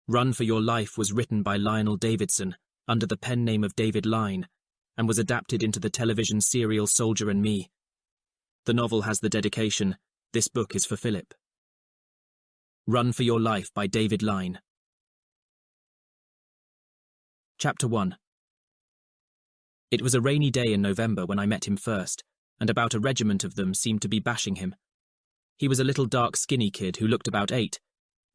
Run for Your Life was written by Lionel Davidson under the pen name of David Line and was adapted into the television serial Soldier and Me. The novel has the dedication, "This book is for Philip." Run for Your Life by David Line. Chapter 1. It was a rainy day in November when I met him first, and about a regiment of them seemed to be bashing him. He was a little dark skinny kid who looked about 8,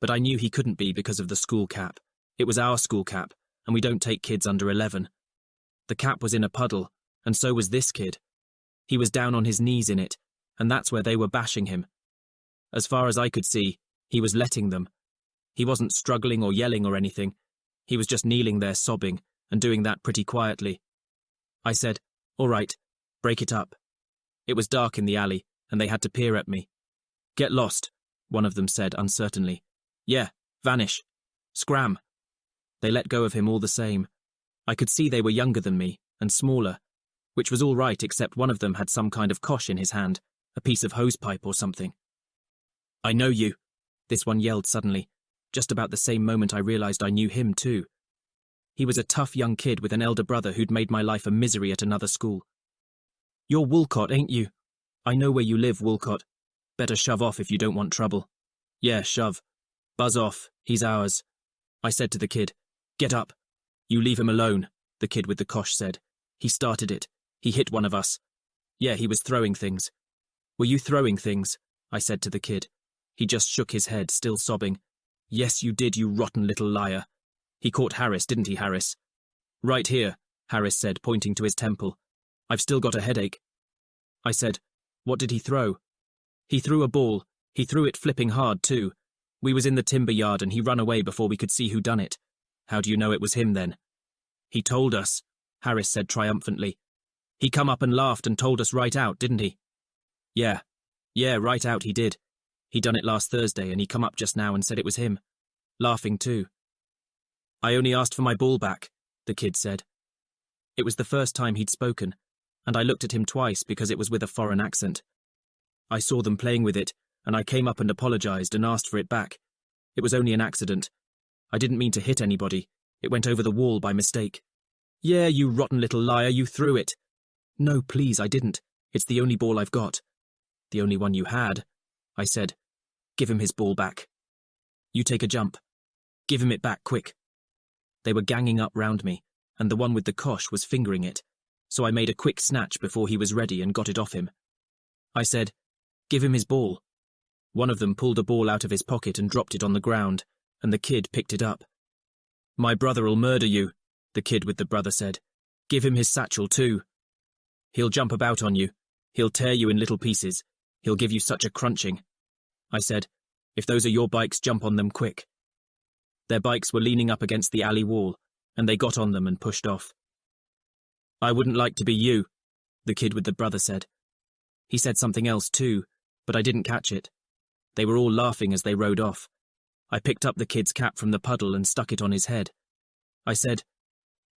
but I knew he couldn't be because of the school cap. It was our school cap, and we don't take kids under 11. The cap was in a puddle, and so was this kid. He was down on his knees in it, and that's where they were bashing him. As far as I could see, he was letting them. He wasn't struggling or yelling or anything. He was just kneeling there sobbing, and doing that pretty quietly. I said, "All right, break it up." It was dark in the alley, and they had to peer at me. "Get lost," one of them said uncertainly. "Yeah, vanish. Scram." They let go of him all the same. I could see they were younger than me, and smaller, which was all right except one of them had some kind of kosh in his hand, a piece of hosepipe or something. "I know you," this one yelled suddenly. Just about the same moment I realized I knew him too. He was a tough young kid with an elder brother who'd made my life a misery at another school. "You're Woolcott, ain't you? I know where you live, Woolcott. Better shove off if you don't want trouble." "Yeah, shove. Buzz off, he's ours," I said to the kid. "Get up." "You leave him alone," the kid with the kosh said. "He started it. He hit one of us." "Yeah, he was throwing things." "Were you throwing things?" I said to the kid. He just shook his head, still sobbing. "Yes, you did, you rotten little liar. He caught Harris, didn't he, Harris?" "Right here," Harris said, pointing to his temple. "I've still got a headache." I said, "What did he throw?" "He threw a ball. He threw it flipping hard, too. We was in the timber yard and he run away before we could see who done it." "How do you know it was him, then?" "He told us," Harris said triumphantly. "He come up and laughed and told us right out, didn't he?" Yeah, right out he did. He done it last Thursday and he come up just now and said it was him. Laughing too." "I only asked for my ball back," the kid said. It was the first time he'd spoken, and I looked at him twice because it was with a foreign accent. I saw them playing with it, and I came up and apologized and asked for it back. It was only an accident. I didn't mean to hit anybody. It went over the wall by mistake. "Yeah, you rotten little liar, you threw it." "No, please, I didn't. It's the only ball I've got." "The only one you had," I said. "Give him his ball back." "You take a jump. Give him it back, quick." They were ganging up round me, and the one with the kosh was fingering it, so I made a quick snatch before he was ready and got it off him. I said, "Give him his ball." One of them pulled a ball out of his pocket and dropped it on the ground, and the kid picked it up. "My brother'll murder you," the kid with the brother said. "Give him his satchel too. He'll jump about on you. He'll tear you in little pieces. He'll give you such a crunching." I said, "If those are your bikes, jump on them quick." Their bikes were leaning up against the alley wall, and they got on them and pushed off. "I wouldn't like to be you," the kid with the brother said. He said something else too, but I didn't catch it. They were all laughing as they rode off. I picked up the kid's cap from the puddle and stuck it on his head. I said,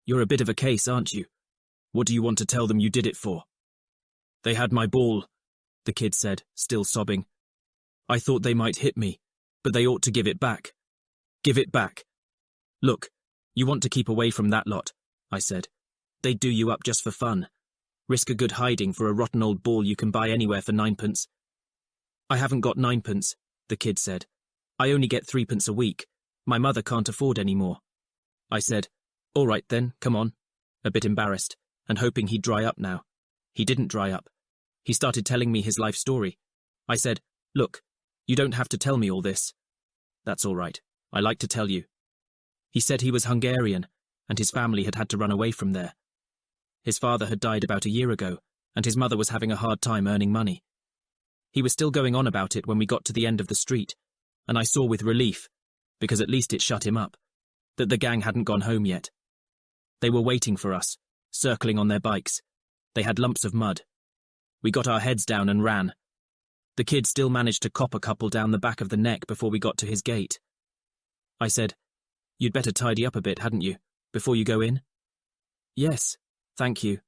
"You're a bit of a case, aren't you? What do you want to tell them you did it for?" "They had my ball," the kid said, still sobbing. "I thought they might hit me, but they ought to give it back. Give it back. Look, you want to keep away from that lot," I said. "They'd do you up just for fun. Risk a good hiding for a rotten old ball you can buy anywhere for 9p. "I haven't got 9p, the kid said. "I only get 3p a week. My mother can't afford any more." I said, "All right then, come on," a bit embarrassed, and hoping he'd dry up now. He didn't dry up. He started telling me his life story. I said, "Look, you don't have to tell me all this." "That's all right. I like to tell you." He said he was Hungarian, and his family had had to run away from there. His father had died about a year ago, and his mother was having a hard time earning money. He was still going on about it when we got to the end of the street, and I saw with relief, because at least it shut him up, that the gang hadn't gone home yet. They were waiting for us, circling on their bikes. They had lumps of mud. We got our heads down and ran. The kid still managed to cop a couple down the back of the neck before we got to his gate. I said, "You'd better tidy up a bit, hadn't you, before you go in?" "Yes, thank you."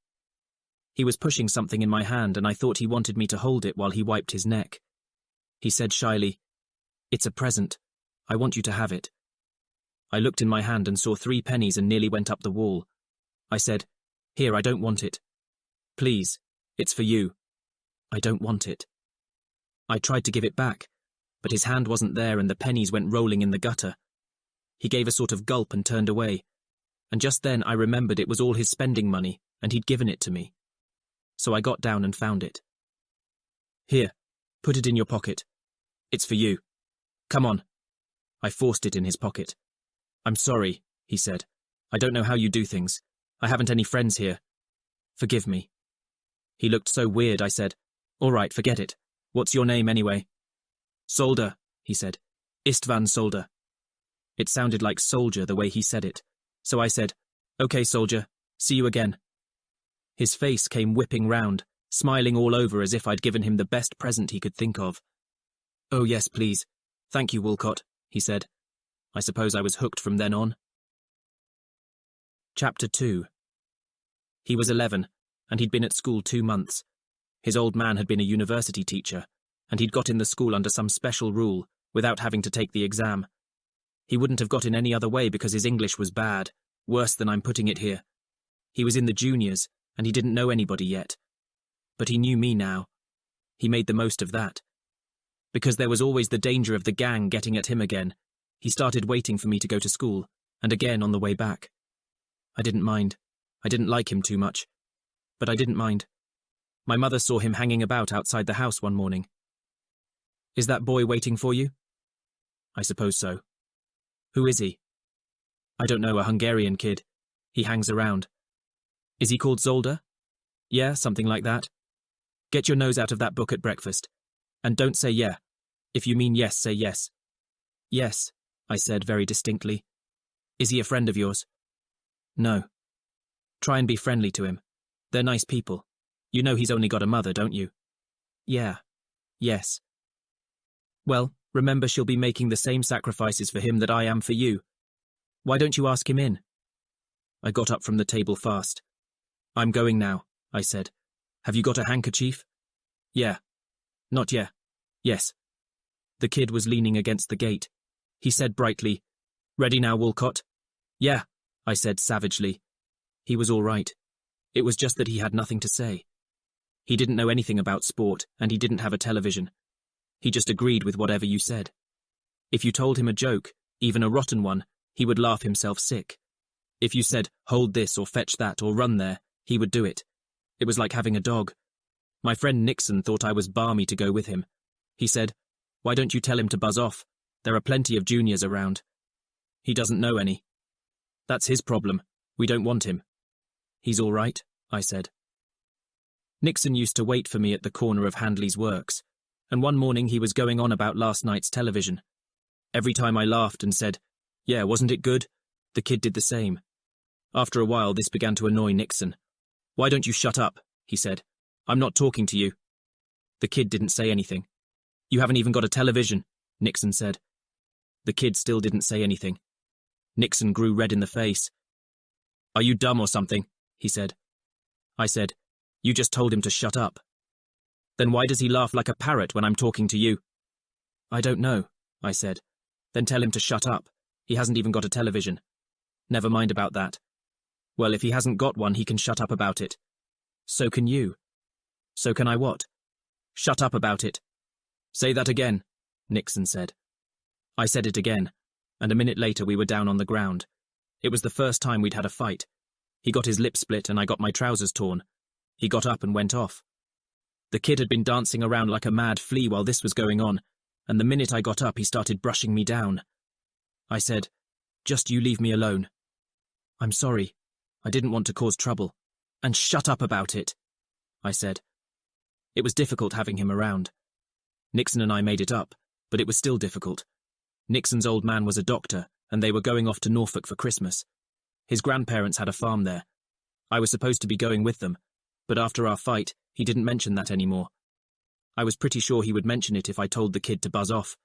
He was pushing something in my hand and I thought he wanted me to hold it while he wiped his neck. He said shyly, "It's a present. I want you to have it." I looked in my hand and saw 3 pennies and nearly went up the wall. I said, "Here, I don't want it. Please, it's for you. I don't want it." I tried to give it back, but his hand wasn't there and the pennies went rolling in the gutter. He gave a sort of gulp and turned away, and just then I remembered it was all his spending money and he'd given it to me. So I got down and found it. "Here, put it in your pocket. It's for you. Come on." I forced it in his pocket. "I'm sorry," he said. "I don't know how you do things. I haven't any friends here. Forgive me." He looked so weird, I said, "All right, forget it. What's your name anyway?" "Solder," he said. "Istvan Solder." It sounded like soldier the way he said it, so I said, "Okay, soldier, see you again." His face came whipping round, smiling all over as if I'd given him the best present he could think of. "Oh yes, please. Thank you, Walcott," he said. I suppose I was hooked from then on. Chapter 2. He was 11, and he'd been at school 2 months. His old man had been a university teacher, and he'd got in the school under some special rule, without having to take the exam. He wouldn't have got in any other way because his English was bad, worse than I'm putting it here. He was in the juniors, and he didn't know anybody yet. But he knew me now. He made the most of that. Because there was always the danger of the gang getting at him again, he started waiting for me to go to school, and again on the way back. I didn't mind. I didn't like him too much. But I didn't mind. My mother saw him hanging about outside the house one morning. "Is that boy waiting for you?" "I suppose so." "Who is he?" "I don't know, a Hungarian kid. He hangs around." "Is he called Zolder?" "Yeah, something like that." "Get your nose out of that book at breakfast. And don't say yeah. If you mean yes, say yes." "Yes," I said very distinctly. "Is he a friend of yours?" "No." "Try and be friendly to him. They're nice people. You know he's only got a mother, don't you?" "Yeah. Yes." "Well, remember she'll be making the same sacrifices for him that I am for you. Why don't you ask him in?" I got up from the table fast. "I'm going now," I said. "Have you got a handkerchief?" "Yeah." "Not yet." "Yes." The kid was leaning against the gate. He said brightly, "Ready now, Walcott?" "Yeah," I said savagely. He was all right. It was just that he had nothing to say. He didn't know anything about sport, and he didn't have a television. He just agreed with whatever you said. If you told him a joke, even a rotten one, he would laugh himself sick. If you said, "Hold this," or "Fetch that," or "Run there," he would do it. It was like having a dog. My friend Nixon thought I was balmy to go with him. He said, "Why don't you tell him to buzz off? There are plenty of juniors around." "He doesn't know any." "That's his problem. We don't want him." "He's all right," I said. Nixon used to wait for me at the corner of Handley's Works, and one morning he was going on about last night's television. Every time I laughed and said, "Yeah, wasn't it good?" the kid did the same. After a while, this began to annoy Nixon. "Why don't you shut up?" he said. "I'm not talking to you." The kid didn't say anything. "You haven't even got a television," Nixon said. The kid still didn't say anything. Nixon grew red in the face. "Are you dumb or something?" he said. I said, "You just told him to shut up." "Then why does he laugh like a parrot when I'm talking to you?" "I don't know," I said. "Then tell him to shut up. He hasn't even got a television." "Never mind about that." "Well, if he hasn't got one, he can shut up about it." "So can you." "So can I what?" "Shut up about it." "Say that again," Nixon said. I said it again, and a minute later we were down on the ground. It was the first time we'd had a fight. He got his lip split and I got my trousers torn. He got up and went off. The kid had been dancing around like a mad flea while this was going on, and the minute I got up he started brushing me down. I said, "Just you leave me alone." "I'm sorry. I didn't want to cause trouble." "And shut up about it," I said. It was difficult having him around. Nixon and I made it up, but it was still difficult. Nixon's old man was a doctor, and they were going off to Norfolk for Christmas. His grandparents had a farm there. I was supposed to be going with them, but after our fight, he didn't mention that anymore. I was pretty sure he would mention it if I told the kid to buzz off.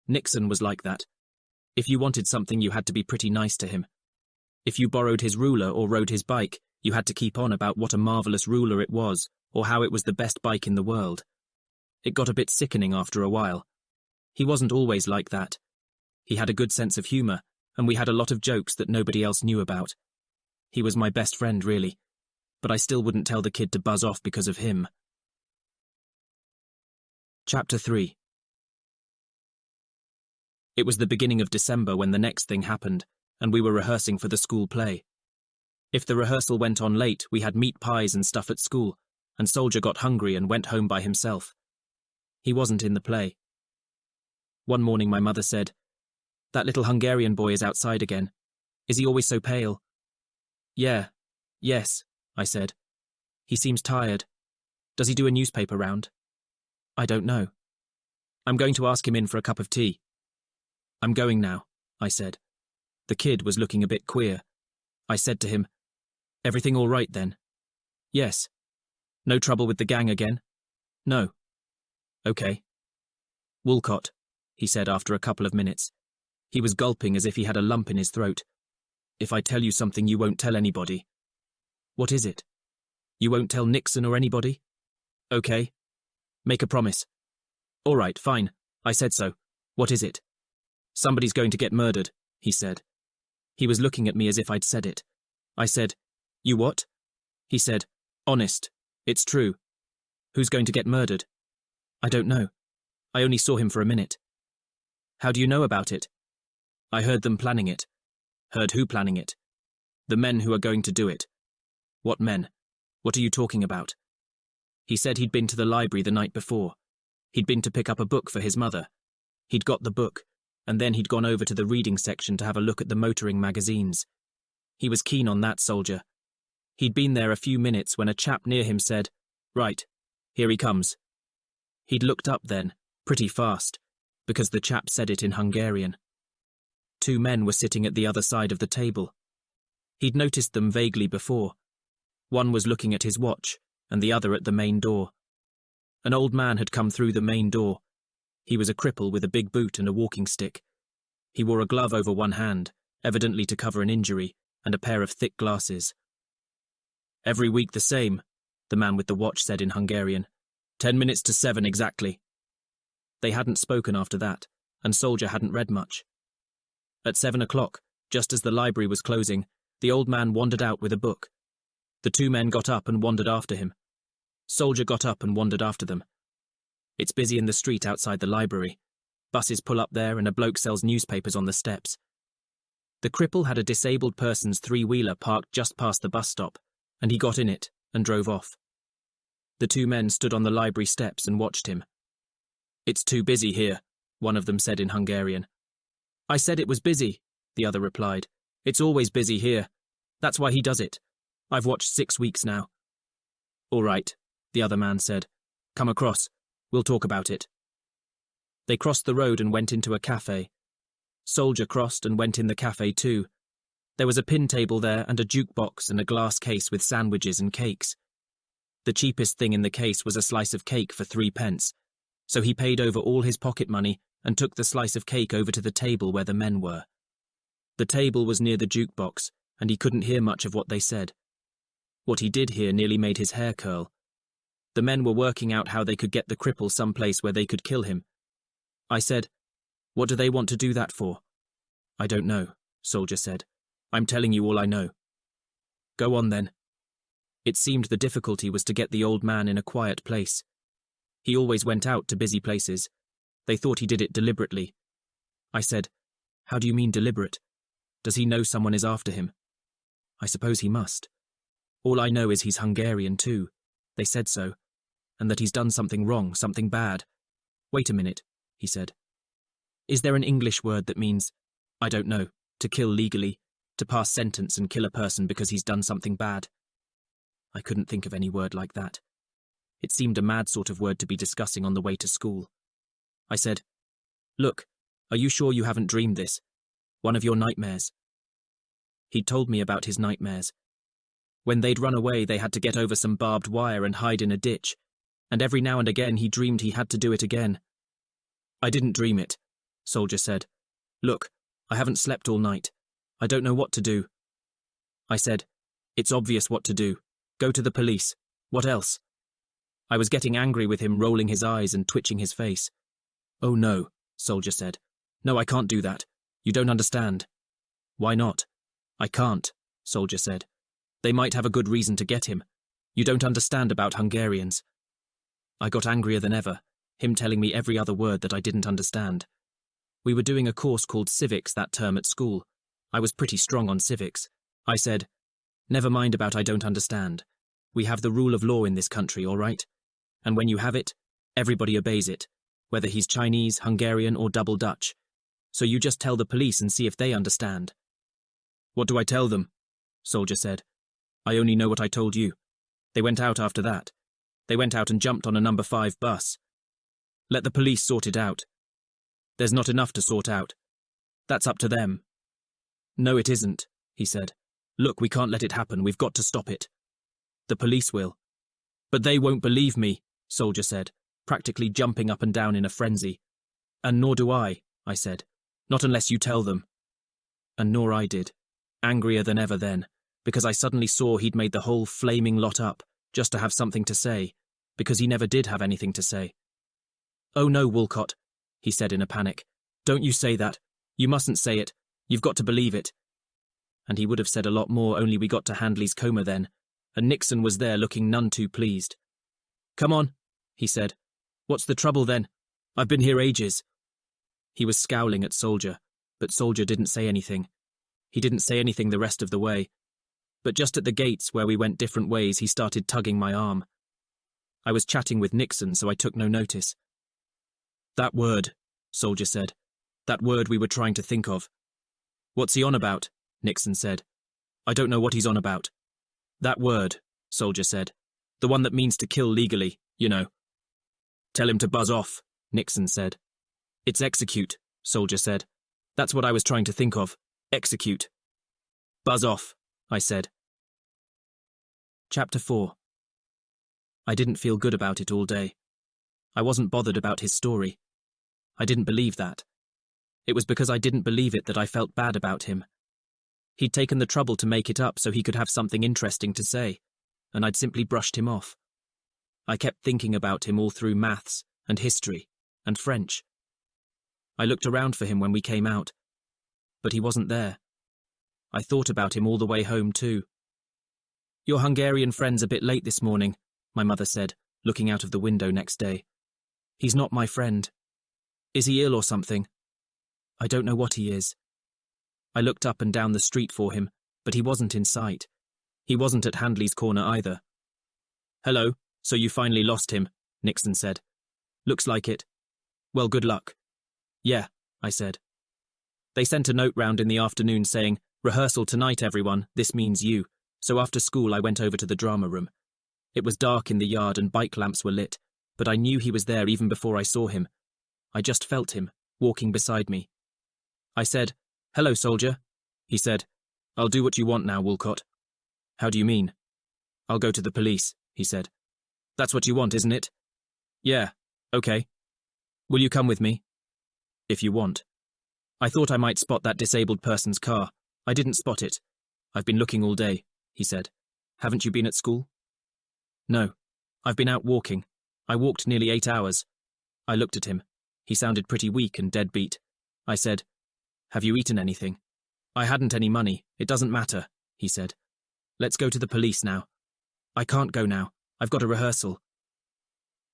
Nixon was like that. If you wanted something, you had to be pretty nice to him. If you borrowed his ruler or rode his bike, you had to keep on about what a marvellous ruler it was, or how it was the best bike in the world. It got a bit sickening after a while. He wasn't always like that. He had a good sense of humour, and we had a lot of jokes that nobody else knew about. He was my best friend, really, but I still wouldn't tell the kid to buzz off because of him. Chapter 3. It was the beginning of December when the next thing happened, and we were rehearsing for the school play. If the rehearsal went on late, we had meat pies and stuff at school, and Soldier got hungry and went home by himself. He wasn't in the play. One morning my mother said, "That little Hungarian boy is outside again. Is he always so pale?" Yes, I said. "He seems tired. Does he do a newspaper round?" "I don't know." "I'm going to ask him in for a cup of tea." "I'm going now," I said. The kid was looking a bit queer. I said to him, "Everything all right then?" "Yes." "No trouble with the gang again?" "No." "Okay." "Woolcott," he said after a couple of minutes. He was gulping as if he had a lump in his throat. "If I tell you something you won't tell anybody." "What is it?" "You won't tell Nixon or anybody?" "Okay." "Make a promise." "All right, fine. I said so. What is it?" "Somebody's going to get murdered," he said. He was looking at me as if I'd said it. I said, "You what?" He said, "Honest. It's true." "Who's going to get murdered?" "I don't know. I only saw him for a minute." "How do you know about it?" "I heard them planning it." "Heard who planning it?" "The men who are going to do it." "What men? What are you talking about?" He said he'd been to the library the night before. He'd been to pick up a book for his mother. He'd got the book, and then he'd gone over to the reading section to have a look at the motoring magazines. He was keen on that, Soldier. He'd been there a few minutes when a chap near him said, "Right, here he comes." He'd looked up then, pretty fast, because the chap said it in Hungarian. 2 men were sitting at the other side of the table. He'd noticed them vaguely before. One was looking at his watch, and the other at the main door. An old man had come through the main door. He was a cripple with a big boot and a walking stick. He wore a glove over one hand, evidently to cover an injury, and a pair of thick glasses. "Every week the same," the man with the watch said in Hungarian. 10 minutes to 7 exactly." They hadn't spoken after that, and Soldier hadn't read much. At 7 o'clock, just as the library was closing, the old man wandered out with a book. The 2 men got up and wandered after him. Soldier got up and wandered after them. It's busy in the street outside the library. Buses pull up there and a bloke sells newspapers on the steps. The cripple had a disabled person's 3-wheeler parked just past the bus stop, and he got in it and drove off. The 2 men stood on the library steps and watched him. "It's too busy here," one of them said in Hungarian. "I said it was busy," the other replied. "It's always busy here. That's why he does it. I've watched 6 weeks now." "All right," the other man said. "Come across. We'll talk about it." They crossed the road and went into a cafe. Soldier crossed and went in the cafe too. There was a pin table there and a jukebox and a glass case with sandwiches and cakes. The cheapest thing in the case was a slice of cake for 3 pence, so he paid over all his pocket money and took the slice of cake over to the table where the men were. The table was near the jukebox, and he couldn't hear much of what they said. What he did hear nearly made his hair curl. The men were working out how they could get the cripple someplace where they could kill him. I said, "What do they want to do that for?" "I don't know," Soldier said. "I'm telling you all I know." "Go on then." It seemed the difficulty was to get the old man in a quiet place. He always went out to busy places. They thought he did it deliberately. I said, "How do you mean deliberate? Does he know someone is after him?" "I suppose he must. All I know is he's Hungarian too. They said so. And that he's done something wrong, something bad. Wait a minute," he said. "Is there an English word that means, I don't know, to kill legally, to pass sentence and kill a person because he's done something bad?" I couldn't think of any word like that. It seemed a mad sort of word to be discussing on the way to school. I said, "Look, are you sure you haven't dreamed this? One of your nightmares?" He'd told me about his nightmares. When they'd run away, they had to get over some barbed wire and hide in a ditch, and every now and again he dreamed he had to do it again. "I didn't dream it," Soldier said. "Look, I haven't slept all night. I don't know what to do." I said, "It's obvious what to do. Go to the police. What else?" I was getting angry with him, rolling his eyes and twitching his face. "Oh no," Soldier said. "No, I can't do that. You don't understand." Why not? I can't, soldier said. They might have a good reason to get him. You don't understand about Hungarians. I got angrier than ever, him telling me every other word that I didn't understand. We were doing a course called civics that term at school. I was pretty strong on civics. I said, never mind about I don't understand. We have the rule of law in this country, all right? And when you have it, everybody obeys it, whether he's Chinese, Hungarian, or double Dutch. So you just tell the police and see if they understand. What do I tell them? Soldier said. I only know what I told you. They went out after that. They went out and jumped on a number 5 bus. Let the police sort it out. There's not enough to sort out. That's up to them. No, it isn't, he said. Look, we can't let it happen. We've got to stop it. The police will. But they won't believe me, Soldier said, practically jumping up and down in a frenzy. And nor do I said. Not unless you tell them. And nor I did, angrier than ever then, because I suddenly saw he'd made the whole flaming lot up, just to have something to say, because he never did have anything to say. Oh no, Woolcott, he said in a panic. Don't you say that. You mustn't say it. You've got to believe it. And he would have said a lot more only we got to Handley's coma then, and Nixon was there looking none too pleased. Come on, he said. What's the trouble then? I've been here ages. He was scowling at Soldier, but Soldier didn't say anything. He didn't say anything the rest of the way. But just at the gates where we went different ways, he started tugging my arm. I was chatting with Nixon, so I took no notice. That word, Soldier said. That word we were trying to think of. What's he on about? Nixon said. I don't know what he's on about. That word, Soldier said. The one that means to kill legally, you know. Tell him to buzz off, Nixon said. It's execute, Soldier said. That's what I was trying to think of. Execute. Buzz off, I said. Chapter 4. I didn't feel good about it all day. I wasn't bothered about his story. I didn't believe that. It was because I didn't believe it that I felt bad about him. He'd taken the trouble to make it up so he could have something interesting to say, and I'd simply brushed him off. I kept thinking about him all through maths and history and French. I looked around for him when we came out, but he wasn't there. I thought about him all the way home too. Your Hungarian friend's a bit late this morning, my mother said, looking out of the window next day. He's not my friend. Is he ill or something? I don't know what he is. I looked up and down the street for him, but he wasn't in sight. He wasn't at Handley's corner either. Hello, so you finally lost him, Nixon said. Looks like it. Well, good luck. Yeah, I said. They sent a note round in the afternoon saying, rehearsal tonight, everyone, this means you. So after school I went over to the drama room. It was dark in the yard and bike lamps were lit, but I knew he was there even before I saw him. I just felt him, walking beside me. I said, hello, Soldier. He said, I'll do what you want now, Woolcott. How do you mean? I'll go to the police, he said. That's what you want, isn't it? Yeah, okay. Will you come with me? If you want. I thought I might spot that disabled person's car. I didn't spot it. I've been looking all day, he said. Haven't you been at school? No. I've been out walking. I walked nearly 8 hours. I looked at him. He sounded pretty weak and deadbeat. I said, have you eaten anything? I hadn't any money. It doesn't matter, he said. Let's go to the police now. I can't go now. I've got a rehearsal.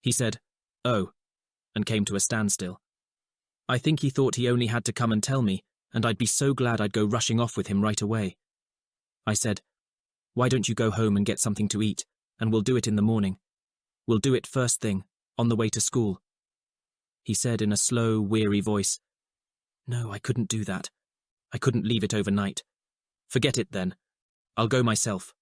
He said, oh, and came to a standstill. I think he thought he only had to come and tell me, and I'd be so glad I'd go rushing off with him right away. I said, why don't you go home and get something to eat, and we'll do it in the morning. We'll do it first thing, on the way to school. He said in a slow, weary voice, no, I couldn't do that. I couldn't leave it overnight. Forget it then. I'll go myself.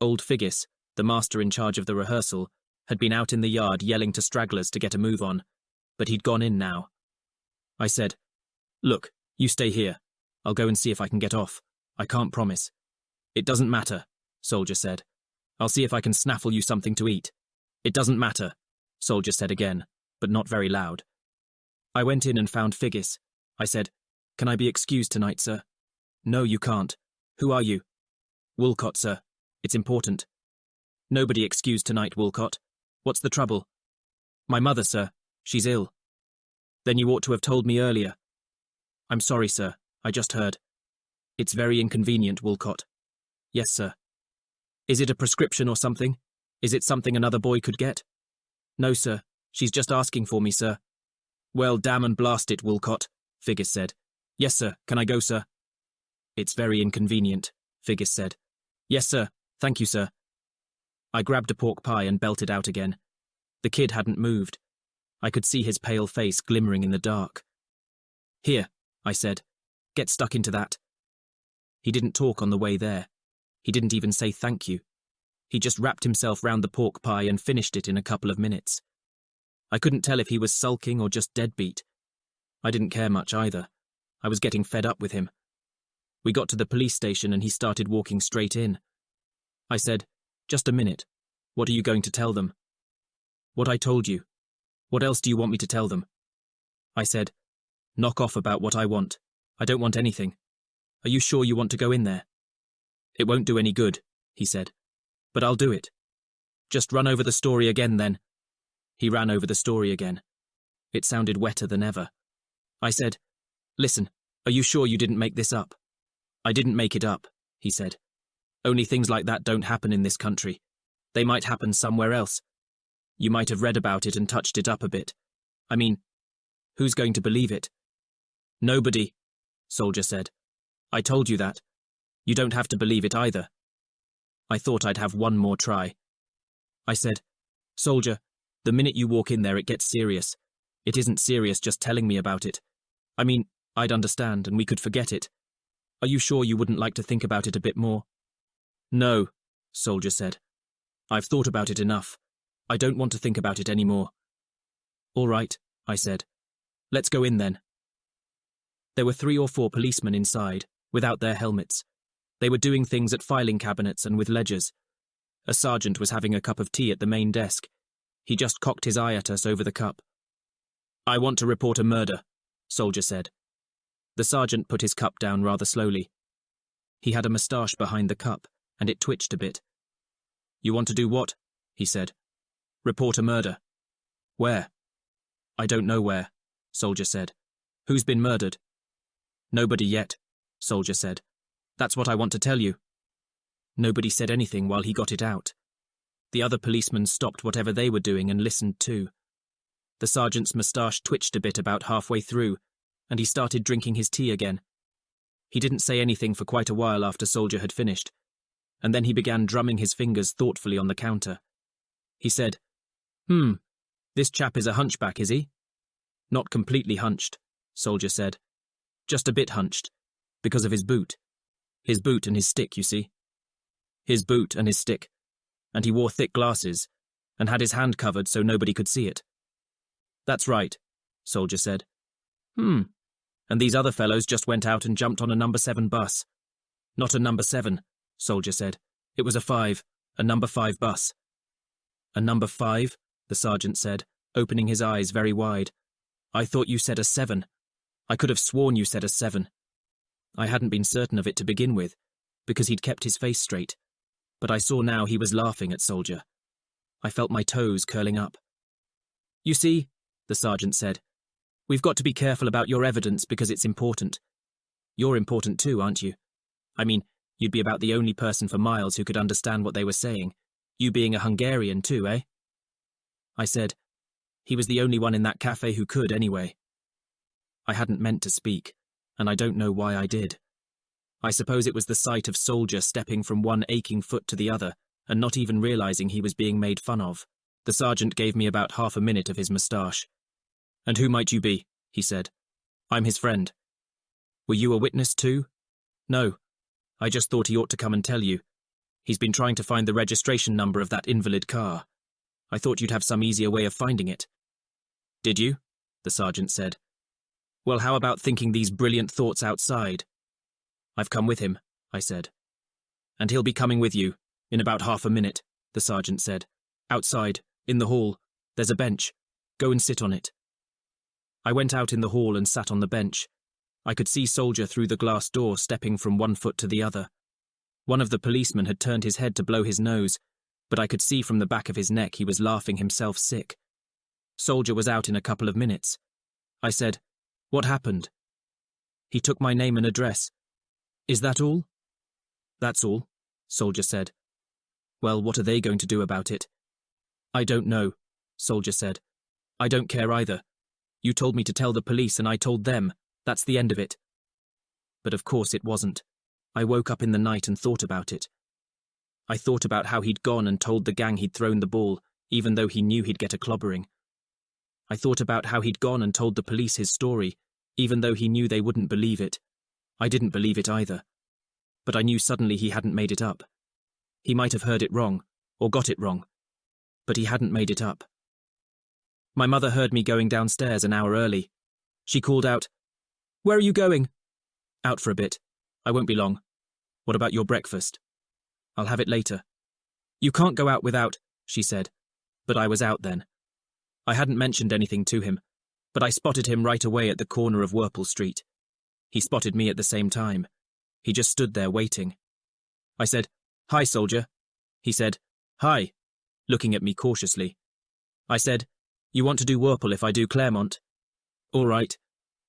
Old Figgis, the master in charge of the rehearsal, had been out in the yard yelling to stragglers to get a move on, but he'd gone in now. I said, look, you stay here. I'll go and see if I can get off. I can't promise. It doesn't matter, Soldier said. I'll see if I can snaffle you something to eat. It doesn't matter, Soldier said again, but not very loud. I went in and found Figgis. I said, can I be excused tonight, sir? No, you can't. Who are you? Woolcott, sir. It's important. Nobody excused tonight, Woolcott. What's the trouble? My mother, sir. She's ill. Then you ought to have told me earlier. I'm sorry, sir. I just heard. It's very inconvenient, Woolcott. Yes, sir. Is it a prescription or something? Is it something another boy could get? No, sir. She's just asking for me, sir. Well, damn and blast it, Woolcott, Figgis said. Yes, sir. Can I go, sir? It's very inconvenient, Figgis said. Yes, sir. Thank you, sir. I grabbed a pork pie and belted out again. The kid hadn't moved. I could see his pale face glimmering in the dark. Here, I said. Get stuck into that. He didn't talk on the way there. He didn't even say thank you. He just wrapped himself round the pork pie and finished it in a couple of minutes. I couldn't tell if he was sulking or just deadbeat. I didn't care much either. I was getting fed up with him. We got to the police station and he started walking straight in. I said, just a minute. What are you going to tell them? What I told you. What else do you want me to tell them? I said, knock off about what I want. I don't want anything. Are you sure you want to go in there? It won't do any good, he said. But I'll do it. Just run over the story again then. He ran over the story again. It sounded wetter than ever. I said, listen, are you sure you didn't make this up? I didn't make it up, he said. Only things like that don't happen in this country. They might happen somewhere else. You might have read about it and touched it up a bit. I mean, who's going to believe it? Nobody, Soldier said. I told you that. You don't have to believe it either. I thought I'd have one more try. I said, Soldier, the minute you walk in there it gets serious. It isn't serious just telling me about it. I mean, I'd understand and we could forget it. Are you sure you wouldn't like to think about it a bit more? No, Soldier said. I've thought about it enough. I don't want to think about it anymore. All right, I said. Let's go in then. There were 3 or 4 policemen inside, without their helmets. They were doing things at filing cabinets and with ledgers. A sergeant was having a cup of tea at the main desk. He just cocked his eye at us over the cup. I want to report a murder, Soldier said. The sergeant put his cup down rather slowly. He had a moustache behind the cup, and it twitched a bit. You want to do what? He said. Report a murder. Where? I don't know where, Soldier said. Who's been murdered? Nobody yet, Soldier said. That's what I want to tell you. Nobody said anything while he got it out. The other policemen stopped whatever they were doing and listened too. The sergeant's moustache twitched a bit about halfway through, and he started drinking his tea again. He didn't say anything for quite a while after Soldier had finished, and then he began drumming his fingers thoughtfully on the counter. He said, this chap is a hunchback, is he? Not completely hunched, Soldier said. Just a bit hunched, because of his boot. His boot and his stick, you see. His boot and his stick. And he wore thick glasses, and had his hand covered so nobody could see it. That's right, Soldier said. And these other fellows just went out and jumped on a number 7 bus. Not a number 7, Soldier said. It was a 5, a number 5 bus. A number 5, the sergeant said, opening his eyes very wide. I thought you said a 7. I could have sworn you said a 7. I hadn't been certain of it to begin with, because he'd kept his face straight, but I saw now he was laughing at Soldier. I felt my toes curling up. You see, the sergeant said, we've got to be careful about your evidence because it's important. You're important too, aren't you? I mean, you'd be about the only person for miles who could understand what they were saying, you being a Hungarian too, eh? I said, he was the only one in that cafe who could anyway. I hadn't meant to speak, and I don't know why I did. I suppose it was the sight of Soldier stepping from one aching foot to the other, and not even realizing he was being made fun of. The sergeant gave me about half a minute of his moustache. And who might you be? He said. I'm his friend. Were you a witness too? No. I just thought he ought to come and tell you. He's been trying to find the registration number of that invalid car. I thought you'd have some easier way of finding it. Did you? The sergeant said. Well, how about thinking these brilliant thoughts outside? I've come with him, I said. And he'll be coming with you, in about half a minute, the sergeant said. Outside, in the hall, there's a bench. Go and sit on it. I went out in the hall and sat on the bench. I could see Soldier through the glass door stepping from one foot to the other. One of the policemen had turned his head to blow his nose, but I could see from the back of his neck he was laughing himself sick. Soldier was out in a couple of minutes. I said, What happened? He took my name and address. Is that all? That's all, Soldier said. Well, what are they going to do about it? I don't know, Soldier said. I don't care either. You told me to tell the police and I told them. That's the end of it. But of course it wasn't. I woke up in the night and thought about it. I thought about how he'd gone and told the gang he'd thrown the ball, even though he knew he'd get a clobbering. I thought about how he'd gone and told the police his story, even though he knew they wouldn't believe it. I didn't believe it either. But I knew suddenly he hadn't made it up. He might have heard it wrong, or got it wrong. But he hadn't made it up. My mother heard me going downstairs an hour early. She called out, "Where are you going?" "Out for a bit. I won't be long. What about your breakfast?" "I'll have it later." "You can't go out without," she said. But I was out then. I hadn't mentioned anything to him, but I spotted him right away at the corner of Whirple Street. He spotted me at the same time. He just stood there waiting. I said, "Hi, Soldier." He said, "Hi," looking at me cautiously. I said, "You want to do Whirple if I do Claremont?" "All right.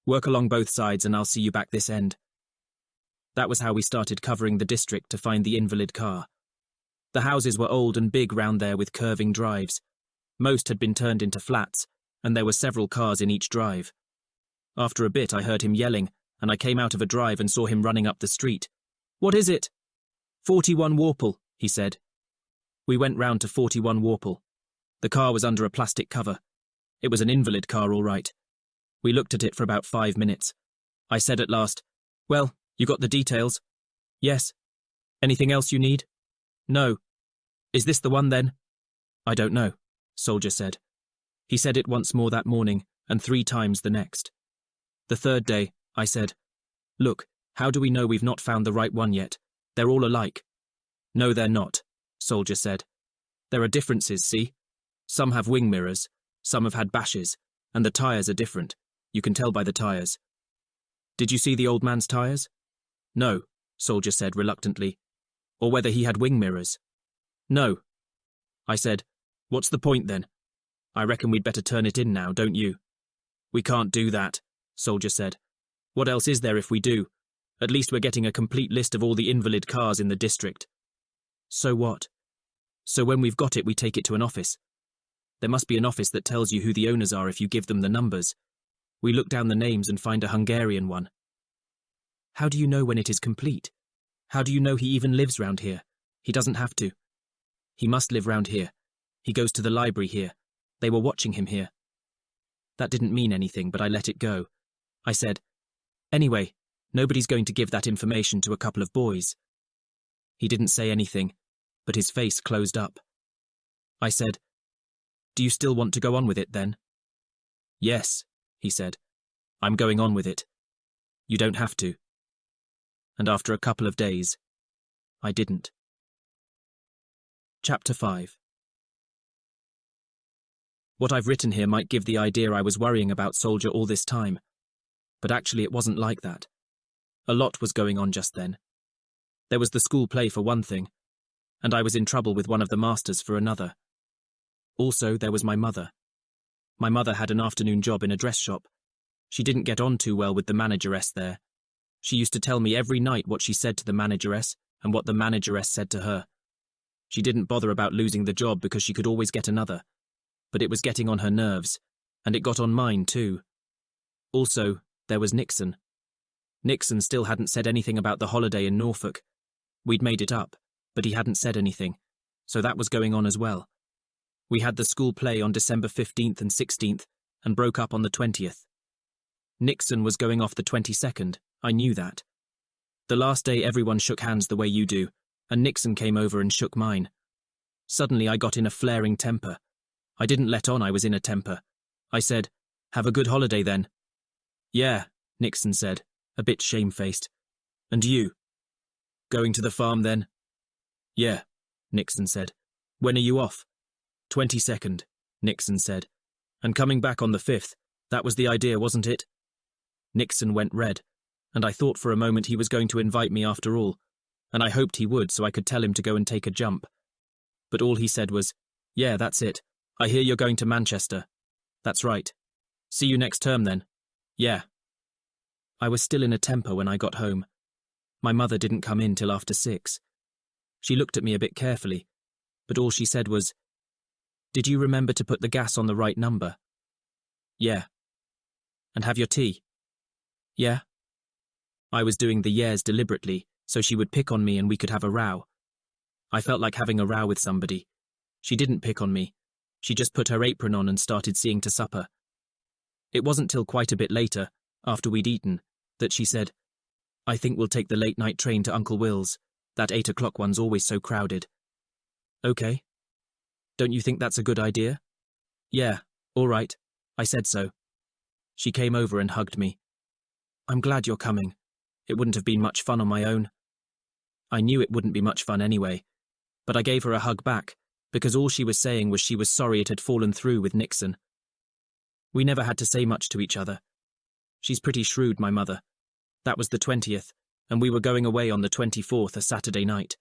Work along both sides and I'll see you back this end." That was how we started covering the district to find the invalid car. The houses were old and big round there with curving drives. Most had been turned into flats, and there were several cars in each drive. After a bit I heard him yelling, and I came out of a drive and saw him running up the street. "What is it?" 41 Warple, he said. We went round to 41 Warple. The car was under a plastic cover. It was an invalid car, all right. We looked at it for about 5 minutes. I said at last, "Well, you got the details?" "Yes." "Anything else you need?" "No." "Is this the one then?" "I don't know," Soldier said. He said it once more that morning, and 3 times the next. The third day, I said, "Look, how do we know we've not found the right one yet? They're all alike." "No, they're not," Soldier said. "There are differences, see? Some have wing mirrors, some have had bashes, and the tyres are different. You can tell by the tyres." "Did you see the old man's tyres?" "No," Soldier said reluctantly. "Or whether he had wing mirrors?" "No." I said, "What's the point then? I reckon we'd better turn it in now, don't you?" "We can't do that," Soldier said. "What else is there if we do? At least we're getting a complete list of all the invalid cars in the district." "So what?" "So when we've got it, we take it to an office. There must be an office that tells you who the owners are if you give them the numbers. We look down the names and find a Hungarian one." "How do you know when it is complete? How do you know he even lives round here? He doesn't have to." "He must live round here. He goes to the library here. They were watching him here." That didn't mean anything, but I let it go. I said, "Anyway, nobody's going to give that information to a couple of boys." He didn't say anything, but his face closed up. I said, "Do you still want to go on with it then?" "Yes," he said. "I'm going on with it. You don't have to." And after a couple of days, I didn't. Chapter 5. What I've written here might give the idea I was worrying about Soldier all this time, but actually it wasn't like that. A lot was going on just then. There was the school play for one thing, and I was in trouble with one of the masters for another. Also, there was my mother. My mother had an afternoon job in a dress shop. She didn't get on too well with the manageress there. She used to tell me every night what she said to the manageress and what the manageress said to her. She didn't bother about losing the job because she could always get another. But it was getting on her nerves, and it got on mine too. Also, there was Nixon. Nixon still hadn't said anything about the holiday in Norfolk. We'd made it up, but he hadn't said anything, so that was going on as well. We had the school play on December 15th and 16th, and broke up on the 20th. Nixon was going off the 22nd, I knew that. The last day everyone shook hands the way you do, and Nixon came over and shook mine. Suddenly I got in a flaring temper. I didn't let on I was in a temper. I said, "Have a good holiday then." "Yeah," Nixon said, a bit shamefaced. "And you?" "Going to the farm then?" "Yeah," Nixon said. "When are you off?" 22nd, Nixon said. "And coming back on the 5th, that was the idea, wasn't it?" Nixon went red, and I thought for a moment he was going to invite me after all, and I hoped he would so I could tell him to go and take a jump. But all he said was, "Yeah, that's it. I hear you're going to Manchester." "That's right. See you next term then." "Yeah." I was still in a temper when I got home. My mother didn't come in till after 6. She looked at me a bit carefully, but all she said was, "Did you remember to put the gas on the right number?" "Yeah." "And have your tea?" "Yeah." I was doing the yeahs deliberately, so she would pick on me and we could have a row. I felt like having a row with somebody. She didn't pick on me. She just put her apron on and started seeing to supper. It wasn't till quite a bit later, after we'd eaten, that she said, "I think we'll take the late-night train to Uncle Will's. That 8 o'clock one's always so crowded." "Okay. Don't you think that's a good idea?" "Yeah, all right. I said so." She came over and hugged me. "I'm glad you're coming. It wouldn't have been much fun on my own." I knew it wouldn't be much fun anyway, but I gave her a hug back, because all she was saying was she was sorry it had fallen through with Nixon. We never had to say much to each other. She's pretty shrewd, my mother. That was the 20th, and we were going away on the 24th, a Saturday night.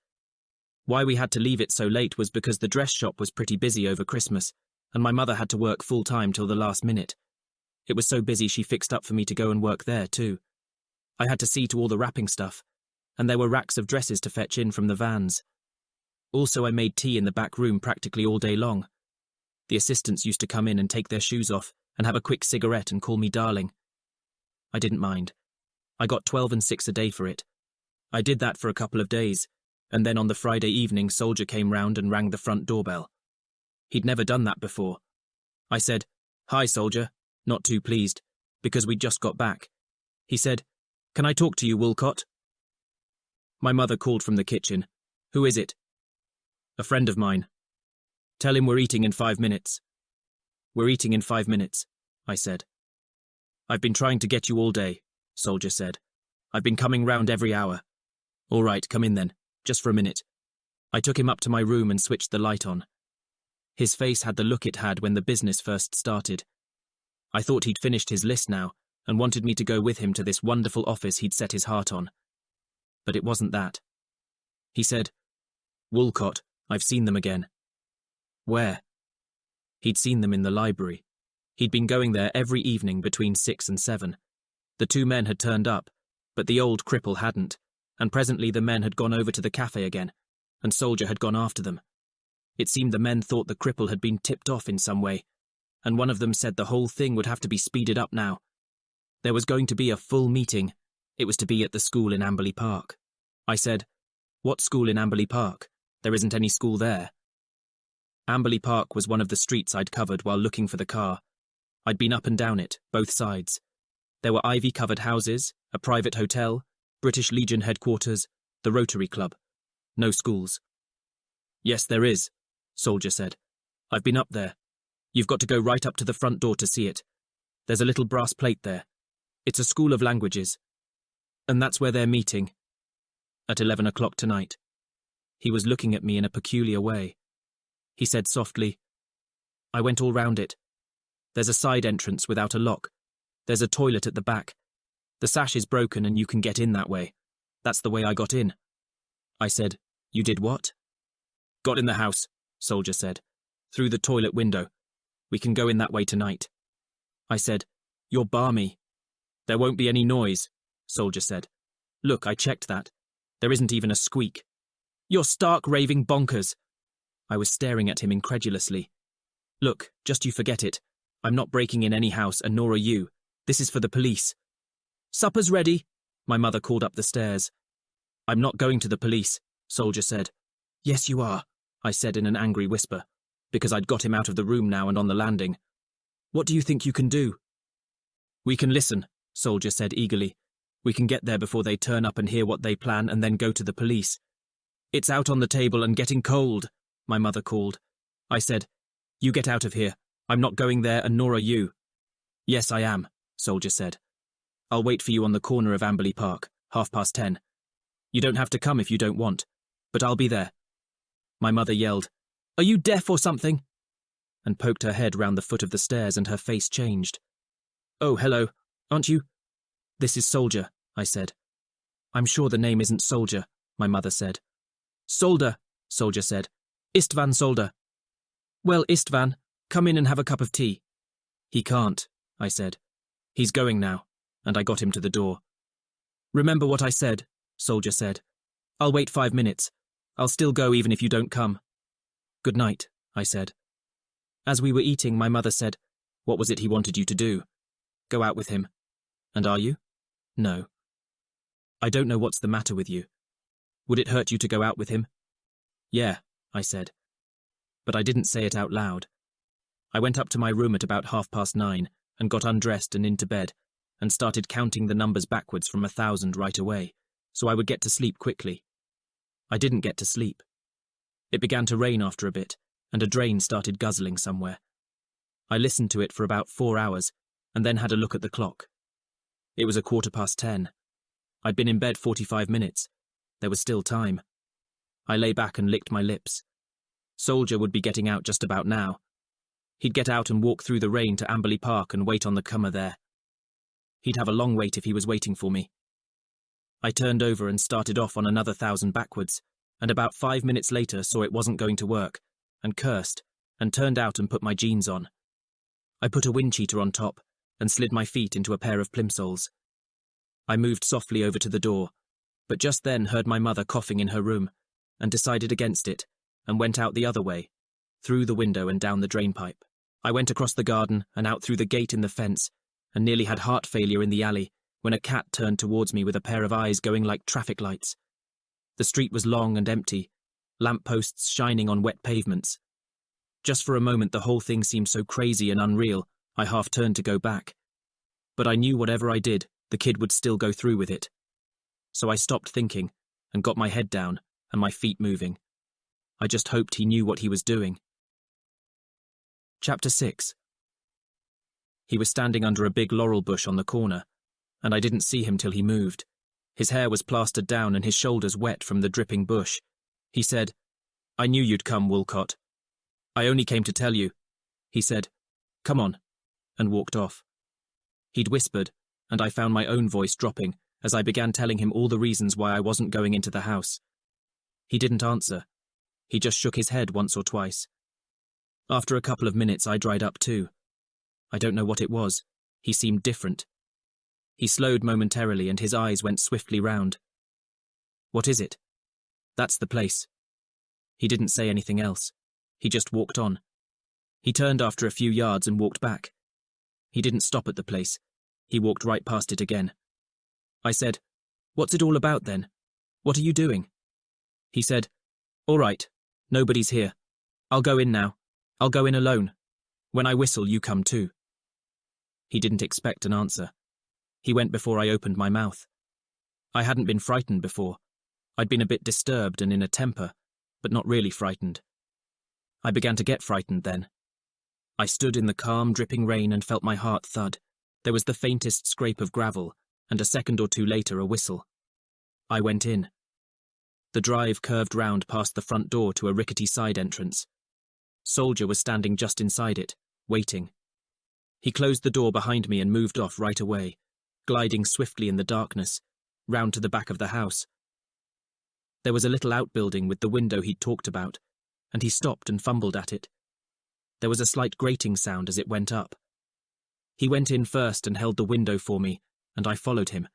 Why we had to leave it so late was because the dress shop was pretty busy over Christmas, and my mother had to work full-time till the last minute. It was so busy she fixed up for me to go and work there, too. I had to see to all the wrapping stuff, and there were racks of dresses to fetch in from the vans. Also, I made tea in the back room practically all day long. The assistants used to come in and take their shoes off and have a quick cigarette and call me darling. I didn't mind. I got 12 and 6 a day for it. I did that for a couple of days, and then on the Friday evening, Soldier came round and rang the front doorbell. He'd never done that before. I said, "Hi, Soldier," not too pleased, because we'd just got back. He said, "Can I talk to you, Woolcott?" My mother called from the kitchen. "Who is it?" "A friend of mine." "Tell him we're eating in 5 minutes." "We're eating in 5 minutes," I said. "I've been trying to get you all day," Soldier said. "I've been coming round every hour." "All right, come in then, just for a minute." I took him up to my room and switched the light on. His face had the look it had when the business first started. I thought he'd finished his list now and wanted me to go with him to this wonderful office he'd set his heart on. But it wasn't that. He said, "Woolcott, I've seen them again." "Where?" He'd seen them in the library. He'd been going there every evening between 6 and 7. The 2 men had turned up, but the old cripple hadn't, and presently the men had gone over to the cafe again, and Soldier had gone after them. It seemed the men thought the cripple had been tipped off in some way, and one of them said the whole thing would have to be speeded up now. There was going to be a full meeting. It was to be at the school in Amberley Park. I said, "What school in Amberley Park? There isn't any school there." Amberley Park was one of the streets I'd covered while looking for the car. I'd been up and down it, both sides. There were ivy-covered houses, a private hotel, British Legion headquarters, the Rotary Club. No schools. "Yes, there is," Soldier said. "I've been up there. You've got to go right up to the front door to see it. There's a little brass plate there. It's a school of languages. And that's where they're meeting. At 11 o'clock tonight." He was looking at me in a peculiar way. He said softly, "I went all round it. There's a side entrance without a lock. There's a toilet at the back. The sash is broken and you can get in that way. That's the way I got in." I said, "You did what?" "Got in the house," Soldier said. "Through the toilet window. We can go in that way tonight." I said, "You're balmy." "There won't be any noise," Soldier said. "Look, I checked that. There isn't even a squeak." "You're stark raving bonkers." I was staring at him incredulously. "Look, just you forget it. I'm not breaking in any house, and nor are you. This is for the police." "Supper's ready," my mother called up the stairs. "I'm not going to the police," Soldier said. "Yes, you are," I said in an angry whisper, because I'd got him out of the room now and on the landing. "What do you think you can do?" "We can listen," Soldier said eagerly. "We can get there before they turn up and hear what they plan and then go to the police." "It's out on the table and getting cold," my mother called. I said, "You get out of here. I'm not going there and nor are you." "Yes, I am," Soldier said. "I'll wait for you on the corner of Amberley Park, 10:30. You don't have to come if you don't want, but I'll be there." My mother yelled, "Are you deaf or something?" and poked her head round the foot of the stairs and her face changed. "Oh, hello. Aren't you—" "This is Soldier," I said. "I'm sure the name isn't Soldier," my mother said. "Solder," Soldier said. "Istvan Solder." "Well, Istvan, come in and have a cup of tea." "He can't," I said. "He's going now," and I got him to the door. "Remember what I said," Soldier said. "I'll wait 5 minutes. I'll still go even if you don't come." "Good night," I said. As we were eating, my mother said, "What was it he wanted you to do?" "Go out with him." "And are you?" "No." "I don't know what's the matter with you. Would it hurt you to go out with him?" "Yeah," I said. But I didn't say it out loud. I went up to my room at about 9:30 and got undressed and into bed and started counting the numbers backwards from 1,000 right away, so I would get to sleep quickly. I didn't get to sleep. It began to rain after a bit, and a drain started guzzling somewhere. I listened to it for about 4 hours, and then had a look at the clock. It was 10:15. I'd been in bed 45 minutes. There was still time. I lay back and licked my lips. Soldier would be getting out just about now. He'd get out and walk through the rain to Amberley Park and wait on the comer there. He'd have a long wait if he was waiting for me. I turned over and started off on another 1,000 backwards, and about 5 minutes later saw it wasn't going to work, and cursed, and turned out and put my jeans on. I put a wind cheater on top, and slid my feet into a pair of plimsolls. I moved softly over to the door, but just then heard my mother coughing in her room, and decided against it, and went out the other way, through the window and down the drainpipe. I went across the garden and out through the gate in the fence, and nearly had heart failure in the alley when a cat turned towards me with a pair of eyes going like traffic lights. The street was long and empty, lampposts shining on wet pavements. Just for a moment the whole thing seemed so crazy and unreal, I half turned to go back. But I knew whatever I did, the kid would still go through with it. So I stopped thinking, and got my head down, and my feet moving. I just hoped he knew what he was doing. Chapter 6. He was standing under a big laurel bush on the corner, and I didn't see him till he moved. His hair was plastered down and his shoulders wet from the dripping bush. He said, "I knew you'd come, Woolcott. I only came to tell you." He said, "Come on," and walked off. He'd whispered, and I found my own voice dropping as I began telling him all the reasons why I wasn't going into the house. He didn't answer. He just shook his head once or twice. After a couple of minutes I dried up too. I don't know what it was. He seemed different. He slowed momentarily and his eyes went swiftly round. "What is it?" "That's the place." He didn't say anything else. He just walked on. He turned after a few yards and walked back. He didn't stop at the place. He walked right past it again. I said, "What's it all about then? What are you doing?" He said, "All right, nobody's here. I'll go in now. I'll go in alone. When I whistle, you come too." He didn't expect an answer. He went before I opened my mouth. I hadn't been frightened before. I'd been a bit disturbed and in a temper, but not really frightened. I began to get frightened then. I stood in the calm, dripping rain and felt my heart thud. There was the faintest scrape of gravel, and a second or two later a whistle. I went in. The drive curved round past the front door to a rickety side entrance. Soldier was standing just inside it, waiting. He closed the door behind me and moved off right away, gliding swiftly in the darkness, round to the back of the house. There was a little outbuilding with the window he'd talked about, and he stopped and fumbled at it. There was a slight grating sound as it went up. He went in first and held the window for me, and I followed him,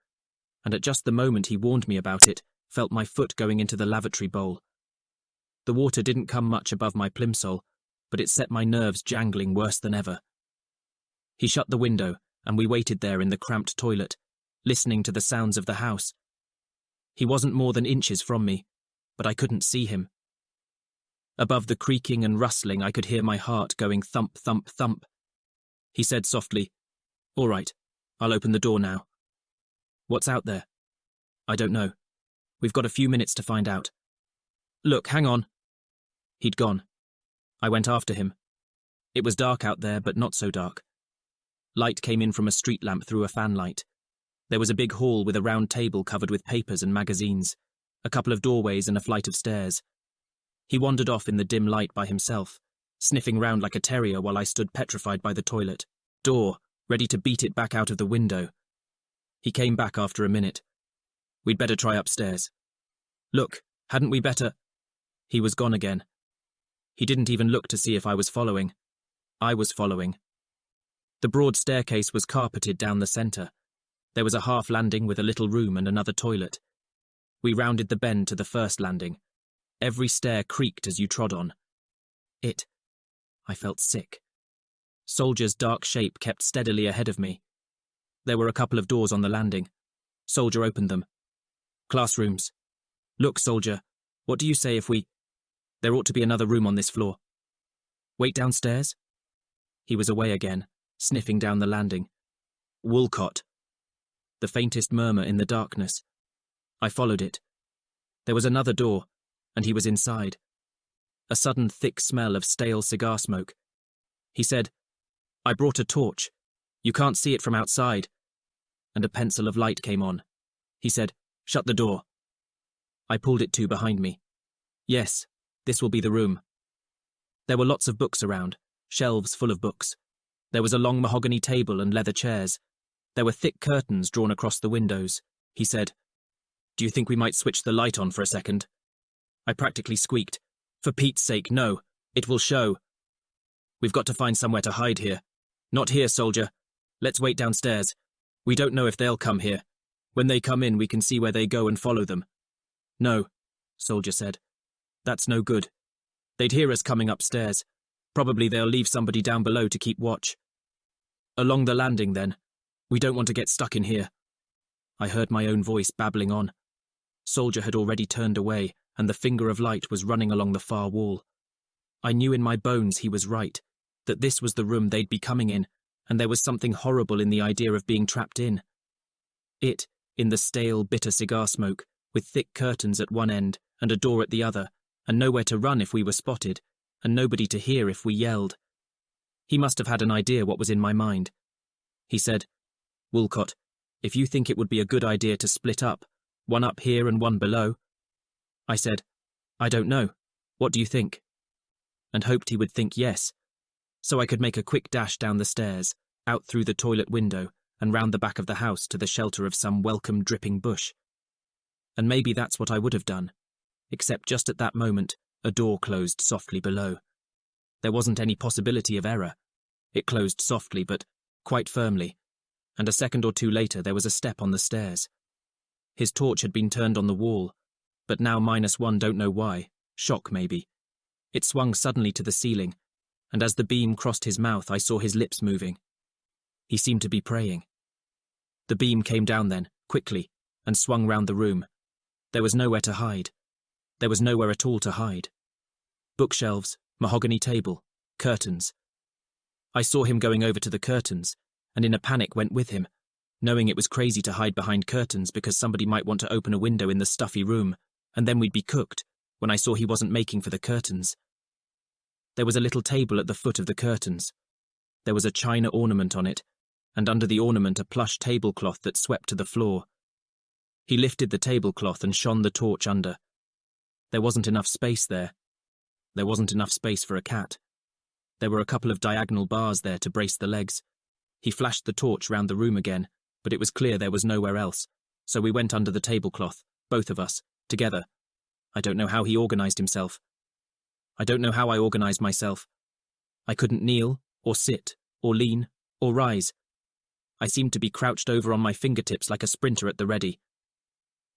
and at just the moment he warned me about it, felt my foot going into the lavatory bowl. The water didn't come much above my plimsoll, but it set my nerves jangling worse than ever. He shut the window, and we waited there in the cramped toilet, listening to the sounds of the house. He wasn't more than inches from me, but I couldn't see him. Above the creaking and rustling I could hear my heart going thump, thump, thump. He said softly, "All right, I'll open the door now." "What's out there?" "I don't know. We've got a few minutes to find out." "Look, hang on." He'd gone. I went after him. It was dark out there, but not so dark. Light came in from a street lamp through a fanlight. There was a big hall with a round table covered with papers and magazines, a couple of doorways and a flight of stairs. He wandered off in the dim light by himself, sniffing round like a terrier while I stood petrified by the toilet door, ready to beat it back out of the window. He came back after a minute. "We'd better try upstairs." "Look, hadn't we better—" He was gone again. He didn't even look to see if I was following. I was following. The broad staircase was carpeted down the centre. There was a half landing with a little room and another toilet. We rounded the bend to the first landing. Every stair creaked as you trod on. I felt sick. Soldier's dark shape kept steadily ahead of me. There were a couple of doors on the landing. Soldier opened them. Classrooms. Look, Soldier, what do you say if we... There ought to be another room on this floor. Wait downstairs? He was away again, sniffing down the landing. Woolcott. The faintest murmur in the darkness. I followed it. There was another door, and he was inside. A sudden thick smell of stale cigar smoke. He said, I brought a torch. You can't see it from outside. And a pencil of light came on. He said, shut the door. I pulled it to behind me. Yes, this will be the room. There were lots of books around, shelves full of books. There was a long mahogany table and leather chairs. There were thick curtains drawn across the windows. He said, do you think we might switch the light on for a second? I practically squeaked. For Pete's sake, no. It will show. We've got to find somewhere to hide here. Not here, Soldier. Let's wait downstairs. We don't know if they'll come here. When they come in, we can see where they go and follow them. No, Soldier said. That's no good. They'd hear us coming upstairs. Probably they'll leave somebody down below to keep watch. Along the landing, then. We don't want to get stuck in here. I heard my own voice babbling on. Soldier had already turned away, and the finger of light was running along the far wall. I knew in my bones he was right, that this was the room they'd be coming in, and there was something horrible in the idea of being trapped in. In the stale, bitter cigar smoke, with thick curtains at one end and a door at the other, and nowhere to run if we were spotted, and nobody to hear if we yelled. He must have had an idea what was in my mind. He said, Woolcott, if you think it would be a good idea to split up, one up here and one below. I said, I don't know. What do you think? And hoped he would think yes, so I could make a quick dash down the stairs, out through the toilet window, and round the back of the house to the shelter of some welcome dripping bush. And maybe that's what I would have done, except just at that moment, a door closed softly below. There wasn't any possibility of error. It closed softly, but quite firmly, and a second or two later there was a step on the stairs. His torch had been turned on the wall, but now -1 don't know why, shock maybe. It swung suddenly to the ceiling, and as the beam crossed his mouth I saw his lips moving. He seemed to be praying. The beam came down then, quickly, and swung round the room. There was nowhere to hide. There was nowhere at all to hide. Bookshelves, mahogany table, curtains. I saw him going over to the curtains, and in a panic went with him, knowing it was crazy to hide behind curtains because somebody might want to open a window in the stuffy room, and then we'd be cooked, when I saw he wasn't making for the curtains. There was a little table at the foot of the curtains. There was a china ornament on it, and under the ornament a plush tablecloth that swept to the floor. He lifted the tablecloth and shone the torch under. There wasn't enough space there. There wasn't enough space for a cat. There were a couple of diagonal bars there to brace the legs. He flashed the torch round the room again, but it was clear there was nowhere else, so we went under the tablecloth, both of us, together. I don't know how he organised himself. I don't know how I organised myself. I couldn't kneel, or sit, or lean, or rise. I seemed to be crouched over on my fingertips like a sprinter at the ready.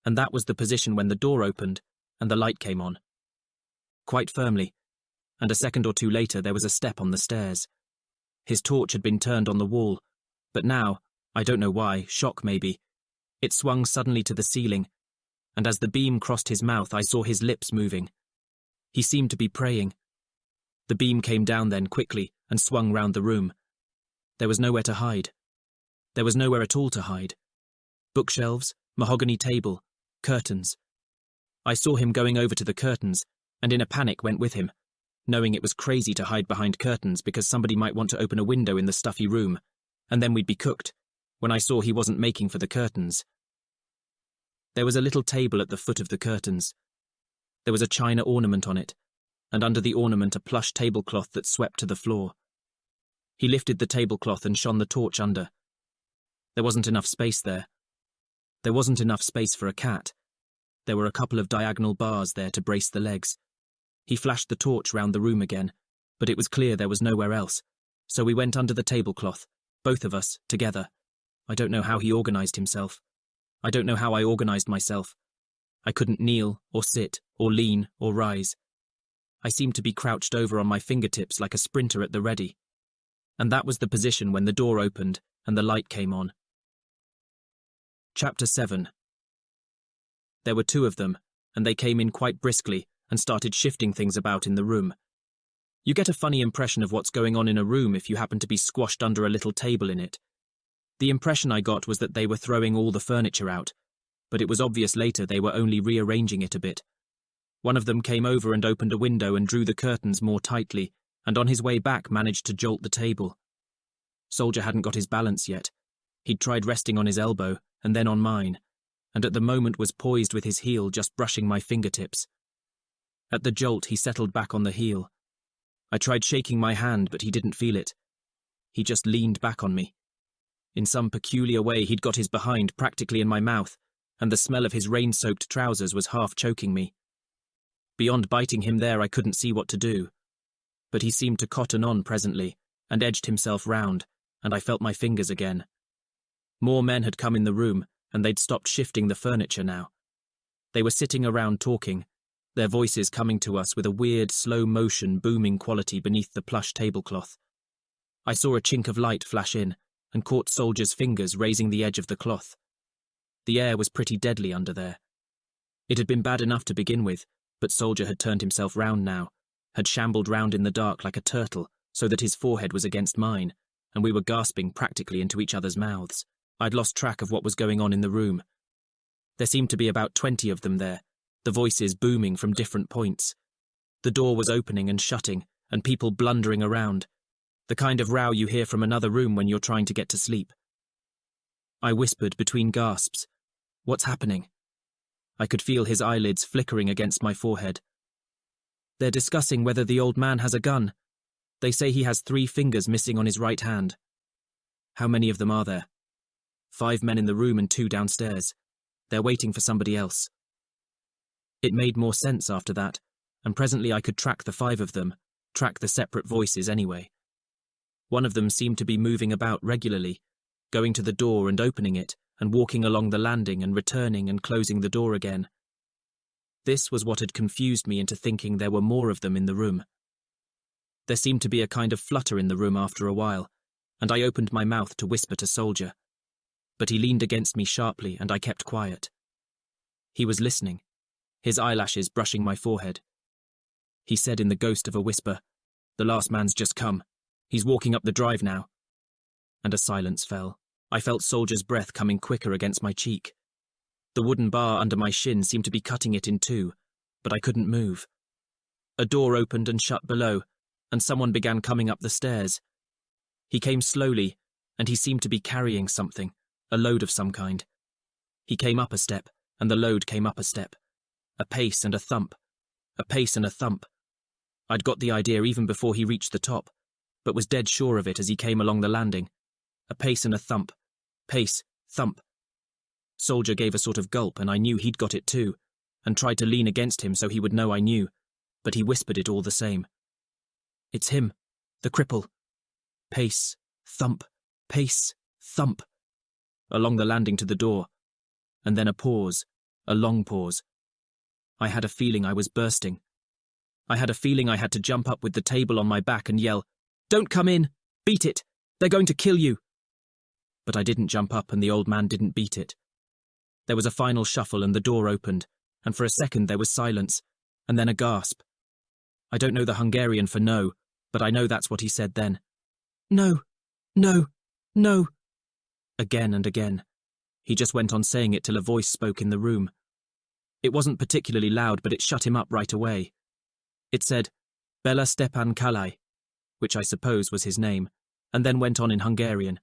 And that was the position when the door opened, and the light came on. Quite firmly, and a second or two later there was a step on the stairs. His torch had been turned on the wall, but now, I don't know why, shock maybe, it swung suddenly to the ceiling, and as the beam crossed his mouth I saw his lips moving. He seemed to be praying. The beam came down then quickly and swung round the room. There was nowhere to hide. There was nowhere at all to hide. Bookshelves, mahogany table, curtains. I saw him going over to the curtains, and in a panic went with him, knowing it was crazy to hide behind curtains because somebody might want to open a window in the stuffy room, and then we'd be cooked, when I saw he wasn't making for the curtains. There was a little table at the foot of the curtains. There was a china ornament on it, and under the ornament a plush tablecloth that swept to the floor. He lifted the tablecloth and shone the torch under. There wasn't enough space there. There wasn't enough space for a cat. There were a couple of diagonal bars there to brace the legs. He flashed the torch round the room again, but it was clear there was nowhere else, so we went under the tablecloth, both of us, together. I don't know how he organised himself. I don't know how I organised myself. I couldn't kneel, or sit, or lean, or rise. I seemed to be crouched over on my fingertips like a sprinter at the ready. And that was the position when the door opened and the light came on. Chapter 7. There were 2 of them, and they came in quite briskly and started shifting things about in the room. You get a funny impression of what's going on in a room if you happen to be squashed under a little table in it. The impression I got was that they were throwing all the furniture out, but it was obvious later they were only rearranging it a bit. One of them came over and opened a window and drew the curtains more tightly, and on his way back managed to jolt the table. Soldier hadn't got his balance yet. He'd tried resting on his elbow, and then on mine, and at the moment was poised with his heel just brushing my fingertips. At the jolt, he settled back on the heel. I tried shaking my hand, but he didn't feel it. He just leaned back on me. In some peculiar way, he'd got his behind practically in my mouth, and the smell of his rain-soaked trousers was half choking me. Beyond biting him there, I couldn't see what to do. But he seemed to cotton on presently, and edged himself round, and I felt my fingers again. More men had come in the room, and they'd stopped shifting the furniture now. They were sitting around talking, their voices coming to us with a weird, slow-motion, booming quality beneath the plush tablecloth. I saw a chink of light flash in, and caught Soldier's fingers raising the edge of the cloth. The air was pretty deadly under there. It had been bad enough to begin with, but Soldier had turned himself round now, had shambled round in the dark like a turtle, so that his forehead was against mine, and we were gasping practically into each other's mouths. I'd lost track of what was going on in the room. There seemed to be about 20 of them there, the voices booming from different points. The door was opening and shutting, and people blundering around, the kind of row you hear from another room when you're trying to get to sleep. I whispered between gasps, "What's happening?" I could feel his eyelids flickering against my forehead. "They're discussing whether the old man has a gun. They say he has 3 fingers missing on his right hand." "How many of them are there?" 5 men in the room and 2 downstairs. They're waiting for somebody else. It made more sense after that, and presently I could track the 5 of them, track the separate voices anyway. One of them seemed to be moving about regularly, going to the door and opening it, and walking along the landing and returning and closing the door again. This was what had confused me into thinking there were more of them in the room. There seemed to be a kind of flutter in the room after a while, and I opened my mouth to whisper to Soldier. But he leaned against me sharply, and I kept quiet. He was listening, his eyelashes brushing my forehead. He said in the ghost of a whisper, "The last man's just come. He's walking up the drive now." And a silence fell. I felt Soldier's breath coming quicker against my cheek. The wooden bar under my shin seemed to be cutting it in 2, but I couldn't move. A door opened and shut below, and someone began coming up the stairs. He came slowly, and he seemed to be carrying something, a load of some kind. He came up a step, and the load came up a step. A pace and a thump. A pace and a thump. I'd got the idea even before he reached the top, but was dead sure of it as he came along the landing. A pace and a thump. Pace, thump. Soldier gave a sort of gulp, and I knew he'd got it too, and tried to lean against him so he would know I knew, but he whispered it all the same. "It's him, the cripple." Pace, thump, pace, thump. Along the landing to the door, and then a pause, a long pause. I had a feeling I was bursting. I had a feeling I had to jump up with the table on my back and yell, "Don't come in! Beat it! They're going to kill you!" But I didn't jump up, and the old man didn't beat it. There was a final shuffle and the door opened, and for a second there was silence, and then a gasp. I don't know the Hungarian for no, but I know that's what he said then. "No, no, no." Again and again. He just went on saying it till a voice spoke in the room. It wasn't particularly loud, but it shut him up right away. It said, "Bela Stepan Kalai," which I suppose was his name, and then went on in Hungarian.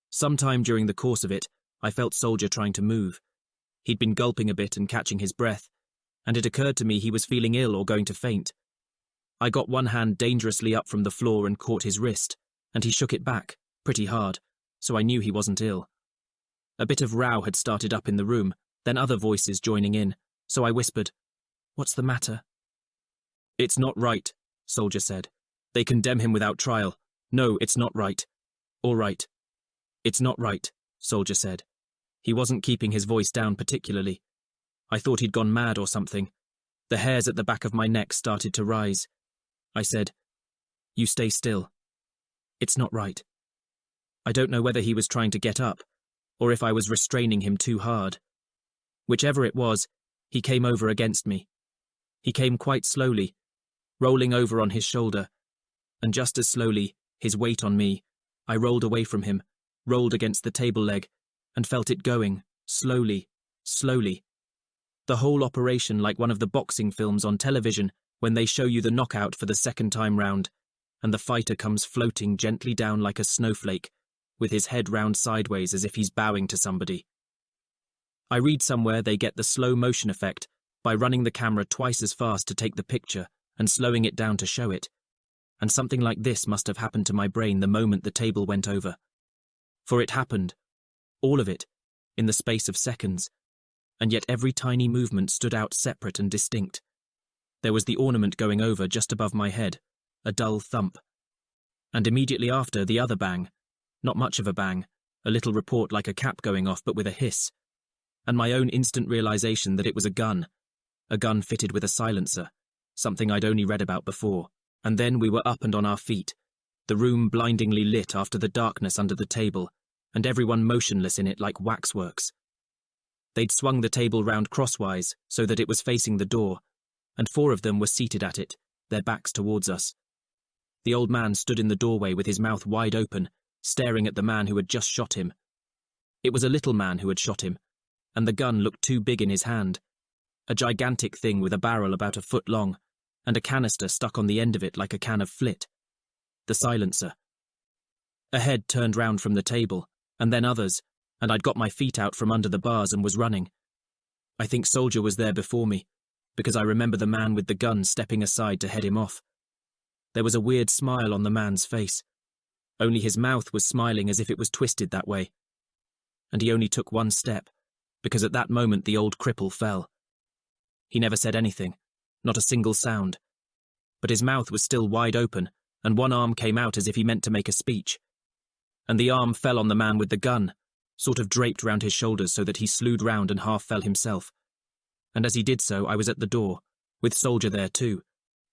Sometime during the course of it, I felt Soldier trying to move. He'd been gulping a bit and catching his breath, and it occurred to me he was feeling ill or going to faint. I got one hand dangerously up from the floor and caught his wrist, and he shook it back, pretty hard, so I knew he wasn't ill. A bit of row had started up in the room, then other voices joining in, so I whispered, "What's the matter?" "It's not right," Soldier said. "They condemn him without trial. No, it's not right." "All right." "It's not right," Soldier said. He wasn't keeping his voice down particularly. I thought he'd gone mad or something. The hairs at the back of my neck started to rise. I said, "You stay still. It's not right." I don't know whether he was trying to get up, or if I was restraining him too hard. Whichever it was, he came over against me. He came quite slowly, rolling over on his shoulder, and just as slowly, his weight on me, I rolled away from him, rolled against the table leg, and felt it going, slowly, slowly. The whole operation like one of the boxing films on television when they show you the knockout for the second time round, and the fighter comes floating gently down like a snowflake, with his head round sideways as if he's bowing to somebody. I read somewhere they get the slow motion effect by running the camera twice as fast to take the picture and slowing it down to show it, and something like this must have happened to my brain the moment the table went over. For it happened, all of it, in the space of seconds, and yet every tiny movement stood out separate and distinct. There was the ornament going over just above my head, a dull thump. And immediately after, the other bang. Not much of a bang, a little report like a cap going off but with a hiss. And my own instant realization that it was a gun fitted with a silencer, something I'd only read about before. And then we were up and on our feet, the room blindingly lit after the darkness under the table, and everyone motionless in it like waxworks. They'd swung the table round crosswise so that it was facing the door, and 4 of them were seated at it, their backs towards us. The old man stood in the doorway with his mouth wide open, staring at the man who had just shot him. It was a little man who had shot him, and the gun looked too big in his hand, a gigantic thing with a barrel about a foot long, and a canister stuck on the end of it like a can of flit. The silencer. A head turned round from the table, and then others, and I'd got my feet out from under the bars and was running. I think Soldier was there before me, because I remember the man with the gun stepping aside to head him off. There was a weird smile on the man's face, only his mouth was smiling as if it was twisted that way. And he only took 1 step, because at that moment the old cripple fell. He never said anything, not a single sound, but his mouth was still wide open, and 1 arm came out as if he meant to make a speech. And the arm fell on the man with the gun, sort of draped round his shoulders so that he slewed round and half fell himself. And as he did so, I was at the door, with Soldier there too,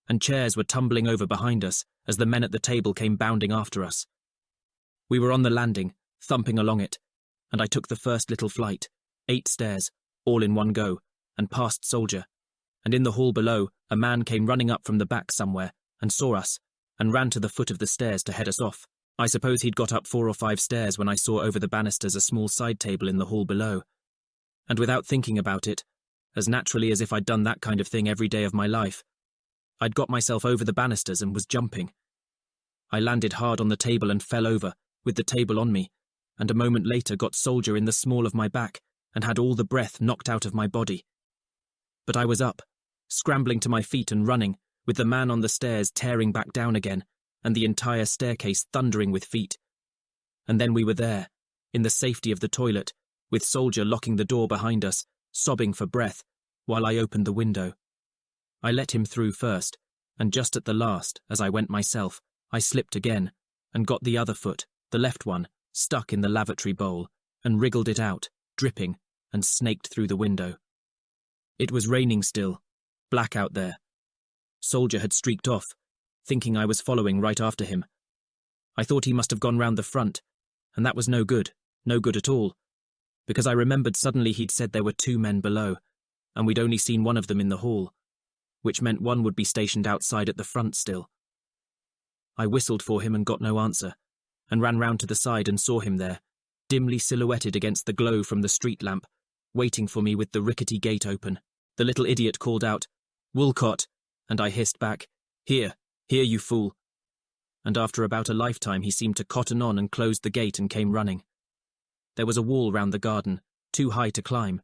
and chairs were tumbling over behind us as the men at the table came bounding after us. We were on the landing, thumping along it, and I took the first little flight, 8 stairs, all in one go, and past Soldier. And in the hall below, a man came running up from the back somewhere, and saw us, and ran to the foot of the stairs to head us off. I suppose he'd got up 4 or 5 stairs when I saw over the banisters a small side table in the hall below. And without thinking about it, as naturally as if I'd done that kind of thing every day of my life, I'd got myself over the banisters and was jumping. I landed hard on the table and fell over, with the table on me, and a moment later got Soldier in the small of my back and had all the breath knocked out of my body. But I was up, scrambling to my feet and running, with the man on the stairs tearing back down again, and the entire staircase thundering with feet. And then we were there, in the safety of the toilet, with Soldier locking the door behind us, sobbing for breath, while I opened the window. I let him through first, and just at the last, as I went myself, I slipped again, and got the other foot, the left one, stuck in the lavatory bowl, and wriggled it out, dripping, and snaked through the window. It was raining still, black out there. Soldier had streaked off, thinking I was following right after him. I thought he must have gone round the front, and that was no good at all, because I remembered suddenly he'd said there were 2 men below, and we'd only seen one of them in the hall, which meant one would be stationed outside at the front still. I whistled for him and got no answer, and ran round to the side and saw him there, dimly silhouetted against the glow from the street lamp, waiting for me with the rickety gate open. The little idiot called out, "Woolcott," and I hissed back, Here, you fool." And after about a lifetime he seemed to cotton on and closed the gate and came running. There was a wall round the garden, too high to climb,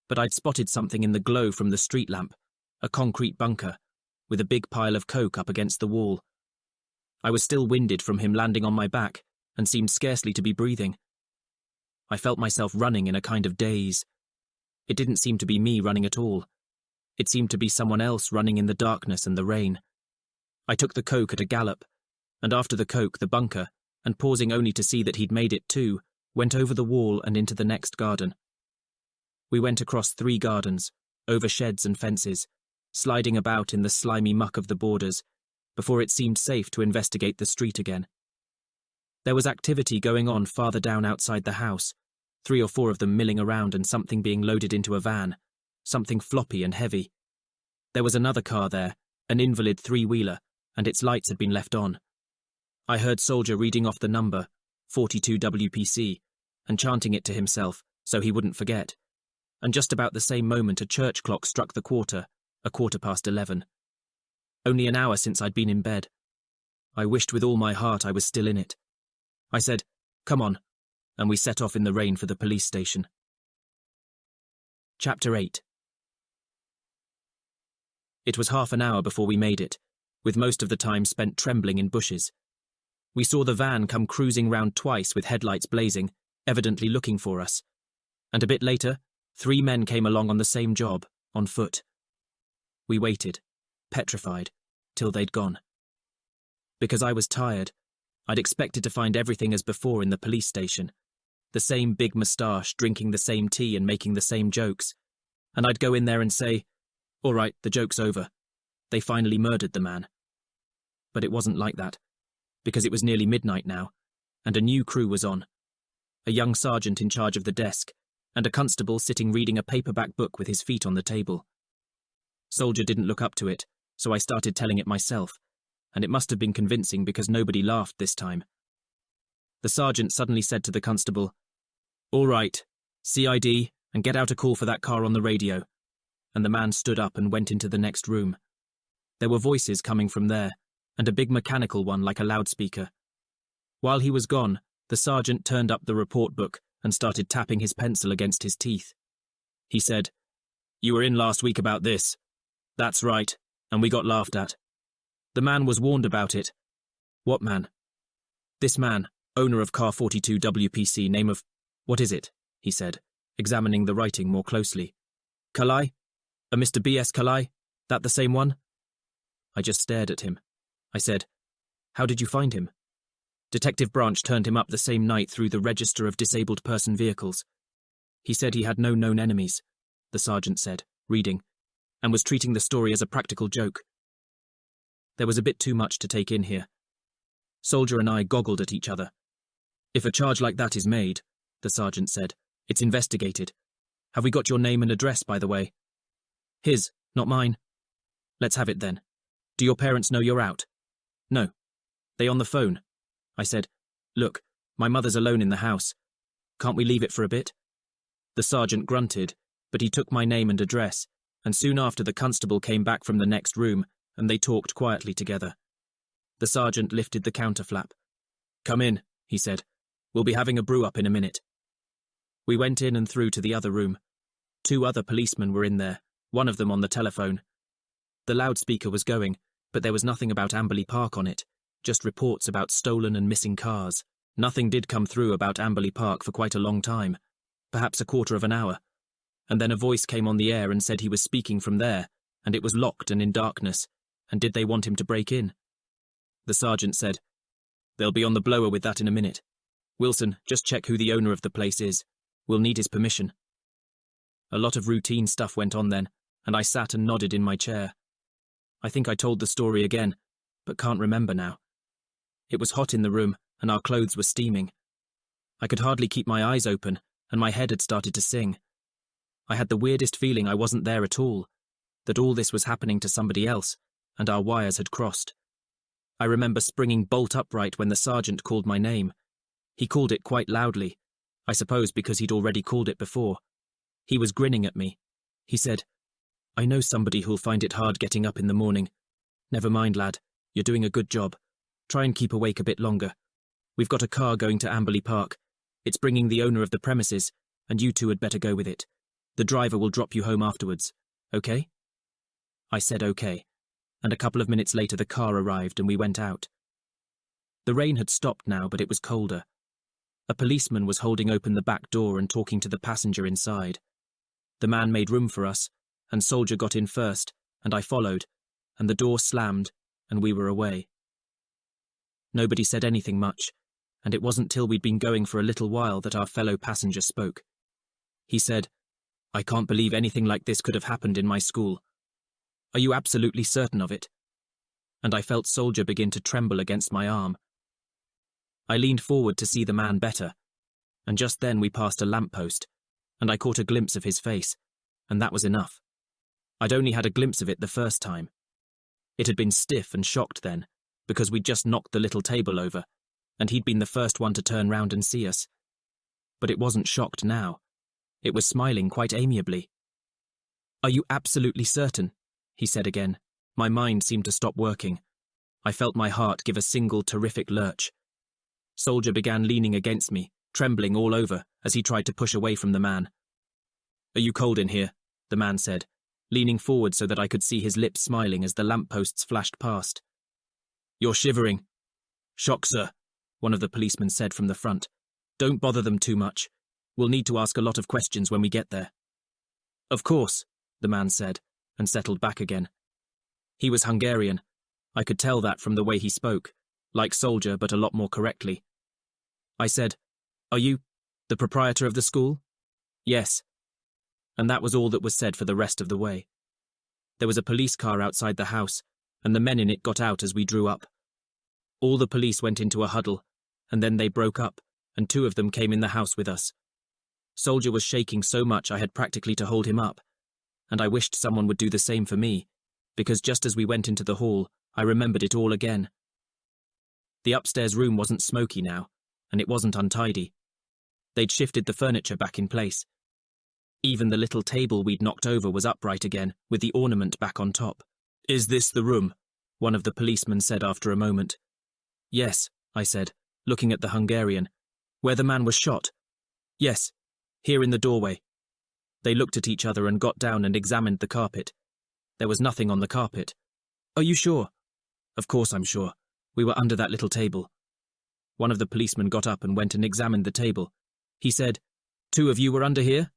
but I'd spotted something in the glow from the street lamp, a concrete bunker, with a big pile of coke up against the wall. I was still winded from him landing on my back, and seemed scarcely to be breathing. I felt myself running in a kind of daze. It didn't seem to be me running at all. It seemed to be someone else running in the darkness and the rain. I took the coke at a gallop, and after the coke the bunker, and pausing only to see that he'd made it too, went over the wall and into the next garden. We went across 3 gardens, over sheds and fences, sliding about in the slimy muck of the borders, before it seemed safe to investigate the street again. There was activity going on farther down outside the house, 3 or 4 of them milling around and something being loaded into a van, something floppy and heavy. There was another car there, an invalid 3-wheeler, and its lights had been left on. I heard Soldier reading off the number, 42 WPC, and chanting it to himself so he wouldn't forget. And just about the same moment a church clock struck the quarter, 11:15. Only an hour since I'd been in bed. I wished with all my heart I was still in it. I said, "Come on," and we set off in the rain for the police station. Chapter 8. It was half an hour before we made it, with most of the time spent trembling in bushes. We saw the van come cruising round twice with headlights blazing, evidently looking for us. And a bit later, 3 men came along on the same job, on foot. We waited, petrified, till they'd gone. Because I was tired, I'd expected to find everything as before in the police station. The same big moustache, drinking the same tea and making the same jokes. And I'd go in there and say, "All right, the joke's over. They finally murdered the man." But it wasn't like that, because it was nearly midnight now, and a new crew was on. A young sergeant in charge of the desk, and a constable sitting reading a paperback book with his feet on the table. Soldier didn't look up to it, so I started telling it myself, and it must have been convincing because nobody laughed this time. The sergeant suddenly said to the constable, "All right, CID, and get out a call for that car on the radio," and the man stood up and went into the next room. There were voices coming from there, and a big mechanical one like a loudspeaker. While he was gone, the sergeant turned up the report book and started tapping his pencil against his teeth. He said, "You were in last week about this." "That's right, and we got laughed at." "The man was warned about it." "What man?" "This man, owner of car 42 WPC, name of—" "What is it?" he said, examining the writing more closely. "Kalai? A Mr. B.S. Kalai? That the same one?" I just stared at him. I said, "How did you find him?" "Detective Branch turned him up the same night through the Register of Disabled Person Vehicles. He said he had no known enemies," the sergeant said, reading, "and was treating the story as a practical joke." There was a bit too much to take in here. Soldier and I goggled at each other. "If a charge like that is made," the sergeant said, "it's investigated. Have we got your name and address, by the way?" "His, not mine." "Let's have it then. Do your parents know you're out?" "No. They on the phone?" I said, "Look, my mother's alone in the house. Can't we leave it for a bit?" The sergeant grunted, but he took my name and address, and soon after the constable came back from the next room, and they talked quietly together. The sergeant lifted the counter flap. "Come in," he said. "We'll be having a brew up in a minute." We went in and through to the other room. 2 other policemen were in there, one of them on the telephone. The loudspeaker was going, but there was nothing about Amberley Park on it, just reports about stolen and missing cars. Nothing did come through about Amberley Park for quite a long time, perhaps a quarter of an hour. And then a voice came on the air and said he was speaking from there, and it was locked and in darkness, and did they want him to break in? The sergeant said, "They'll be on the blower with that in a minute. Wilson, just check who the owner of the place is. We'll need his permission." A lot of routine stuff went on then, and I sat and nodded in my chair. I think I told the story again, but can't remember now. It was hot in the room, and our clothes were steaming. I could hardly keep my eyes open, and my head had started to sing. I had the weirdest feeling I wasn't there at all, that all this was happening to somebody else, and our wires had crossed. I remember springing bolt upright when the sergeant called my name. He called it quite loudly, I suppose because he'd already called it before. He was grinning at me. He said, "I know somebody who'll find it hard getting up in the morning. Never mind, lad, you're doing a good job. Try and keep awake a bit longer. We've got a car going to Amberley Park. It's bringing the owner of the premises, and you 2 had better go with it. The driver will drop you home afterwards. Okay?" I said okay, and a couple of minutes later the car arrived and we went out. The rain had stopped now, but it was colder. A policeman was holding open the back door and talking to the passenger inside. The man made room for us, and Soldier got in first, and I followed, and the door slammed, and we were away. Nobody said anything much, and it wasn't till we'd been going for a little while that our fellow passenger spoke. He said, I can't believe anything like this could have happened in my school. Are you absolutely certain of it? And I felt Soldier begin to tremble against my arm. I leaned forward to see the man better, and just then we passed a lamppost, and I caught a glimpse of his face, and that was enough. I'd only had a glimpse of it the first time. It had been stiff and shocked then, because we'd just knocked the little table over, and he'd been the first one to turn round and see us. But it wasn't shocked now. It was smiling quite amiably. "Are you absolutely certain?" he said again. My mind seemed to stop working. I felt my heart give a single terrific lurch. Soldier began leaning against me, trembling all over as he tried to push away from the man. "Are you cold in here?" the man said, leaning forward so that I could see his lips smiling as the lampposts flashed past. "You're shivering." "Shock, sir," one of the policemen said from the front. "Don't bother them too much. We'll need to ask a lot of questions when we get there." "Of course," the man said, and settled back again. He was Hungarian. I could tell that from the way he spoke, like Soldier but a lot more correctly. I said, "Are you the proprietor of the school?" "Yes." And that was all that was said for the rest of the way. There was a police car outside the house, and the men in it got out as we drew up. All the police went into a huddle, and then they broke up, and 2 of them came in the house with us. Soldier was shaking so much I had practically to hold him up, and I wished someone would do the same for me, because just as we went into the hall, I remembered it all again. The upstairs room wasn't smoky now, and it wasn't untidy. They'd shifted the furniture back in place. Even the little table we'd knocked over was upright again, with the ornament back on top. "Is this the room?" one of the policemen said after a moment. "Yes," I said, looking at the Hungarian. "Where the man was shot?" "Yes, here in the doorway." They looked at each other and got down and examined the carpet. There was nothing on the carpet. "Are you sure?" "Of course I'm sure. We were under that little table." One of the policemen got up and went and examined the table. He said, "2 of you were under here?"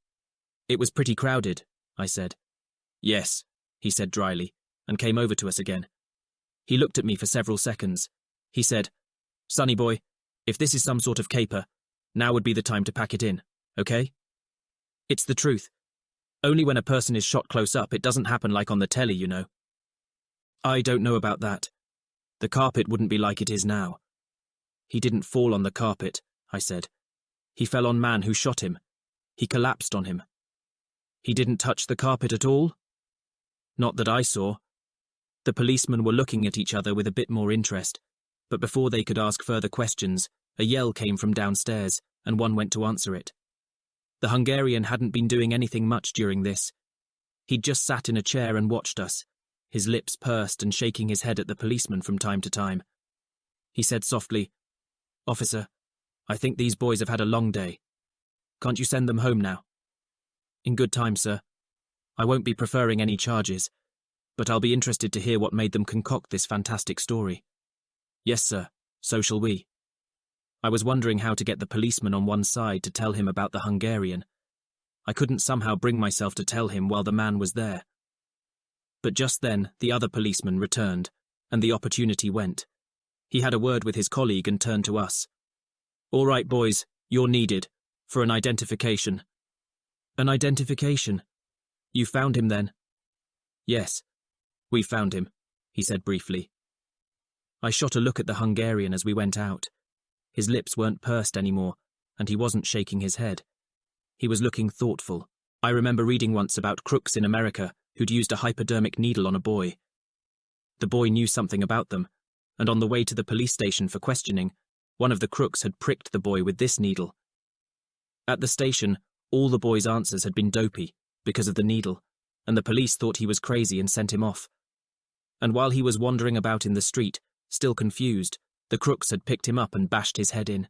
"It was pretty crowded," I said. "Yes," he said dryly, and came over to us again. He looked at me for several seconds. He said, "Sonny boy, if this is some sort of caper, now would be the time to pack it in, okay? It's the truth. Only when a person is shot close up, it doesn't happen like on the telly, you know." "I don't know about that. The carpet wouldn't be like it is now." "He didn't fall on the carpet," I said. "He fell on man who shot him. He collapsed on him." "He didn't touch the carpet at all?" "Not that I saw." The policemen were looking at each other with a bit more interest, but before they could ask further questions, a yell came from downstairs, and one went to answer it. The Hungarian hadn't been doing anything much during this. He'd just sat in a chair and watched us, his lips pursed and shaking his head at the policeman from time to time. He said softly, "Officer, I think these boys have had a long day. Can't you send them home now?" "In good time, sir. I won't be preferring any charges, but I'll be interested to hear what made them concoct this fantastic story." "Yes, sir. So shall we." I was wondering how to get the policeman on one side to tell him about the Hungarian. I couldn't somehow bring myself to tell him while the man was there. But just then, the other policeman returned, and the opportunity went. He had a word with his colleague and turned to us. "All right, boys, you're needed, for an identification." "An identification? You found him then?" "Yes, we found him," he said briefly. I shot a look at the Hungarian as we went out. His lips weren't pursed anymore, and he wasn't shaking his head. He was looking thoughtful. I remember reading once about crooks in America who'd used a hypodermic needle on a boy. The boy knew something about them, and on the way to the police station for questioning, one of the crooks had pricked the boy with this needle. At the station, all the boy's answers had been dopey, because of the needle, and the police thought he was crazy and sent him off. And while he was wandering about in the street, still confused, the crooks had picked him up and bashed his head in.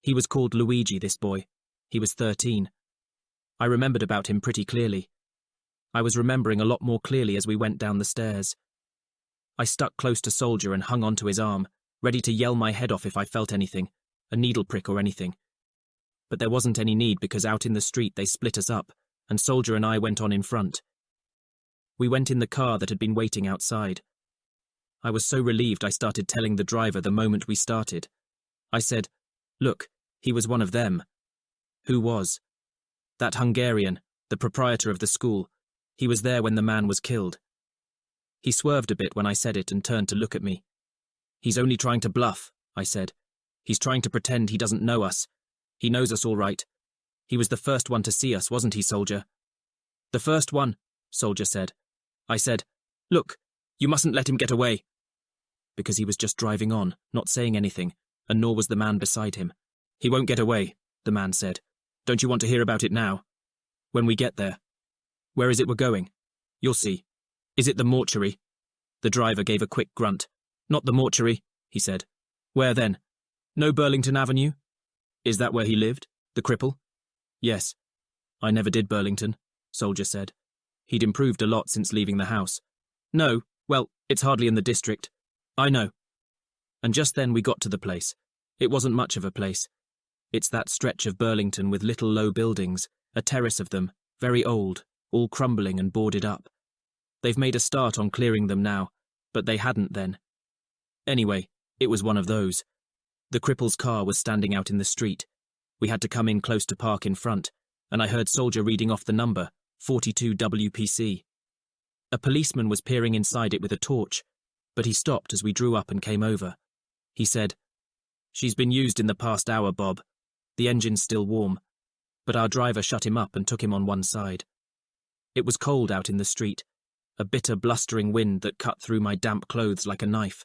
He was called Luigi, this boy. He was 13. I remembered about him pretty clearly. I was remembering a lot more clearly as we went down the stairs. I stuck close to Soldier and hung onto his arm, ready to yell my head off if I felt anything, a needle prick or anything. But there wasn't any need because out in the street they split us up, and Soldier and I went on in front. We went in the car that had been waiting outside. I was so relieved I started telling the driver the moment we started. I said, "Look, he was one of them." "Who was?" "That Hungarian, the proprietor of the school. He was there when the man was killed. He swerved a bit when I said it and turned to look at me. He's only trying to bluff, I said. He's trying to pretend he doesn't know us. He knows us all right. He was the first one to see us, wasn't he, Soldier? The first one, Soldier said. I said, look, you mustn't let him get away. Because he was just driving on, not saying anything, and nor was the man beside him. He won't get away, the man said. Don't you want to hear about it now? When we get there. Where is it we're going? You'll see. Is it the mortuary? The driver gave a quick grunt. Not the mortuary, he said. Where then? No Burlington Avenue? Is that where he lived, the cripple? Yes. I never did Burlington, Soldier said. He'd improved a lot since leaving the house. No, well, it's hardly in the district. I know. And just then we got to the place. It wasn't much of a place. It's that stretch of Burlington with little low buildings, a terrace of them, very old, all crumbling and boarded up. They've made a start on clearing them now, but they hadn't then. Anyway, it was one of those. The cripple's car was standing out in the street. We had to come in close to park in front, and I heard Soldier reading off the number, 42 WPC. A policeman was peering inside it with a torch, but he stopped as we drew up and came over. He said, She's been used in the past hour, Bob. The engine's still warm, but our driver shut him up and took him on one side. It was cold out in the street, a bitter blustering wind that cut through my damp clothes like a knife.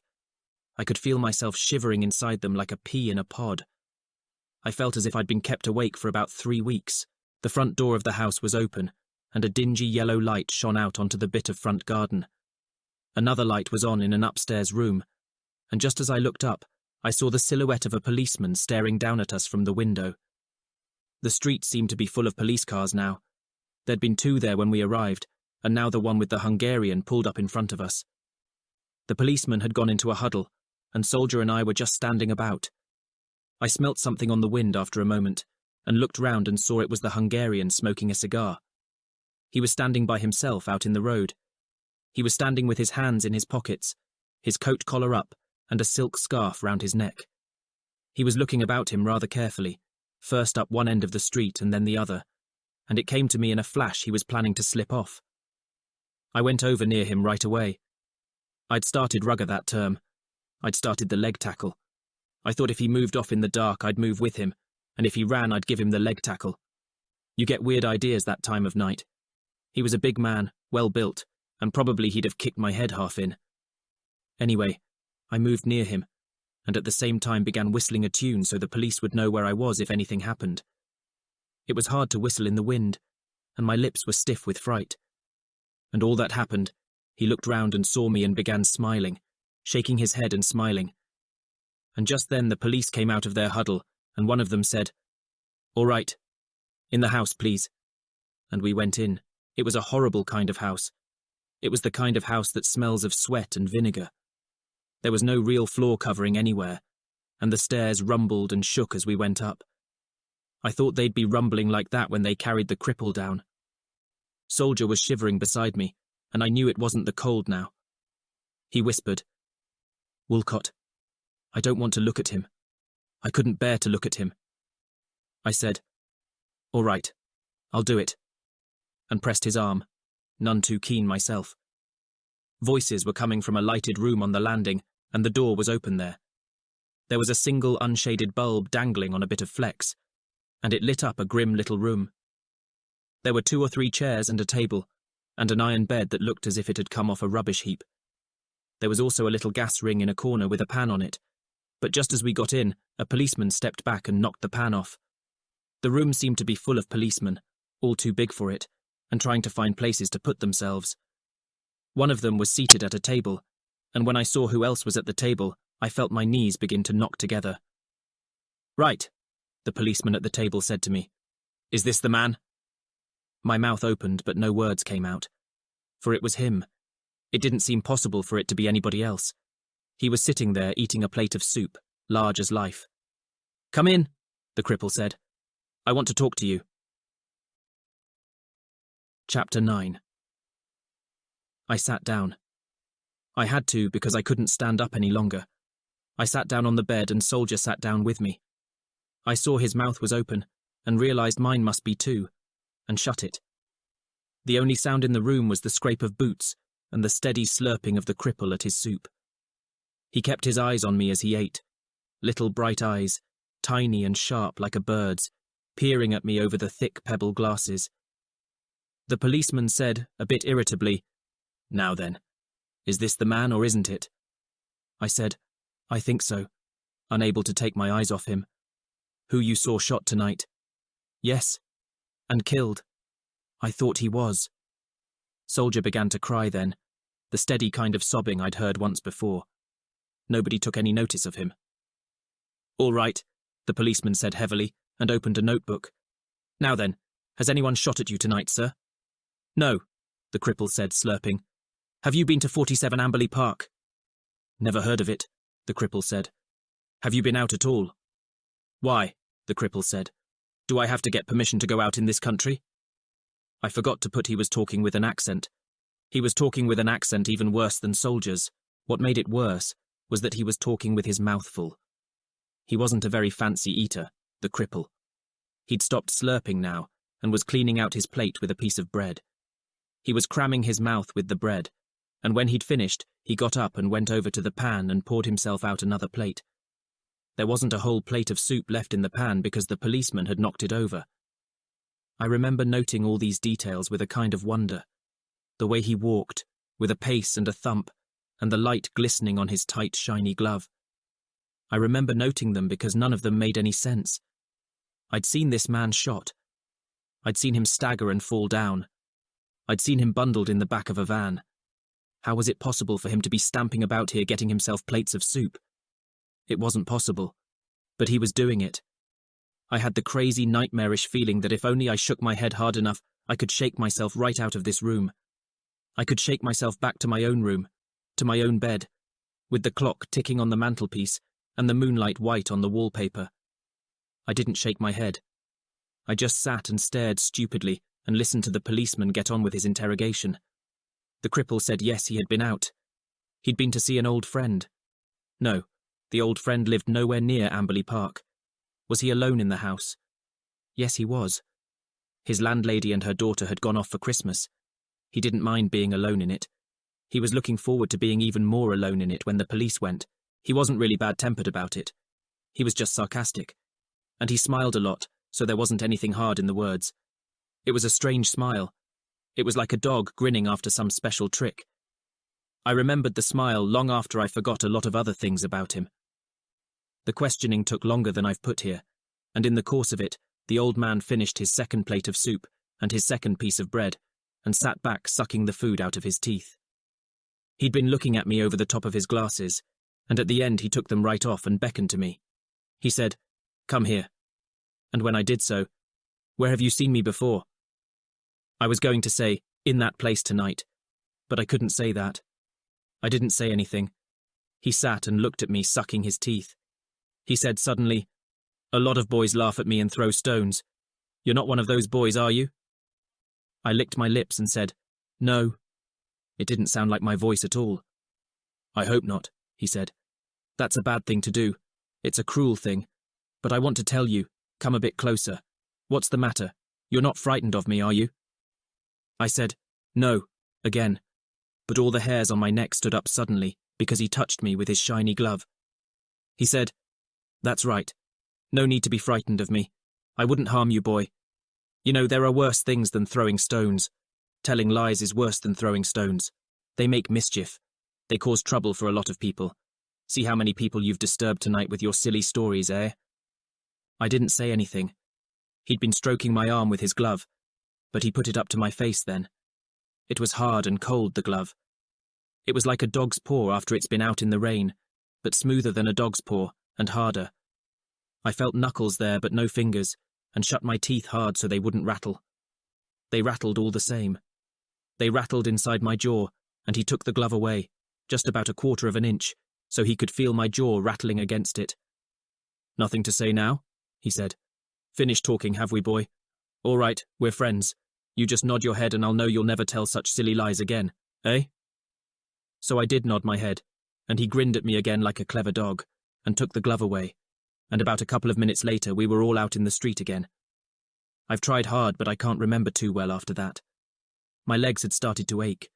I could feel myself shivering inside them like a pea in a pod. I felt as if I'd been kept awake for about 3 weeks. The front door of the house was open, and a dingy yellow light shone out onto the bit of front garden. Another light was on in an upstairs room, and just as I looked up, I saw the silhouette of a policeman staring down at us from the window. The street seemed to be full of police cars now. There'd been 2 there when we arrived, and now the one with the Hungarian pulled up in front of us. The policeman had gone into a huddle, and Soldier and I were just standing about. I smelt something on the wind after a moment, and looked round and saw it was the Hungarian smoking a cigar. He was standing by himself out in the road. He was standing with his hands in his pockets, his coat collar up, and a silk scarf round his neck. He was looking about him rather carefully, first up one end of the street and then the other, and it came to me in a flash he was planning to slip off. I went over near him right away. I'd started rugger that term. I'd started the leg tackle. I thought if he moved off in the dark, I'd move with him, and if he ran, I'd give him the leg tackle. You get weird ideas that time of night. He was a big man, well built, and probably he'd have kicked my head half in. Anyway, I moved near him, and at the same time began whistling a tune so the police would know where I was if anything happened. It was hard to whistle in the wind, and my lips were stiff with fright. And all that happened, he looked round and saw me and began smiling, shaking his head and smiling. And just then the police came out of their huddle, and one of them said, "All right. In the house, please." And we went in. It was a horrible kind of house. It was the kind of house that smells of sweat and vinegar. There was no real floor covering anywhere, and the stairs rumbled and shook as we went up. I thought they'd be rumbling like that when they carried the cripple down. Soldier was shivering beside me, and I knew it wasn't the cold now. He whispered, "Woolcott, I don't want to look at him. I couldn't bear to look at him." I said, "All right, I'll do it," and pressed his arm, none too keen myself. Voices were coming from a lighted room on the landing, and the door was open there. There was a single unshaded bulb dangling on a bit of flex, and it lit up a grim little room. There were 2 or 3 chairs and a table, and an iron bed that looked as if it had come off a rubbish heap. There was also a little gas ring in a corner with a pan on it, but just as we got in, a policeman stepped back and knocked the pan off. The room seemed to be full of policemen, all too big for it, and trying to find places to put themselves. One of them was seated at a table, and when I saw who else was at the table, I felt my knees begin to knock together. "Right," the policeman at the table said to me. "Is this the man?" My mouth opened, but no words came out. For it was him. It didn't seem possible for it to be anybody else. He was sitting there eating a plate of soup, large as life. "Come in," the cripple said. "I want to talk to you." Chapter 9. I sat down. I had to because I couldn't stand up any longer. I sat down on the bed and Soldier sat down with me. I saw his mouth was open and realized mine must be too, and shut it. The only sound in the room was the scrape of boots and the steady slurping of the cripple at his soup. He kept his eyes on me as he ate, little bright eyes, tiny and sharp like a bird's, peering at me over the thick pebble glasses. The policeman said, a bit irritably, "Now then, is this the man or isn't it?" I said, "I think so," unable to take my eyes off him. "Who you saw shot tonight?" "Yes. And killed. I thought he was." Soldier began to cry then, the steady kind of sobbing I'd heard once before. Nobody took any notice of him. "All right," the policeman said heavily, and opened a notebook. "Now then, has anyone shot at you tonight, sir?" "No," the cripple said, slurping. "Have you been to 47 Amberley Park?" "Never heard of it," the cripple said. "Have you been out at all?" "Why?" the cripple said. "Do I have to get permission to go out in this country?" I forgot to put he was talking with an accent. He was talking with an accent even worse than Soldier's. What made it worse was that he was talking with his mouth full. He wasn't a very fancy eater, the cripple. He'd stopped slurping now and was cleaning out his plate with a piece of bread. He was cramming his mouth with the bread, and when he'd finished, he got up and went over to the pan and poured himself out another plate. There wasn't a whole plate of soup left in the pan because the policeman had knocked it over. I remember noting all these details with a kind of wonder. The way he walked, with a pace and a thump, and the light glistening on his tight, shiny glove. I remember noting them because none of them made any sense. I'd seen this man shot. I'd seen him stagger and fall down. I'd seen him bundled in the back of a van. How was it possible for him to be stamping about here getting himself plates of soup? It wasn't possible, but he was doing it. I had the crazy, nightmarish feeling that if only I shook my head hard enough, I could shake myself right out of this room. I could shake myself back to my own room, to my own bed, with the clock ticking on the mantelpiece and the moonlight white on the wallpaper. I didn't shake my head. I just sat and stared stupidly and listened to the policeman get on with his interrogation. The cripple said yes, he had been out. He'd been to see an old friend. No, the old friend lived nowhere near Amberley Park. Was he alone in the house? Yes, he was. His landlady and her daughter had gone off for Christmas. He didn't mind being alone in it. He was looking forward to being even more alone in it when the police went. He wasn't really bad-tempered about it. He was just sarcastic. And he smiled a lot, so there wasn't anything hard in the words. It was a strange smile. It was like a dog grinning after some special trick. I remembered the smile long after I forgot a lot of other things about him. The questioning took longer than I've put here, and in the course of it, the old man finished his second plate of soup and his second piece of bread, and sat back sucking the food out of his teeth. He'd been looking at me over the top of his glasses, and at the end he took them right off and beckoned to me. He said, "Come here." And when I did so, "Where have you seen me before?" I was going to say, "In that place tonight," but I couldn't say that. I didn't say anything. He sat and looked at me sucking his teeth. He said suddenly, "A lot of boys laugh at me and throw stones. You're not one of those boys, are you?" I licked my lips and said, "No." It didn't sound like my voice at all. "I hope not," he said. "That's a bad thing to do. It's a cruel thing. But I want to tell you, come a bit closer. What's the matter? You're not frightened of me, are you?" I said, "No," again, but all the hairs on my neck stood up suddenly because he touched me with his shiny glove. He said, "That's right. No need to be frightened of me. I wouldn't harm you, boy. You know, there are worse things than throwing stones. Telling lies is worse than throwing stones. They make mischief. They cause trouble for a lot of people. See how many people you've disturbed tonight with your silly stories, eh?" I didn't say anything. He'd been stroking my arm with his glove, but he put it up to my face then. It was hard and cold, the glove. It was like a dog's paw after it's been out in the rain, but smoother than a dog's paw, and harder. I felt knuckles there but no fingers, and shut my teeth hard so they wouldn't rattle. They rattled all the same. They rattled inside my jaw, and he took the glove away, just about 1/4 of an inch, so he could feel my jaw rattling against it. "Nothing to say now?" he said. "Finished talking, have we, boy? All right, we're friends. You just nod your head and I'll know you'll never tell such silly lies again, eh?" So I did nod my head, and he grinned at me again like a clever dog, and took the glove away, and about a couple of minutes later we were all out in the street again. I've tried hard, but I can't remember too well after that. My legs had started to ache.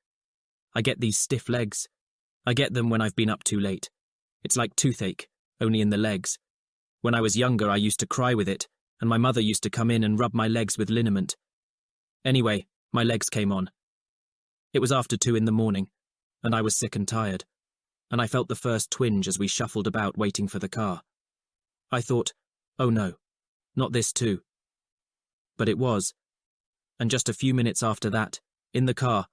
I get these stiff legs. I get them when I've been up too late. It's like toothache, only in the legs. When I was younger, I used to cry with it, and my mother used to come in and rub my legs with liniment. Anyway, my legs came on. It was after 2 in the morning, and I was sick and tired, and I felt the first twinge as we shuffled about waiting for the car. I thought, oh no, not this too. But it was, and just a few minutes after that, in the car,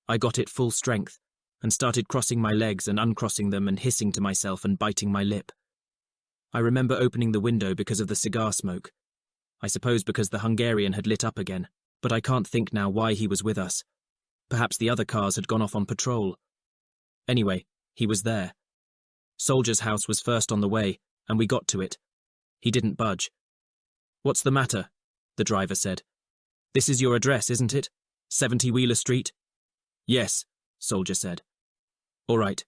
I got it full strength, and started crossing my legs and uncrossing them and hissing to myself and biting my lip. I remember opening the window because of the cigar smoke. I suppose because the Hungarian had lit up again, but I can't think now why he was with us. Perhaps the other cars had gone off on patrol. Anyway, he was there. Soldier's house was first on the way, and we got to it. He didn't budge. "What's the matter?" the driver said. "This is your address, isn't it? 70 Wheeler Street?" "Yes," Soldier said. "All right.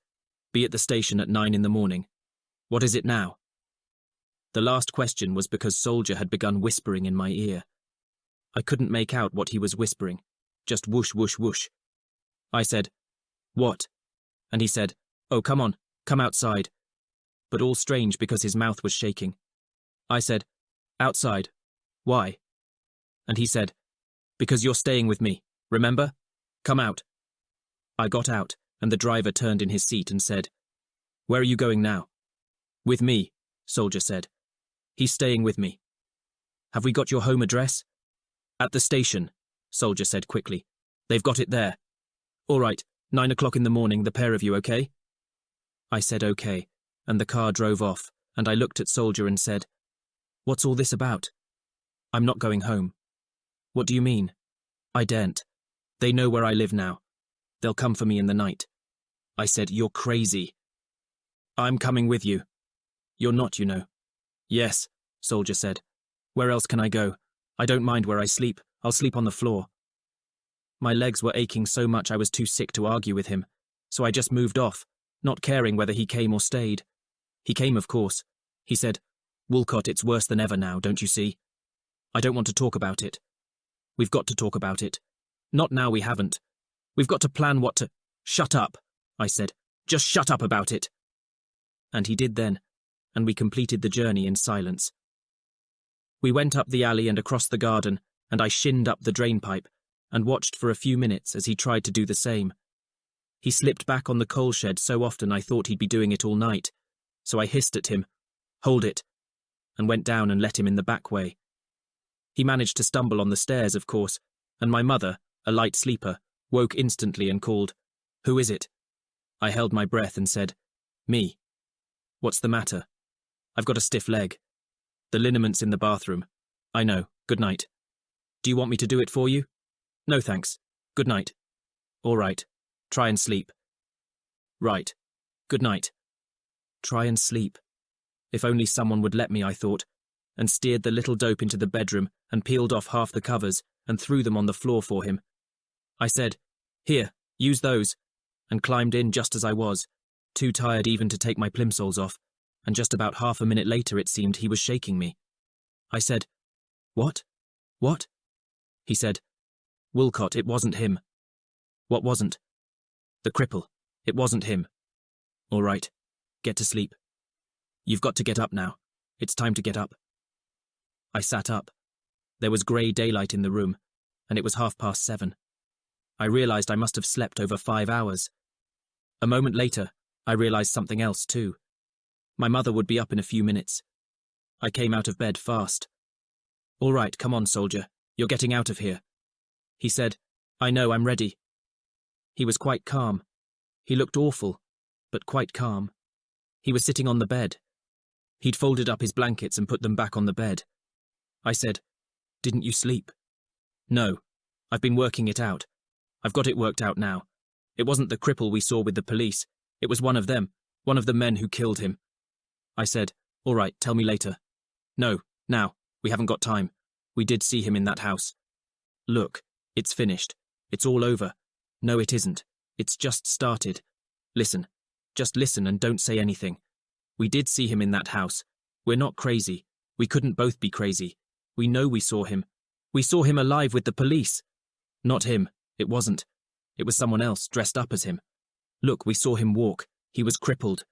Be at the station at 9 in the morning. What is it now?" The last question was because Soldier had begun whispering in my ear. I couldn't make out what he was whispering, just whoosh, whoosh, whoosh. I said, "What?" And he said, "Oh, come on, come outside." But all strange because his mouth was shaking. I said, "Outside. Why?" And he said, "Because you're staying with me, remember? Come out." I got out, and the driver turned in his seat and said, "Where are you going now?" "With me," Soldier said. "He's staying with me." "Have we got your home address?" "At the station," Soldier said quickly. "They've got it there." "All right, 9 o'clock in the morning, the pair of you, okay?" I said okay, and the car drove off, and I looked at Soldier and said, "What's all this about?" "I'm not going home." "What do you mean?" "I daren't. They know where I live now. They'll come for me in the night." I said, "You're crazy." "I'm coming with you." "You're not, you know." "Yes," Soldier said. "Where else can I go? I don't mind where I sleep. I'll sleep on the floor." My legs were aching so much I was too sick to argue with him, so I just moved off, not caring whether he came or stayed. He came, of course. He said, "Woolcott, it's worse than ever now, don't you see? I don't want to talk about it. We've got to talk about it. Not now, we haven't. We've got to plan what to—" "Shut up," I said. "Just shut up about it." And he did then, and we completed the journey in silence. We went up the alley and across the garden, and I shinned up the drainpipe, and watched for a few minutes as he tried to do the same. He slipped back on the coal shed so often I thought he'd be doing it all night, so I hissed at him, "Hold it," and went down and let him in the back way. He managed to stumble on the stairs, of course, and my mother, a light sleeper, woke instantly and called, "Who is it?" I held my breath and said, "Me." "What's the matter?" "I've got a stiff leg." "The linament's in the bathroom." "I know. Good night." "Do you want me to do it for you?" "No, thanks. Good night." "All right. Try and sleep." "Right. Good night." Try and sleep. If only someone would let me, I thought, and steered the little dope into the bedroom and peeled off half the covers and threw them on the floor for him. I said, "Here, use those," and climbed in just as I was, too tired even to take my plimsolls off, and just about half a minute later it seemed he was shaking me. I said, "What? What?" He said, "Woolcott, it wasn't him." "What wasn't?" "The cripple. It wasn't him." "All right. Get to sleep. You've got to get up now. It's time to get up." I sat up. There was grey daylight in the room, and it was 7:30. I realized I must have slept over 5 hours. A moment later, I realized something else too. My mother would be up in a few minutes. I came out of bed fast. "All right, come on, Soldier. You're getting out of here." He said, "I know, I'm ready." He was quite calm. He looked awful, but quite calm. He was sitting on the bed. He'd folded up his blankets and put them back on the bed. I said, "Didn't you sleep?" "No. I've been working it out. I've got it worked out now. It wasn't the cripple we saw with the police. It was one of them, one of the men who killed him." I said, "All right, tell me later." "No, now. We haven't got time. We did see him in that house." "Look, it's finished. It's all over." "No, it isn't. It's just started. Listen. Just listen and don't say anything. We did see him in that house. We're not crazy. We couldn't both be crazy. We know we saw him. We saw him alive with the police." "Not him. It wasn't. It was someone else, dressed up as him. Look, we saw him walk. He was crippled.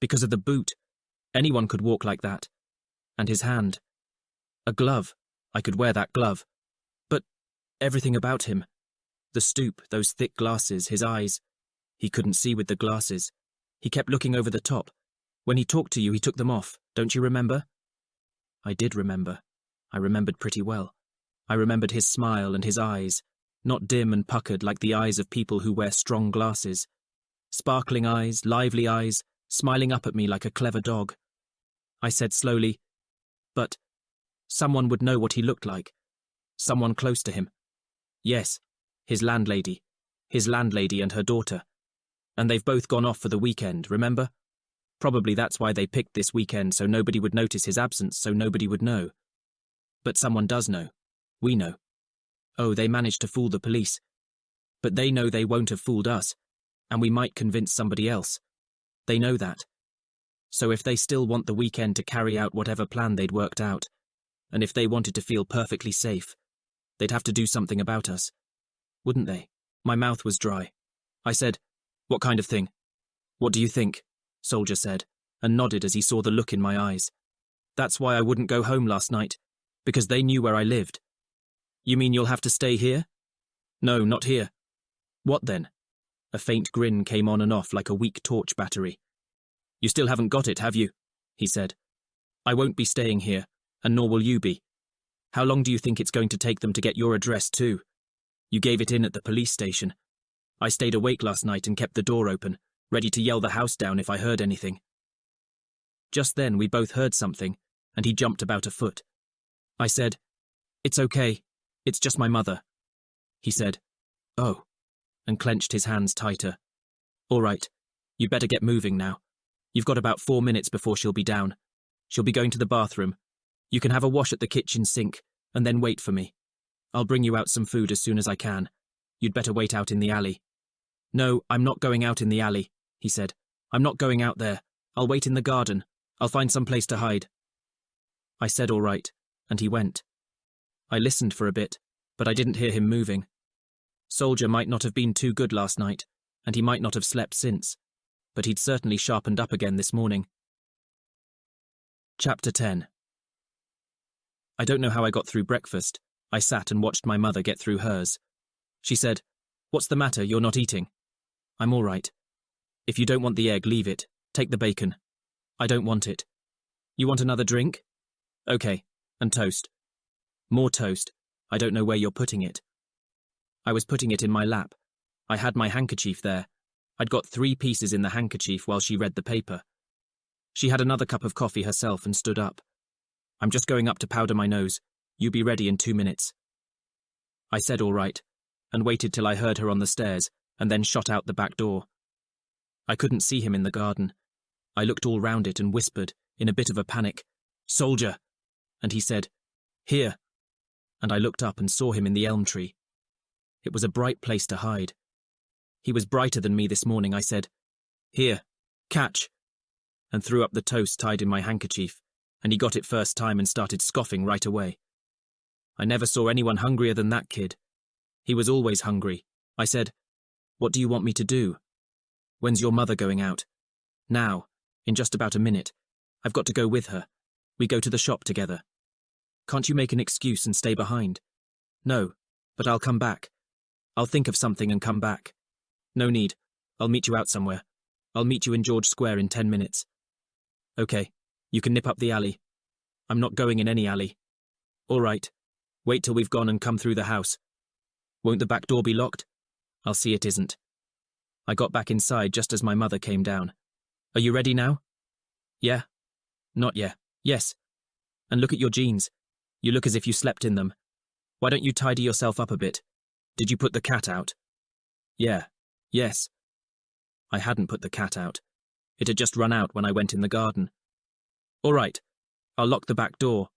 Because of the boot. Anyone could walk like that. And his hand. A glove. I could wear that glove. But everything about him. The stoop, those thick glasses, his eyes. He couldn't see with the glasses. He kept looking over the top. When he talked to you, he took them off. Don't you remember? I did remember. I remembered pretty well. I remembered his smile and his eyes, not dim and puckered like the eyes of people who wear strong glasses. Sparkling eyes, lively eyes, smiling up at me like a clever dog. I said slowly, but someone would know what he looked like. Someone close to him. Yes, his landlady and her daughter. And they've both gone off for the weekend, remember? Probably that's why they picked this weekend, so nobody would notice his absence, so nobody would know. But someone does know. We know. Oh, they managed to fool the police. But they know they won't have fooled us, and we might convince somebody else. They know that. So if they still want the weekend to carry out whatever plan they'd worked out, and if they wanted to feel perfectly safe, they'd have to do something about us. Wouldn't they? My mouth was dry. I said, "What kind of thing?" "What do you think?" Soldier said, and nodded as he saw the look in my eyes. "That's why I wouldn't go home last night, because they knew where I lived." "You mean you'll have to stay here?" "No, not here." "What then?" A faint grin came on and off like a weak torch battery. "You still haven't got it, have you?" he said. "I won't be staying here, and nor will you be. How long do you think it's going to take them to get your address too? You gave it in at the police station. I stayed awake last night and kept the door open, ready to yell the house down if I heard anything." Just then we both heard something, and he jumped about a foot. I said, "It's okay. It's just my mother." He said, "Oh," and clenched his hands tighter. "All right. You'd better get moving now. You've got about 4 minutes before she'll be down. She'll be going to the bathroom. You can have a wash at the kitchen sink, and then wait for me. I'll bring you out some food as soon as I can. You'd better wait out in the alley." "No, I'm not going out in the alley," he said. "I'm not going out there. I'll wait in the garden. I'll find some place to hide." I said all right, and he went. I listened for a bit, but I didn't hear him moving. Soldier might not have been too good last night, and he might not have slept since, but he'd certainly sharpened up again this morning. Chapter 10. I don't know how I got through breakfast. I sat and watched my mother get through hers. She said, "What's the matter? You're not eating." "I'm all right. If you don't want the egg, leave it. Take the bacon." "I don't want it." "You want another drink?" "Okay. And toast." "More toast. I don't know where you're putting it." I was putting it in my lap. I had my handkerchief there. I'd got 3 pieces in the handkerchief while she read the paper. She had another cup of coffee herself and stood up. "I'm just going up to powder my nose. You be ready in 2 minutes." I said all right, and waited till I heard her on the stairs, and then shot out the back door. I couldn't see him in the garden. I looked all round it and whispered, in a bit of a panic, "Soldier!" And he said, "Here." And I looked up and saw him in the elm tree. It was a bright place to hide. He was brighter than me this morning. I said, "Here, catch," and threw up the toast tied in my handkerchief, and he got it first time and started scoffing right away. I never saw anyone hungrier than that kid. He was always hungry. I said, "What do you want me to do?" "When's your mother going out?" "Now, in just about a minute. I've got to go with her. We go to the shop together." "Can't you make an excuse and stay behind?" "No, but I'll come back. I'll think of something and come back." "No need. I'll meet you out somewhere. I'll meet you in George Square in 10 minutes. "Okay, you can nip up the alley." "I'm not going in any alley." "All right. Wait till we've gone and come through the house." "Won't the back door be locked?" "I'll see it isn't." I got back inside just as my mother came down. "Are you ready now?" "Yeah." "Not yet." "Yes." "And look at your jeans. You look as if you slept in them. Why don't you tidy yourself up a bit? Did you put the cat out?" "Yeah. Yes." I hadn't put the cat out. It had just run out when I went in the garden. "All right. I'll lock the back door."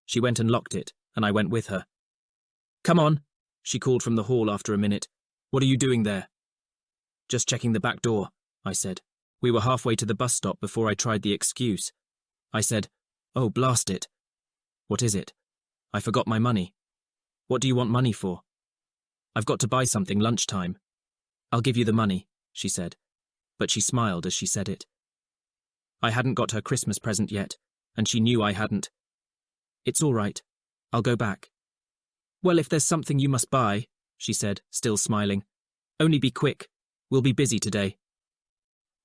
She went and locked it, and I went with her. "Come on," she called from the hall after a minute. "What are you doing there?" "Just checking the back door," I said. We were halfway to the bus stop before I tried the excuse. I said, "Oh, blast it." "What is it?" "I forgot my money." "What do you want money for?" I've got to buy something lunchtime. I'll give you the money, she said, but she smiled as she said it. I hadn't got her Christmas present yet, and she knew I hadn't. It's all right. I'll go back. Well, if there's something you must buy, she said, still smiling. Only be quick. We'll be busy today.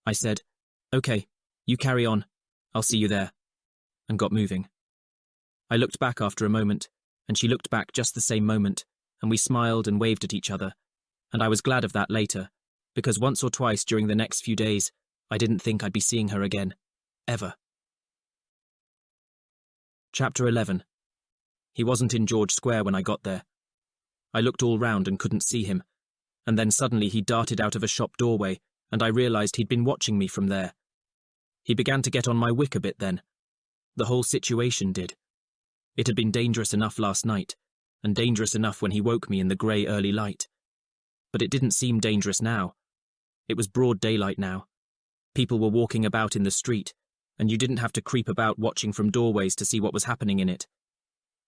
I said, okay, you carry on. I'll see you there, and got moving. I looked back after a moment, and she looked back just the same moment, and we smiled and waved at each other, and I was glad of that later, because once or twice during the next few days, I didn't think I'd be seeing her again, ever. Chapter 11. He wasn't in George Square when I got there. I looked all round and couldn't see him, and then suddenly he darted out of a shop doorway, and I realised he'd been watching me from there. He began to get on my wick a bit then. The whole situation did. It had been dangerous enough last night, and dangerous enough when he woke me in the grey early light. But it didn't seem dangerous now. It was broad daylight now. People were walking about in the street, and you didn't have to creep about watching from doorways to see what was happening in it.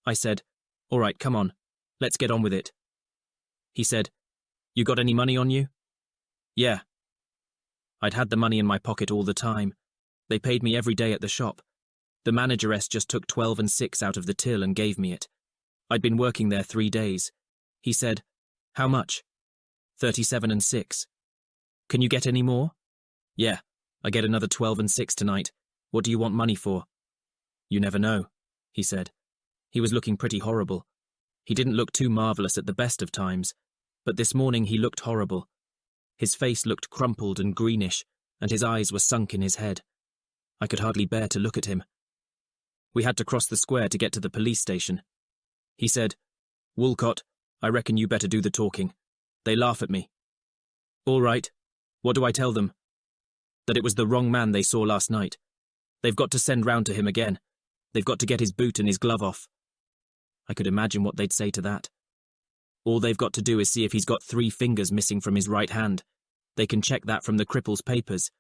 I said, all right, come on, let's get on with it. He said, you got any money on you? Yeah. I'd had the money in my pocket all the time. They paid me every day at the shop. The manageress just took 12 and 6 out of the till and gave me it. I'd been working there 3 days. He said, how much? 37 and 6. Can you get any more? Yeah, I get another 12 and 6 tonight. What do you want money for? You never know, he said. He was looking pretty horrible. He didn't look too marvellous at the best of times, but this morning he looked horrible. His face looked crumpled and greenish, and his eyes were sunk in his head. I could hardly bear to look at him. We had to cross the square to get to the police station. He said, Woolcott, I reckon you better do the talking. They laugh at me. All right. What do I tell them? That it was the wrong man they saw last night. They've got to send round to him again. They've got to get his boot and his glove off. I could imagine what they'd say to that. All they've got to do is see if he's got 3 fingers missing from his right hand. They can check that from the cripple's papers.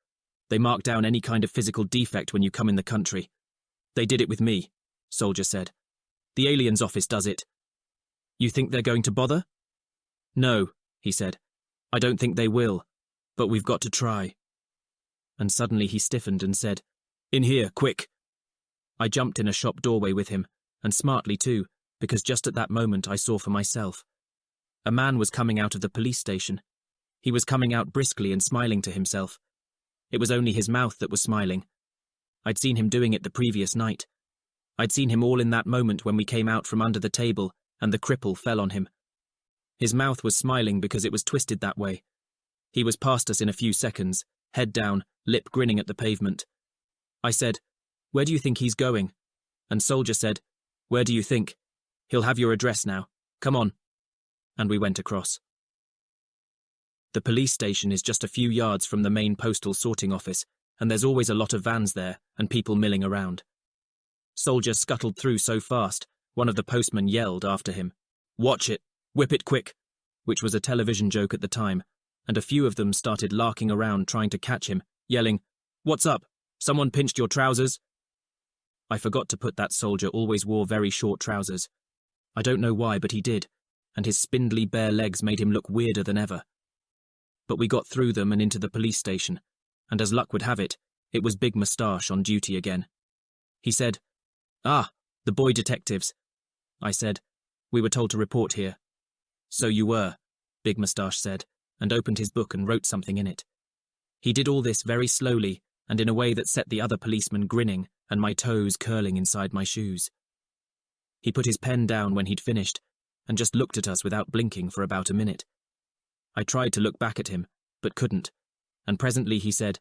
They mark down any kind of physical defect when you come in the country. They did it with me, Soldier said. The aliens office does it. You think they're going to bother? No, he said. I don't think they will, but we've got to try. And suddenly he stiffened and said, In here, quick. I jumped in a shop doorway with him, and smartly too, because just at that moment I saw for myself. A man was coming out of the police station. He was coming out briskly and smiling to himself. It was only his mouth that was smiling. I'd seen him doing it the previous night. I'd seen him all in that moment when we came out from under the table and the cripple fell on him. His mouth was smiling because it was twisted that way. He was past us in a few seconds, head down, lip grinning at the pavement. I said, Where do you think he's going? And Soldier said, Where do you think? He'll have your address now. Come on. And we went across. The police station is just a few yards from the main postal sorting office, and there's always a lot of vans there and people milling around. Soldier scuttled through so fast, one of the postmen yelled after him, Watch it! Whip it quick! Which was a television joke at the time, and a few of them started larking around trying to catch him, yelling, What's up? Someone pinched your trousers? I forgot to put that soldier always wore very short trousers. I don't know why, but he did, and his spindly bare legs made him look weirder than ever. But we got through them and into the police station, and as luck would have it, it was Big Moustache on duty again. He said, Ah, the boy detectives. I said, We were told to report here. So you were, Big Moustache said, and opened his book and wrote something in it. He did all this very slowly and in a way that set the other policeman grinning and my toes curling inside my shoes. He put his pen down when he'd finished and just looked at us without blinking for about a minute. I tried to look back at him, but couldn't, and presently he said,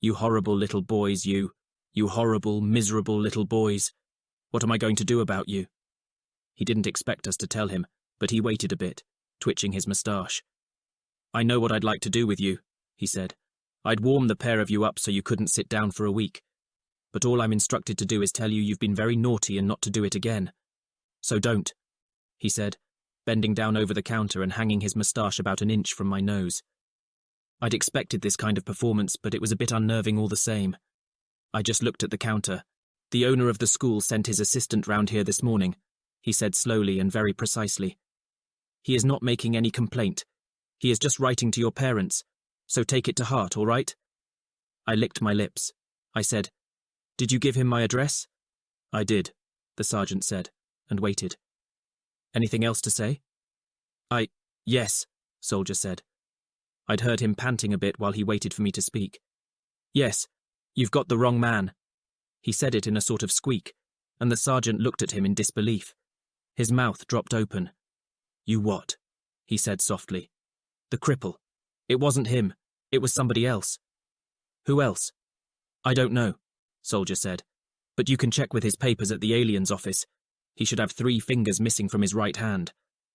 You horrible little boys, you horrible, miserable little boys. What am I going to do about you? He didn't expect us to tell him, but he waited a bit, twitching his moustache. I know what I'd like to do with you, he said. I'd warm the pair of you up so you couldn't sit down for a week. But all I'm instructed to do is tell you you've been very naughty and not to do it again. So don't, he said, bending down over the counter and hanging his moustache about an inch from my nose. I'd expected this kind of performance, but it was a bit unnerving all the same. I just looked at the counter. The owner of the school sent his assistant round here this morning, he said slowly and very precisely. He is not making any complaint. He is just writing to your parents, so take it to heart, all right? I licked my lips. I said, "Did you give him my address?" "I did," the sergeant said, and waited. "Anything else to say?" Yes, Soldier said. I'd heard him panting a bit while he waited for me to speak. "Yes, you've got the wrong man." He said it in a sort of squeak, and the sergeant looked at him in disbelief. His mouth dropped open. "You what?" he said softly. "The cripple. It wasn't him. It was somebody else." "Who else?" "I don't know," Soldier said. "But you can check with his papers at the aliens office. He should have 3 fingers missing from his right hand.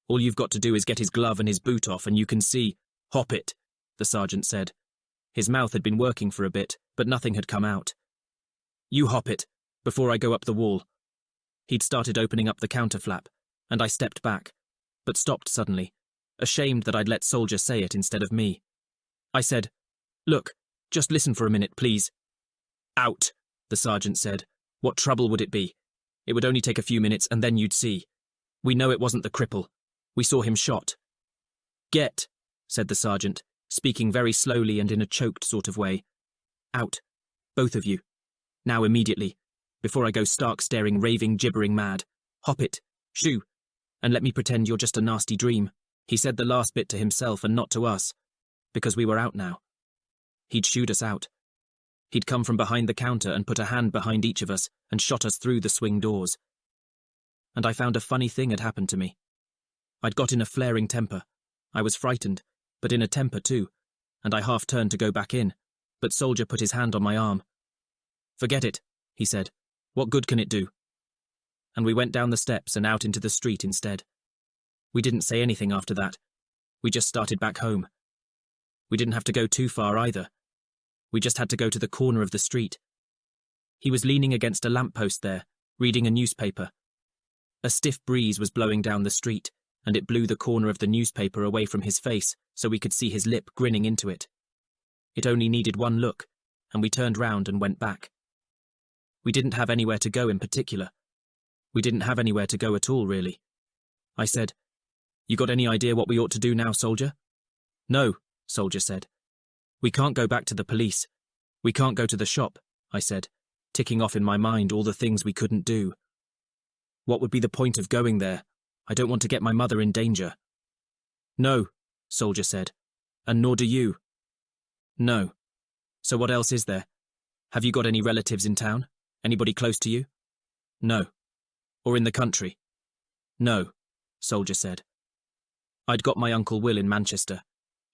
All you've got to do is get his glove and his boot off and you can see—" "Hop it," the sergeant said. His mouth had been working for a bit, but nothing had come out. "You hop it, before I go up the wall." He'd started opening up the counter flap, and I stepped back, but stopped suddenly, ashamed that I'd let Soldier say it instead of me. I said, "Look, just listen for a minute, please." "Out," the sergeant said. "What trouble would it be? It would only take a few minutes and then you'd see. We know it wasn't the cripple. We saw him shot." "Get," said the sergeant, speaking very slowly and in a choked sort of way. "Out. Both of you. Now immediately, before I go stark staring, raving, gibbering mad. Hop it. Shoo. And let me pretend you're just a nasty dream." He said the last bit to himself and not to us, because we were out now. He'd shooed us out. He'd come from behind the counter and put a hand behind each of us and shot us through the swing doors. And I found a funny thing had happened to me. I'd got in a flaring temper. I was frightened, but in a temper too, and I half turned to go back in, but Soldier put his hand on my arm. "Forget it," he said. "What good can it do?" And we went down the steps and out into the street instead. We didn't say anything after that. We just started back home. We didn't have to go too far either. We just had to go to the corner of the street. He was leaning against a lamppost there, reading a newspaper. A stiff breeze was blowing down the street, and it blew the corner of the newspaper away from his face so we could see his lip grinning into it. It only needed one look, and we turned round and went back. We didn't have anywhere to go in particular. We didn't have anywhere to go at all, really. I said, "You got any idea what we ought to do now, Soldier?" "No," Soldier said. "We can't go back to the police. We can't go to the shop," I said, ticking off in my mind all the things we couldn't do. "What would be the point of going there? I don't want to get my mother in danger." "No," Soldier said, "and nor do you." "No. So what else is there? Have you got any relatives in town? Anybody close to you?" "No." "Or in the country?" "No," Soldier said. "I'd got my Uncle Will in Manchester.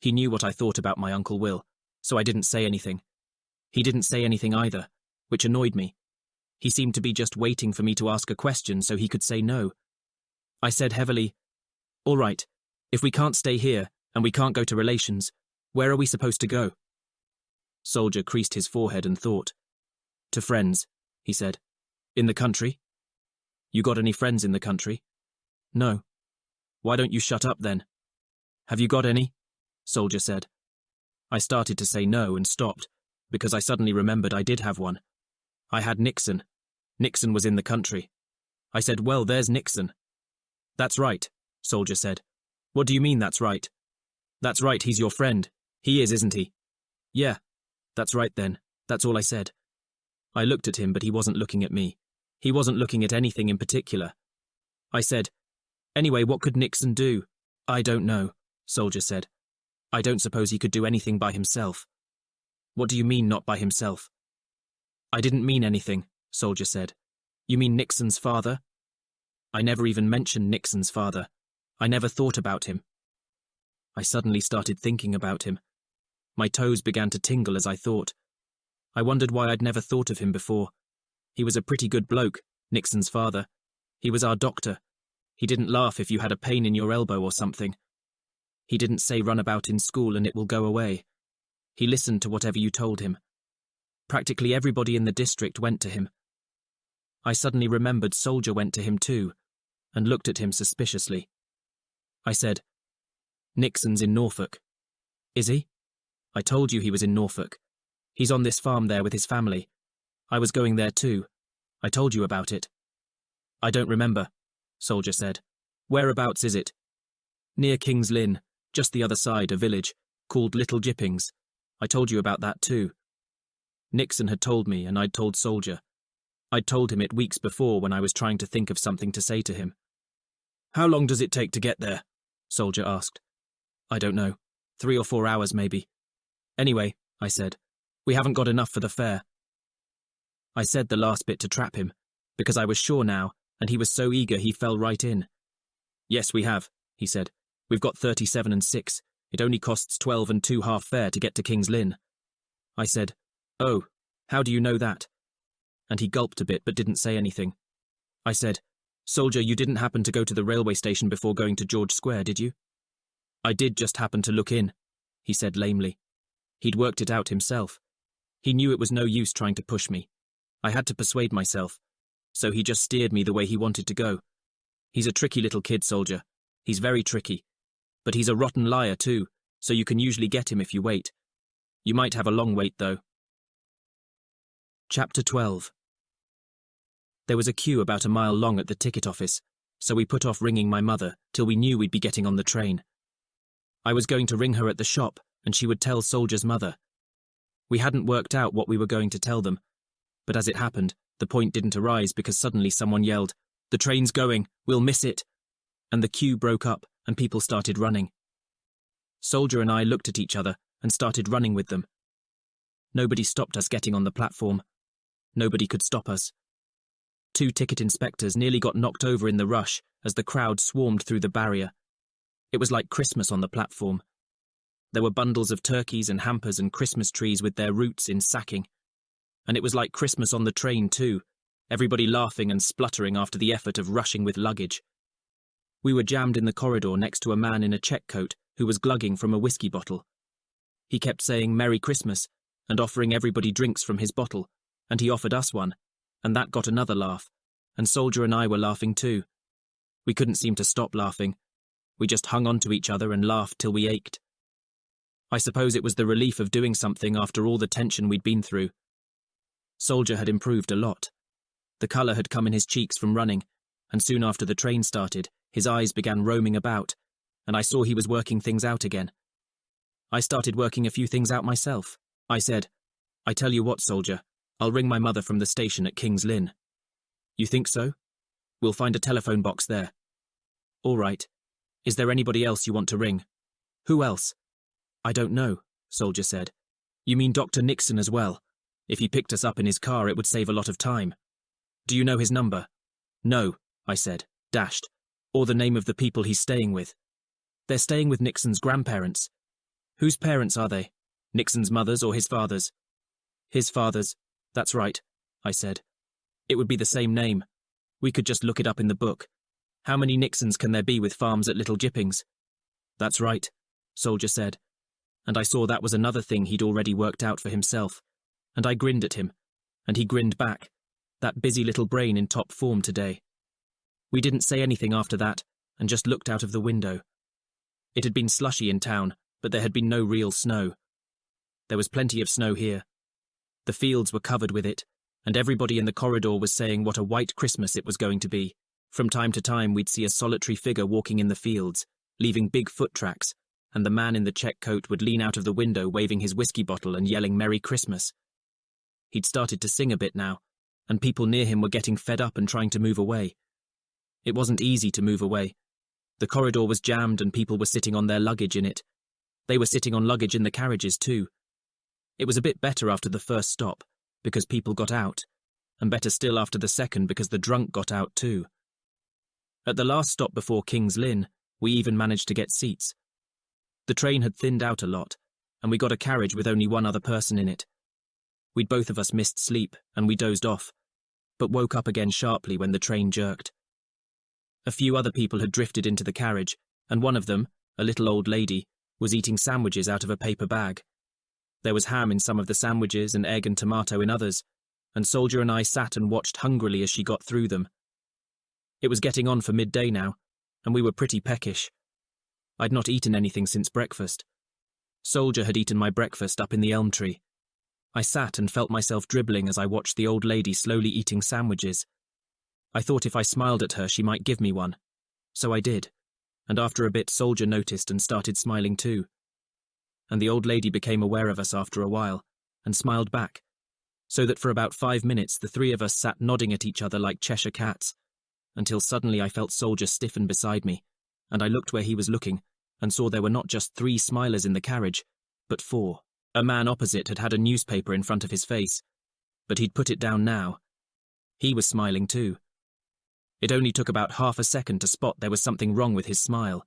He knew what I thought about my Uncle Will, so I didn't say anything. He didn't say anything either, which annoyed me. He seemed to be just waiting for me to ask a question so he could say no. I said heavily, "All right, if we can't stay here and we can't go to relations, where are we supposed to go?" Soldier creased his forehead and thought. "To friends," he said. "In the country?" "You got any friends in the country?" "No." "Why don't you shut up then?" "Have you got any?" Soldier said. I started to say no and stopped, because I suddenly remembered I did have one. I had Nixon. Nixon was in the country. I said, "Well, there's Nixon." "That's right," Soldier said. "What do you mean, that's right?" "That's right, he's your friend. He is, isn't he?" "Yeah, that's right then. That's all I said." I looked at him, but he wasn't looking at me. He wasn't looking at anything in particular. I said, "Anyway, what could Nixon do?" "I don't know," Soldier said. "I don't suppose he could do anything by himself." "What do you mean, not by himself?" "I didn't mean anything," Soldier said. "You mean Nixon's father?" "I never even mentioned Nixon's father. I never thought about him." I suddenly started thinking about him. My toes began to tingle as I thought. I wondered why I'd never thought of him before. He was a pretty good bloke, Nixon's father. He was our doctor. He didn't laugh if you had a pain in your elbow or something. He didn't say run about in school and it will go away. He listened to whatever you told him. Practically everybody in the district went to him. I suddenly remembered Soldier went to him too, and looked at him suspiciously. I said, "Nixon's in Norfolk." "Is he?" "I told you he was in Norfolk. He's on this farm there with his family. I was going there too. I told you about it." "I don't remember," Soldier said. "Whereabouts is it?" Near King's Lynn, just the other side, a village, called Little Jippings. I told you about that too. Nixon had told me, and I'd told Soldier. I'd told him it weeks before when I was trying to think of something to say to him. How long does it take to get there? Soldier asked. I don't know. 3 or 4 hours, maybe. Anyway, I said, we haven't got enough for the fare. I said the last bit to trap him, because I was sure now, and he was so eager he fell right in. Yes, we have, he said. We've got 37 and 6. It only costs 12 and 2 half fare to get to King's Lynn. I said, oh, how do you know that? And he gulped a bit but didn't say anything. I said, Soldier, you didn't happen to go to the railway station before going to George Square, did you? I did just happen to look in, he said lamely. He'd worked it out himself. He knew it was no use trying to push me. I had to persuade myself, so he just steered me the way he wanted to go. He's a tricky little kid, Soldier. He's very tricky. But he's a rotten liar too, so you can usually get him if you wait. You might have a long wait, though. Chapter 12. There was a queue about a mile long at the ticket office, so we put off ringing my mother till we knew we'd be getting on the train. I was going to ring her at the shop, and she would tell Soldier's mother. We hadn't worked out what we were going to tell them, but as it happened, the point didn't arise because suddenly someone yelled, "The train's going, we'll miss it!" And the queue broke up and people started running. Soldier and I looked at each other and started running with them. Nobody stopped us getting on the platform. Nobody could stop us. 2 ticket inspectors nearly got knocked over in the rush as the crowd swarmed through the barrier. It was like Christmas on the platform. There were bundles of turkeys and hampers and Christmas trees with their roots in sacking. And it was like Christmas on the train too, everybody laughing and spluttering after the effort of rushing with luggage. We were jammed in the corridor next to a man in a check coat who was glugging from a whiskey bottle. He kept saying Merry Christmas and offering everybody drinks from his bottle, and he offered us one, and that got another laugh, and Soldier and I were laughing too. We couldn't seem to stop laughing. We just hung on to each other and laughed till we ached. I suppose it was the relief of doing something after all the tension we'd been through. Soldier had improved a lot. The colour had come in his cheeks from running, and soon after the train started, his eyes began roaming about, and I saw he was working things out again. I started working a few things out myself. I said, I tell you what, Soldier, I'll ring my mother from the station at King's Lynn. You think so? We'll find a telephone box there. All right. Is there anybody else you want to ring? Who else? I don't know, Soldier said. You mean Dr. Nixon as well? If he picked us up in his car, it would save a lot of time. Do you know his number? No, I said, dashed. Or the name of the people he's staying with. They're staying with Nixon's grandparents. Whose parents are they? Nixon's mother's or his father's? His father's. That's right, I said. It would be the same name. We could just look it up in the book. How many Nixons can there be with farms at Little Jippings? That's right, Soldier said. And I saw that was another thing he'd already worked out for himself. And I grinned at him, and he grinned back, that busy little brain in top form today. We didn't say anything after that, and just looked out of the window. It had been slushy in town, but there had been no real snow. There was plenty of snow here. The fields were covered with it, and everybody in the corridor was saying what a white Christmas it was going to be. From time to time we'd see a solitary figure walking in the fields, leaving big foot tracks, and the man in the check coat would lean out of the window waving his whiskey bottle and yelling Merry Christmas. He'd started to sing a bit now, and people near him were getting fed up and trying to move away. It wasn't easy to move away. The corridor was jammed and people were sitting on their luggage in it. They were sitting on luggage in the carriages too. It was a bit better after the first stop, because people got out, and better still after the second because the drunk got out too. At the last stop before King's Lynn, we even managed to get seats. The train had thinned out a lot, and we got a carriage with only one other person in it. We'd both of us missed sleep, and we dozed off, but woke up again sharply when the train jerked. A few other people had drifted into the carriage, and one of them, a little old lady, was eating sandwiches out of a paper bag. There was ham in some of the sandwiches and egg and tomato in others, and Soldier and I sat and watched hungrily as she got through them. It was getting on for midday now, and we were pretty peckish. I'd not eaten anything since breakfast. Soldier had eaten my breakfast up in the elm tree. I sat and felt myself dribbling as I watched the old lady slowly eating sandwiches. I thought if I smiled at her she might give me one. So I did. and after a bit Soldier noticed and started smiling too. And the old lady became aware of us after a while, and smiled back, so that for about 5 minutes the three of us sat nodding at each other like Cheshire cats, until suddenly I felt Soldier stiffen beside me, and I looked where he was looking, and saw there were not just 3 smilers in the carriage, but 4. A man opposite had had a newspaper in front of his face, but he'd put it down now. He was smiling too. It only took about half a second to spot there was something wrong with his smile.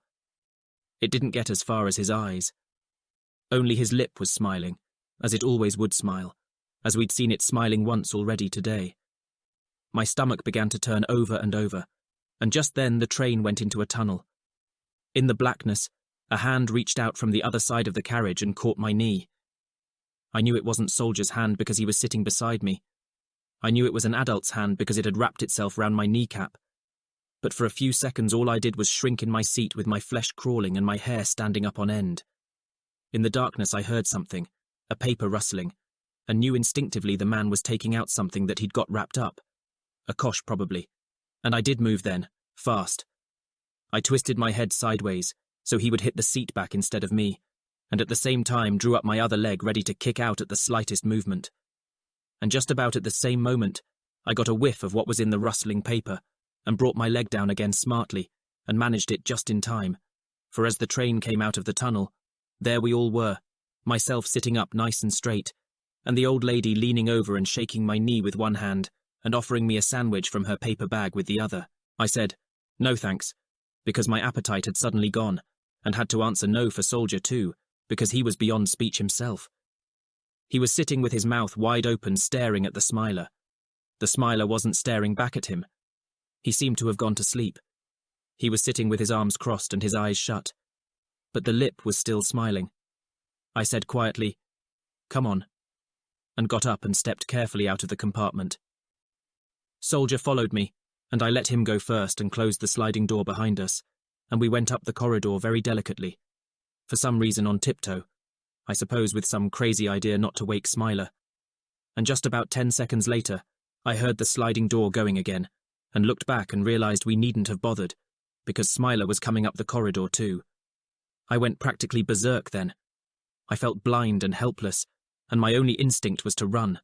It didn't get as far as his eyes. Only his lip was smiling, as it always would smile, as we'd seen it smiling once already today. My stomach began to turn over and over, and just then the train went into a tunnel. In the blackness, a hand reached out from the other side of the carriage and caught my knee. I knew it wasn't Soldier's hand because he was sitting beside me. I knew it was an adult's hand because it had wrapped itself round my kneecap. But for a few seconds all I did was shrink in my seat with my flesh crawling and my hair standing up on end. In the darkness I heard something, a paper rustling, and knew instinctively the man was taking out something that he'd got wrapped up. A cosh probably. And I did move then, fast. I twisted my head sideways, so he would hit the seat back instead of me, and at the same time drew up my other leg ready to kick out at the slightest movement. And just about at the same moment, I got a whiff of what was in the rustling paper, and brought my leg down again smartly, and managed it just in time, for as the train came out of the tunnel, there we all were, myself sitting up nice and straight, and the old lady leaning over and shaking my knee with one hand, and offering me a sandwich from her paper bag with the other. I said, "No thanks," because my appetite had suddenly gone, and had to answer no for Soldier too, because he was beyond speech himself. He was sitting with his mouth wide open staring at the smiler. The smiler wasn't staring back at him. He seemed to have gone to sleep. He was sitting with his arms crossed and his eyes shut. But the lip was still smiling. I said quietly, "Come on," and got up and stepped carefully out of the compartment. Soldier followed me, and I let him go first and closed the sliding door behind us, and we went up the corridor very delicately, for some reason on tiptoe, I suppose with some crazy idea not to wake Smiler. And just about 10 seconds later, I heard the sliding door going again, and looked back and realized we needn't have bothered, because Smiler was coming up the corridor too. I went practically berserk then. I felt blind and helpless, and my only instinct was to run.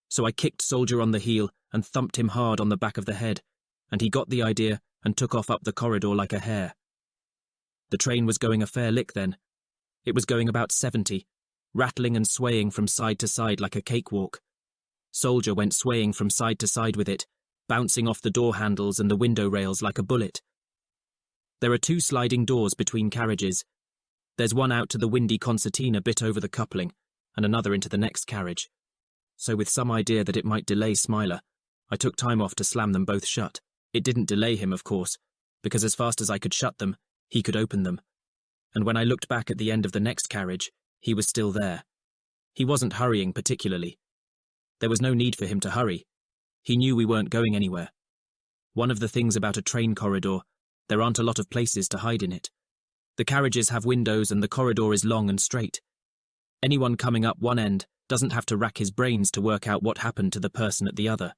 So I kicked Soldier on the heel and thumped him hard on the back of the head, and he got the idea and took off up the corridor like a hare. The train was going a fair lick then. It was going about 70, rattling and swaying from side to side like a cakewalk. Soldier went swaying from side to side with it, bouncing off the door handles and the window rails like a bullet. There are 2 sliding doors between carriages. There's one out to the windy concertina bit over the coupling, and another into the next carriage. So with some idea that it might delay Smiler, I took time off to slam them both shut. It didn't delay him, of course, because as fast as I could shut them, he could open them. And when I looked back at the end of the next carriage, he was still there. He wasn't hurrying particularly. There was no need for him to hurry. He knew we weren't going anywhere. One of the things about a train corridor, there aren't a lot of places to hide in it. The carriages have windows and the corridor is long and straight. Anyone coming up one end doesn't have to rack his brains to work out what happened to the person at the other.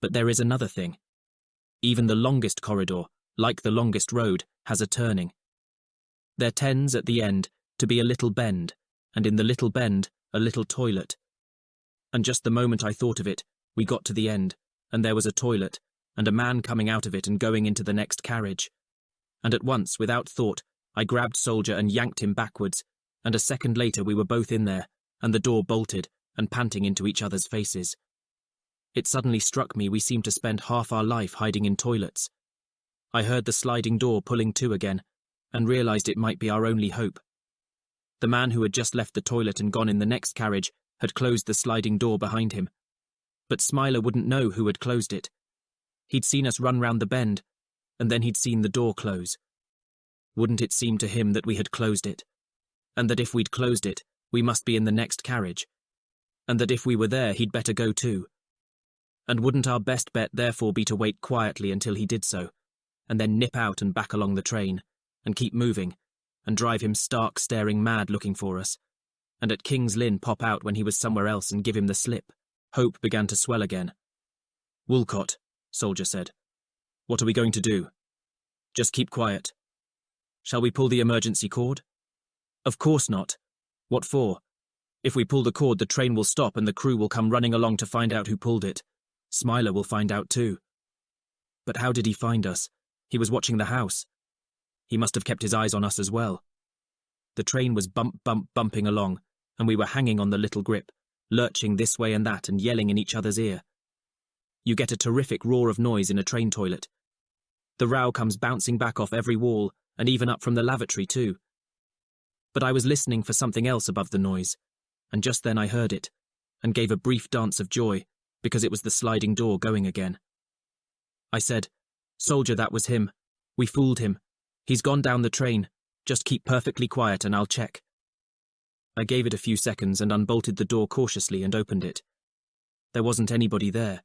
But there is another thing. Even the longest corridor, like the longest road, has a turning. There tends, at the end, to be a little bend, and in the little bend, a little toilet. And just the moment I thought of it, we got to the end, and there was a toilet, and a man coming out of it and going into the next carriage. And at once, without thought, I grabbed Soldier and yanked him backwards, and a second later we were both in there, and the door bolted, and panting into each other's faces. It suddenly struck me we seemed to spend half our life hiding in toilets. I heard the sliding door pulling to again, and realized it might be our only hope. The man who had just left the toilet and gone in the next carriage had closed the sliding door behind him. But Smiler wouldn't know who had closed it. He'd seen us run round the bend, and then he'd seen the door close. Wouldn't it seem to him that we had closed it? And that if we'd closed it, we must be in the next carriage? And that if we were there, he'd better go too? And wouldn't our best bet therefore be to wait quietly until he did so, and then nip out and back along the train, and keep moving, and drive him stark staring mad looking for us, and at King's Lynn pop out when he was somewhere else and give him the slip? Hope began to swell again. "Woolcott," Soldier said. "What are we going to do?" "Just keep quiet." Shall we pull the emergency cord? Of course not. What for? If we pull the cord, the train will stop and the crew will come running along to find out who pulled it. Smiler will find out too. But how did he find us? He was watching the house. He must have kept his eyes on us as well. The train was bumping along, and we were hanging on the little grip, lurching this way and that and yelling in each other's ear. You get a terrific roar of noise in a train toilet. The row comes bouncing back off every wall, and even up from the lavatory too. But I was listening for something else above the noise, and just then I heard it, and gave a brief dance of joy, because it was the sliding door going again. I said, "Soldier, that was him. We fooled him. He's gone down the train. Just keep perfectly quiet and I'll check." I gave it a few seconds and unbolted the door cautiously and opened it. There wasn't anybody there.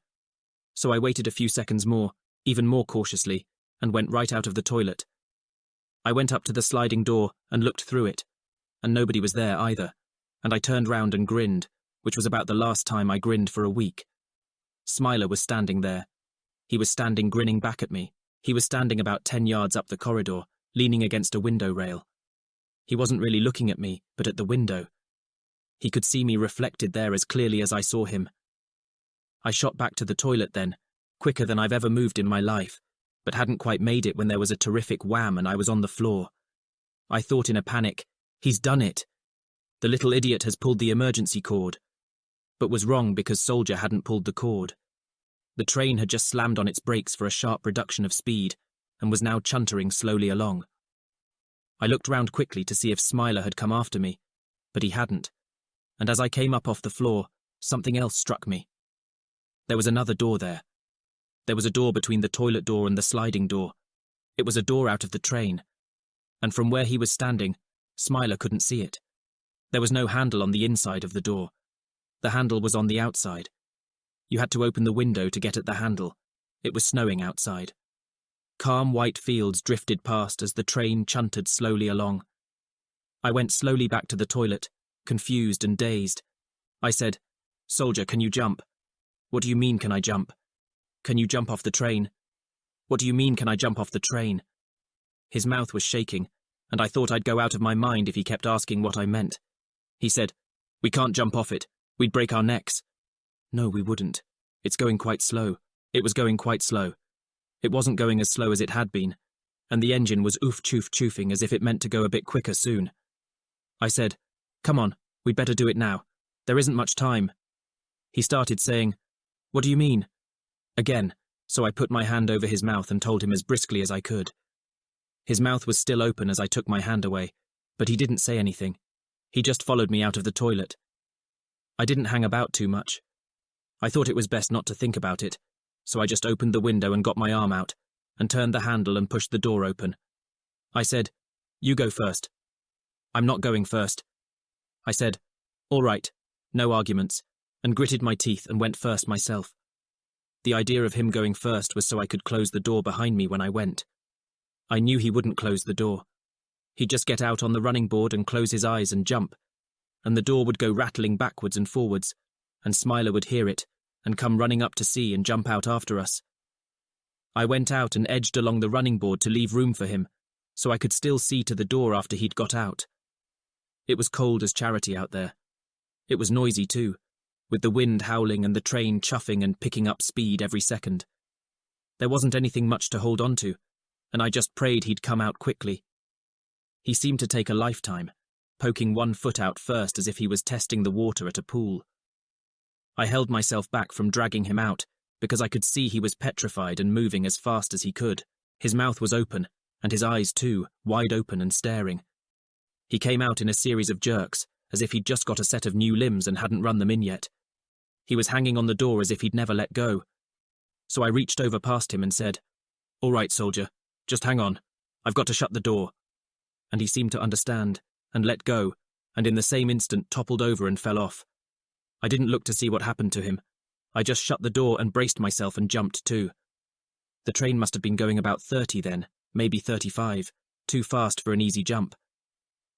So I waited a few seconds more, even more cautiously, and went right out of the toilet. I went up to the sliding door and looked through it, and nobody was there either, and I turned round and grinned, which was about the last time I grinned for a week. Smiler was standing there. He was standing grinning back at me. He was standing about 10 yards up the corridor, leaning against a window rail. He wasn't really looking at me, but at the window. He could see me reflected there as clearly as I saw him. I shot back to the toilet then, quicker than I've ever moved in my life, but hadn't quite made it when there was a terrific wham and I was on the floor. I thought in a panic, "He's done it. The little idiot has pulled the emergency cord," but was wrong because Soldier hadn't pulled the cord. The train had just slammed on its brakes for a sharp reduction of speed and was now chuntering slowly along. I looked round quickly to see if Smiler had come after me, but he hadn't, and as I came up off the floor, something else struck me. There was another door there. There was a door between the toilet door and the sliding door. It was a door out of the train, and from where he was standing, Smiler couldn't see it. There was no handle on the inside of the door. The handle was on the outside. You had to open the window to get at the handle. It was snowing outside. Calm white fields drifted past as the train chuntered slowly along. I went slowly back to the toilet, confused and dazed. I said, "Soldier, can you jump?" "What do you mean, can I jump?" "Can you jump off the train?" "What do you mean, can I jump off the train?" His mouth was shaking, and I thought I'd go out of my mind if he kept asking what I meant. He said, "We can't jump off it. We'd break our necks." "No, we wouldn't. It's going quite slow." It was going quite slow. It wasn't going as slow as it had been, and the engine was oof-choof-choofing as if it meant to go a bit quicker soon. I said, "Come on, we'd better do it now. There isn't much time." He started saying, "What do you mean?" Again, so I put my hand over his mouth and told him as briskly as I could. His mouth was still open as I took my hand away, but he didn't say anything. He just followed me out of the toilet. I didn't hang about too much. I thought it was best not to think about it, so I just opened the window and got my arm out, and turned the handle and pushed the door open. I said, "You go first." "I'm not going first." I said, "All right, no arguments," and gritted my teeth and went first myself. The idea of him going first was so I could close the door behind me when I went. I knew he wouldn't close the door. He'd just get out on the running board and close his eyes and jump, and the door would go rattling backwards and forwards, and Smiler would hear it, and come running up to see and jump out after us. I went out and edged along the running board to leave room for him, so I could still see to the door after he'd got out. It was cold as charity out there. It was noisy too, with the wind howling and the train chuffing and picking up speed every second. There wasn't anything much to hold on to, and I just prayed he'd come out quickly. He seemed to take a lifetime, poking one foot out first as if he was testing the water at a pool. I held myself back from dragging him out, because I could see he was petrified and moving as fast as he could. His mouth was open, and his eyes too, wide open and staring. He came out in a series of jerks, as if he'd just got a set of new limbs and hadn't run them in yet. He was hanging on the door as if he'd never let go. So I reached over past him and said, "All right, soldier, just hang on. I've got to shut the door." And he seemed to understand, and let go, and in the same instant toppled over and fell off. I didn't look to see what happened to him. I just shut the door and braced myself and jumped too. The train must have been going about 30 then, maybe 35, too fast for an easy jump.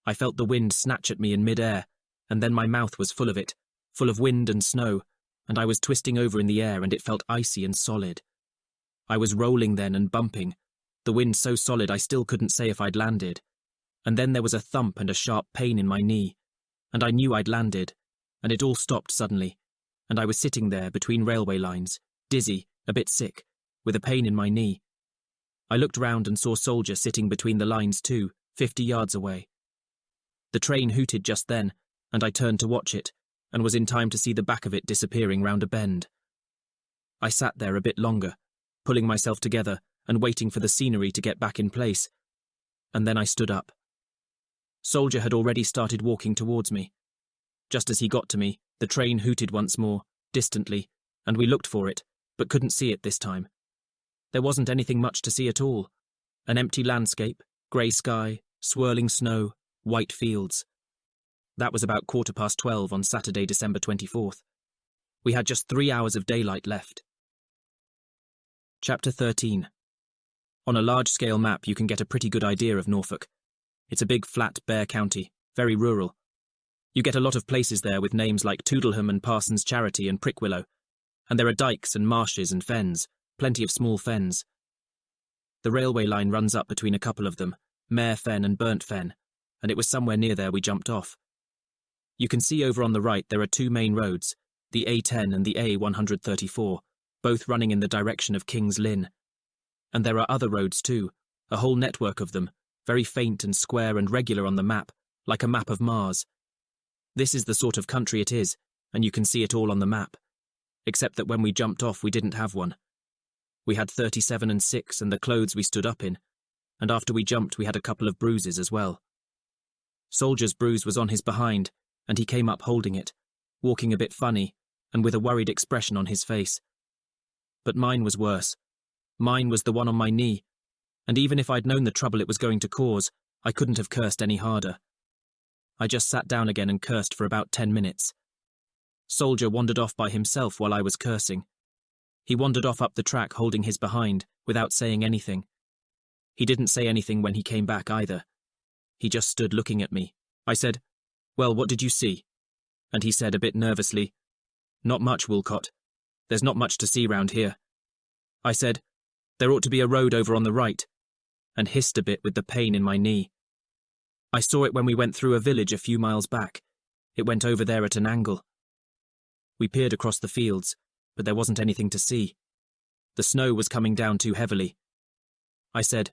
I felt the wind snatch at me in mid-air, and then my mouth was full of it, full of wind and snow, and I was twisting over in the air and it felt icy and solid. I was rolling then and bumping, the wind so solid I still couldn't say if I'd landed, And then there was a thump and a sharp pain in my knee, and I knew I'd landed, and it all stopped suddenly, and I was sitting there between railway lines, dizzy, a bit sick, with a pain in my knee. I looked round and saw Soldier sitting between the lines too, 50 yards away. The train hooted just then, and I turned to watch it, and was in time to see the back of it disappearing round a bend. I sat there a bit longer, pulling myself together and waiting for the scenery to get back in place, and then I stood up. Soldier had already started walking towards me. Just as he got to me, the train hooted once more, distantly, and we looked for it, but couldn't see it this time. There wasn't anything much to see at all. An empty landscape, grey sky, swirling snow, white fields. That was about 12:15 on Saturday, December 24th. We had just 3 hours of daylight left. Chapter 13. On a large-scale map you can get a pretty good idea of Norfolk. It's a big, flat, bare county, very rural. You get a lot of places there with names like Toodleham and Parsons Charity and Prickwillow, and there are dykes and marshes and fens, plenty of small fens. The railway line runs up between a couple of them, Mare Fen and Burnt Fen, and it was somewhere near there we jumped off. You can see over on the right there are two main roads, the A10 and the A134, both running in the direction of King's Lynn. And there are other roads too, a whole network of them, very faint and square and regular on the map, like a map of Mars. This is the sort of country it is, and you can see it all on the map, except that when we jumped off we didn't have one. We had 37 and 6 and the clothes we stood up in, and after we jumped we had a couple of bruises as well. Soldier's bruise was on his behind, and he came up holding it, walking a bit funny, and with a worried expression on his face. But mine was worse. Mine was the one on my knee, and even if I'd known the trouble it was going to cause, I couldn't have cursed any harder. I just sat down again and cursed for about 10 minutes. Soldier wandered off by himself while I was cursing. He wandered off up the track holding his behind, without saying anything. He didn't say anything when he came back either. He just stood looking at me. I said, "Well, what did you see?" And he said a bit nervously, "Not much, Woolcott. There's not much to see round here." I said, "There ought to be a road over on the right," and hissed a bit with the pain in my knee. I saw it when we went through a village a few miles back. It went over there at an angle. We peered across the fields, but there wasn't anything to see. The snow was coming down too heavily. I said,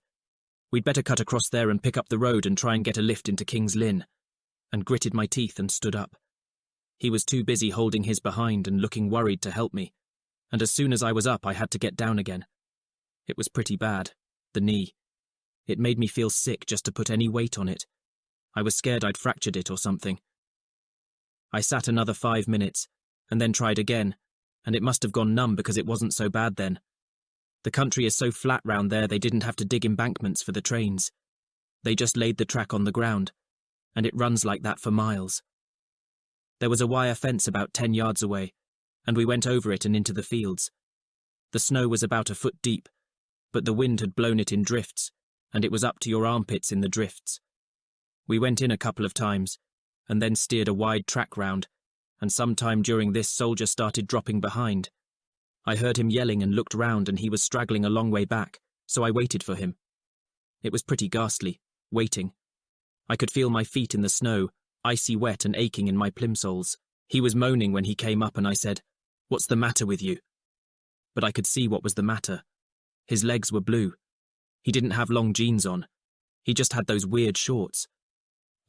"We'd better cut across there and pick up the road and try and get a lift into King's Lynn," and gritted my teeth and stood up. He was too busy holding his behind and looking worried to help me, and as soon as I was up I had to get down again. It was pretty bad, the knee. It made me feel sick just to put any weight on it. I was scared I'd fractured it or something. I sat another 5 minutes, and then tried again, and it must have gone numb because it wasn't so bad then. The country is so flat round there they didn't have to dig embankments for the trains. They just laid the track on the ground, and it runs like that for miles. There was a wire fence about 10 yards away, and we went over it and into the fields. The snow was about a foot deep, but the wind had blown it in drifts, and it was up to your armpits in the drifts. We went in a couple of times, and then steered a wide track round, and sometime during this Soldier started dropping behind. I heard him yelling and looked round and he was straggling a long way back, so I waited for him. It was pretty ghastly, waiting. I could feel my feet in the snow, icy wet and aching in my plimsolls. He was moaning when he came up and I said, "What's the matter with you?" But I could see what was the matter. His legs were blue. He didn't have long jeans on. He just had those weird shorts.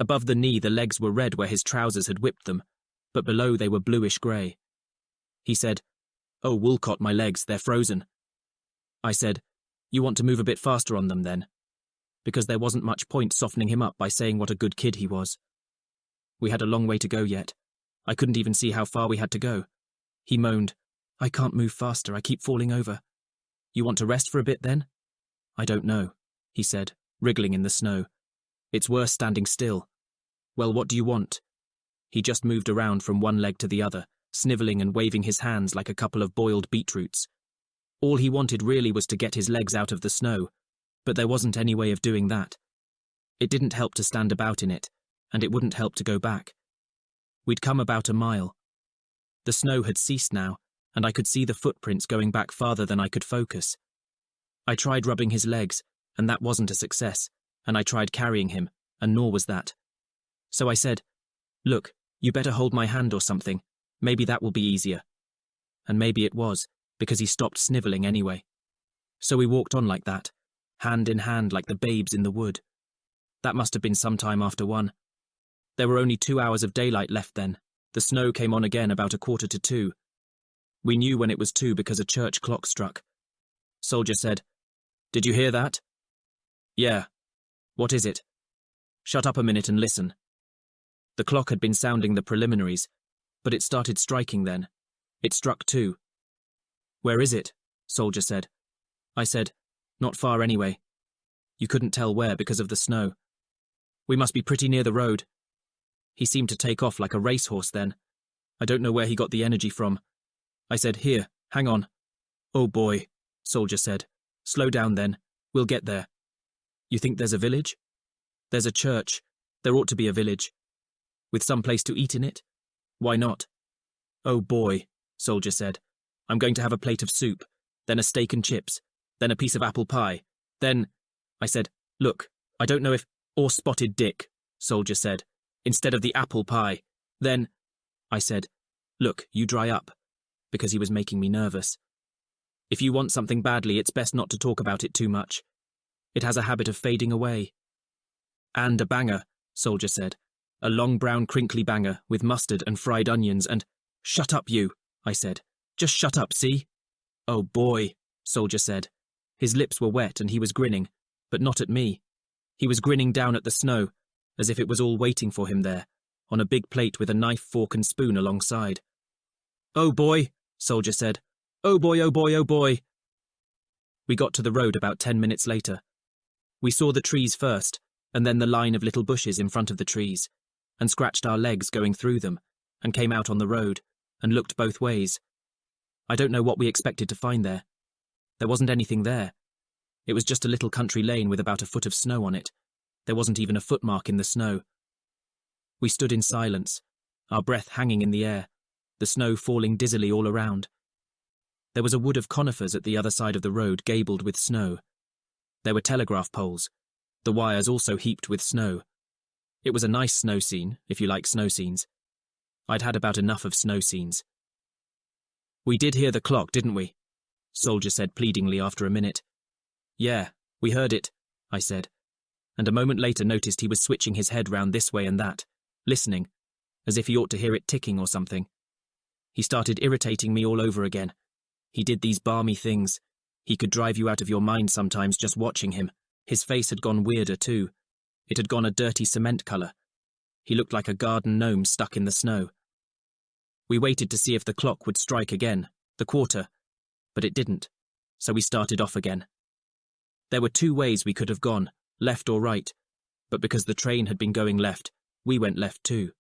Above the knee the legs were red where his trousers had whipped them, but below they were bluish-grey. He said, "Oh, Woolcott, my legs, they're frozen." I said, "You want to move a bit faster on them then?" Because there wasn't much point softening him up by saying what a good kid he was. We had a long way to go yet. I couldn't even see how far we had to go. He moaned, "I can't move faster, I keep falling over." "You want to rest for a bit then?" "I don't know," he said, wriggling in the snow. "It's worse standing still." "Well, what do you want?" He just moved around from one leg to the other, snivelling and waving his hands like a couple of boiled beetroots. All he wanted really was to get his legs out of the snow, but there wasn't any way of doing that. It didn't help to stand about in it, and it wouldn't help to go back. We'd come about a mile. The snow had ceased now, and I could see the footprints going back farther than I could focus. I tried rubbing his legs, and that wasn't a success, and I tried carrying him, and nor was that. So I said, "Look, you better hold my hand or something. Maybe that will be easier." And maybe it was, because he stopped snivelling anyway. So we walked on like that, hand in hand like the babes in the wood. That must have been some time after 1. There were only 2 hours of daylight left then. The snow came on again about 1:45. We knew when it was 2 because a church clock struck. Soldier said, "Did you hear that?" "Yeah." "What is it?" "Shut up a minute and listen." The clock had been sounding the preliminaries, but it started striking then. It struck 2. "Where is it?" Soldier said. I said, "Not far anyway." You couldn't tell where because of the snow. "We must be pretty near the road." He seemed to take off like a racehorse then. I don't know where he got the energy from. I said, "Here, hang on." "Oh boy," Soldier said. "Slow down then. We'll get there." "You think there's a village?" "There's a church. There ought to be a village." "With some place to eat in it?" "Why not?" "Oh boy," Soldier said. "I'm going to have a plate of soup, then a steak and chips, then a piece of apple pie, then—" I said, "Look, I don't know if—" "Or spotted dick," Soldier said, "instead of the apple pie. Then—" I said, "Look, you dry up," because he was making me nervous. "If you want something badly, it's best not to talk about it too much. It has a habit of fading away." "And a banger," Soldier said. "A long brown crinkly banger with mustard and fried onions and—" "Shut up, you," I said. "Just shut up, see?" "Oh boy," Soldier said. His lips were wet and he was grinning, but not at me. He was grinning down at the snow, as if it was all waiting for him there, on a big plate with a knife, fork and spoon alongside. "Oh boy," Soldier said. "Oh boy, oh boy, oh boy." We got to the road about 10 minutes later. We saw the trees first, and then the line of little bushes in front of the trees, and scratched our legs going through them, and came out on the road, and looked both ways. I don't know what we expected to find there. There wasn't anything there. It was just a little country lane with about 1 foot of snow on it. There wasn't even a footmark in the snow. We stood in silence, our breath hanging in the air, the snow falling dizzily all around. There was a wood of conifers at the other side of the road gabled with snow. There were telegraph poles, the wires also heaped with snow. It was a nice snow scene, if you like snow scenes. I'd had about enough of snow scenes. "We did hear the clock, didn't we?" Soldier said pleadingly after a minute. "Yeah, we heard it," I said, and a moment later noticed he was switching his head round this way and that, listening, as if he ought to hear it ticking or something. He started irritating me all over again. He did these balmy things. He could drive you out of your mind sometimes just watching him. His face had gone weirder too. It had gone a dirty cement colour. He looked like a garden gnome stuck in the snow. We waited to see if the clock would strike again, the quarter, but it didn't, so we started off again. There were 2 ways we could have gone, left or right, but because the train had been going left, we went left too.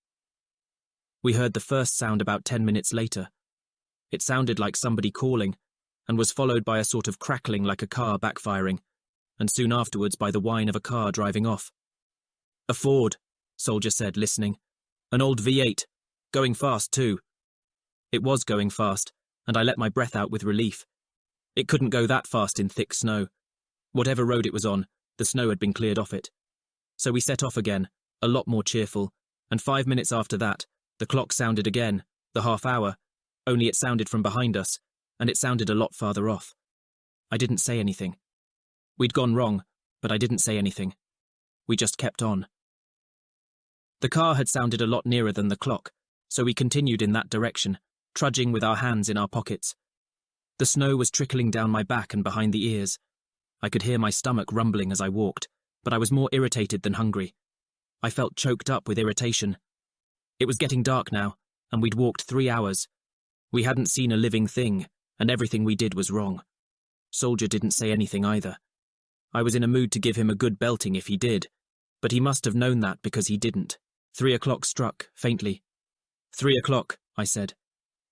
We heard the first sound about 10 minutes later. It sounded like somebody calling, and was followed by a sort of crackling like a car backfiring, and soon afterwards by the whine of a car driving off. "A Ford," Soldier said, listening. "An old V8, going fast too." It was going fast, and I let my breath out with relief. It couldn't go that fast in thick snow. Whatever road it was on, the snow had been cleared off it. So we set off again, a lot more cheerful, and 5 minutes after that, the clock sounded again, the half hour, only it sounded from behind us, and it sounded a lot farther off. I didn't say anything. We'd gone wrong, but I didn't say anything. We just kept on. The car had sounded a lot nearer than the clock, so we continued in that direction, trudging with our hands in our pockets. The snow was trickling down my back and behind the ears. I could hear my stomach rumbling as I walked, but I was more irritated than hungry. I felt choked up with irritation. It was getting dark now, and we'd walked 3 hours. We hadn't seen a living thing, and everything we did was wrong. Soldier didn't say anything either. I was in a mood to give him a good belting if he did, but he must have known that because he didn't. 3 o'clock struck, faintly. 3 o'clock, I said.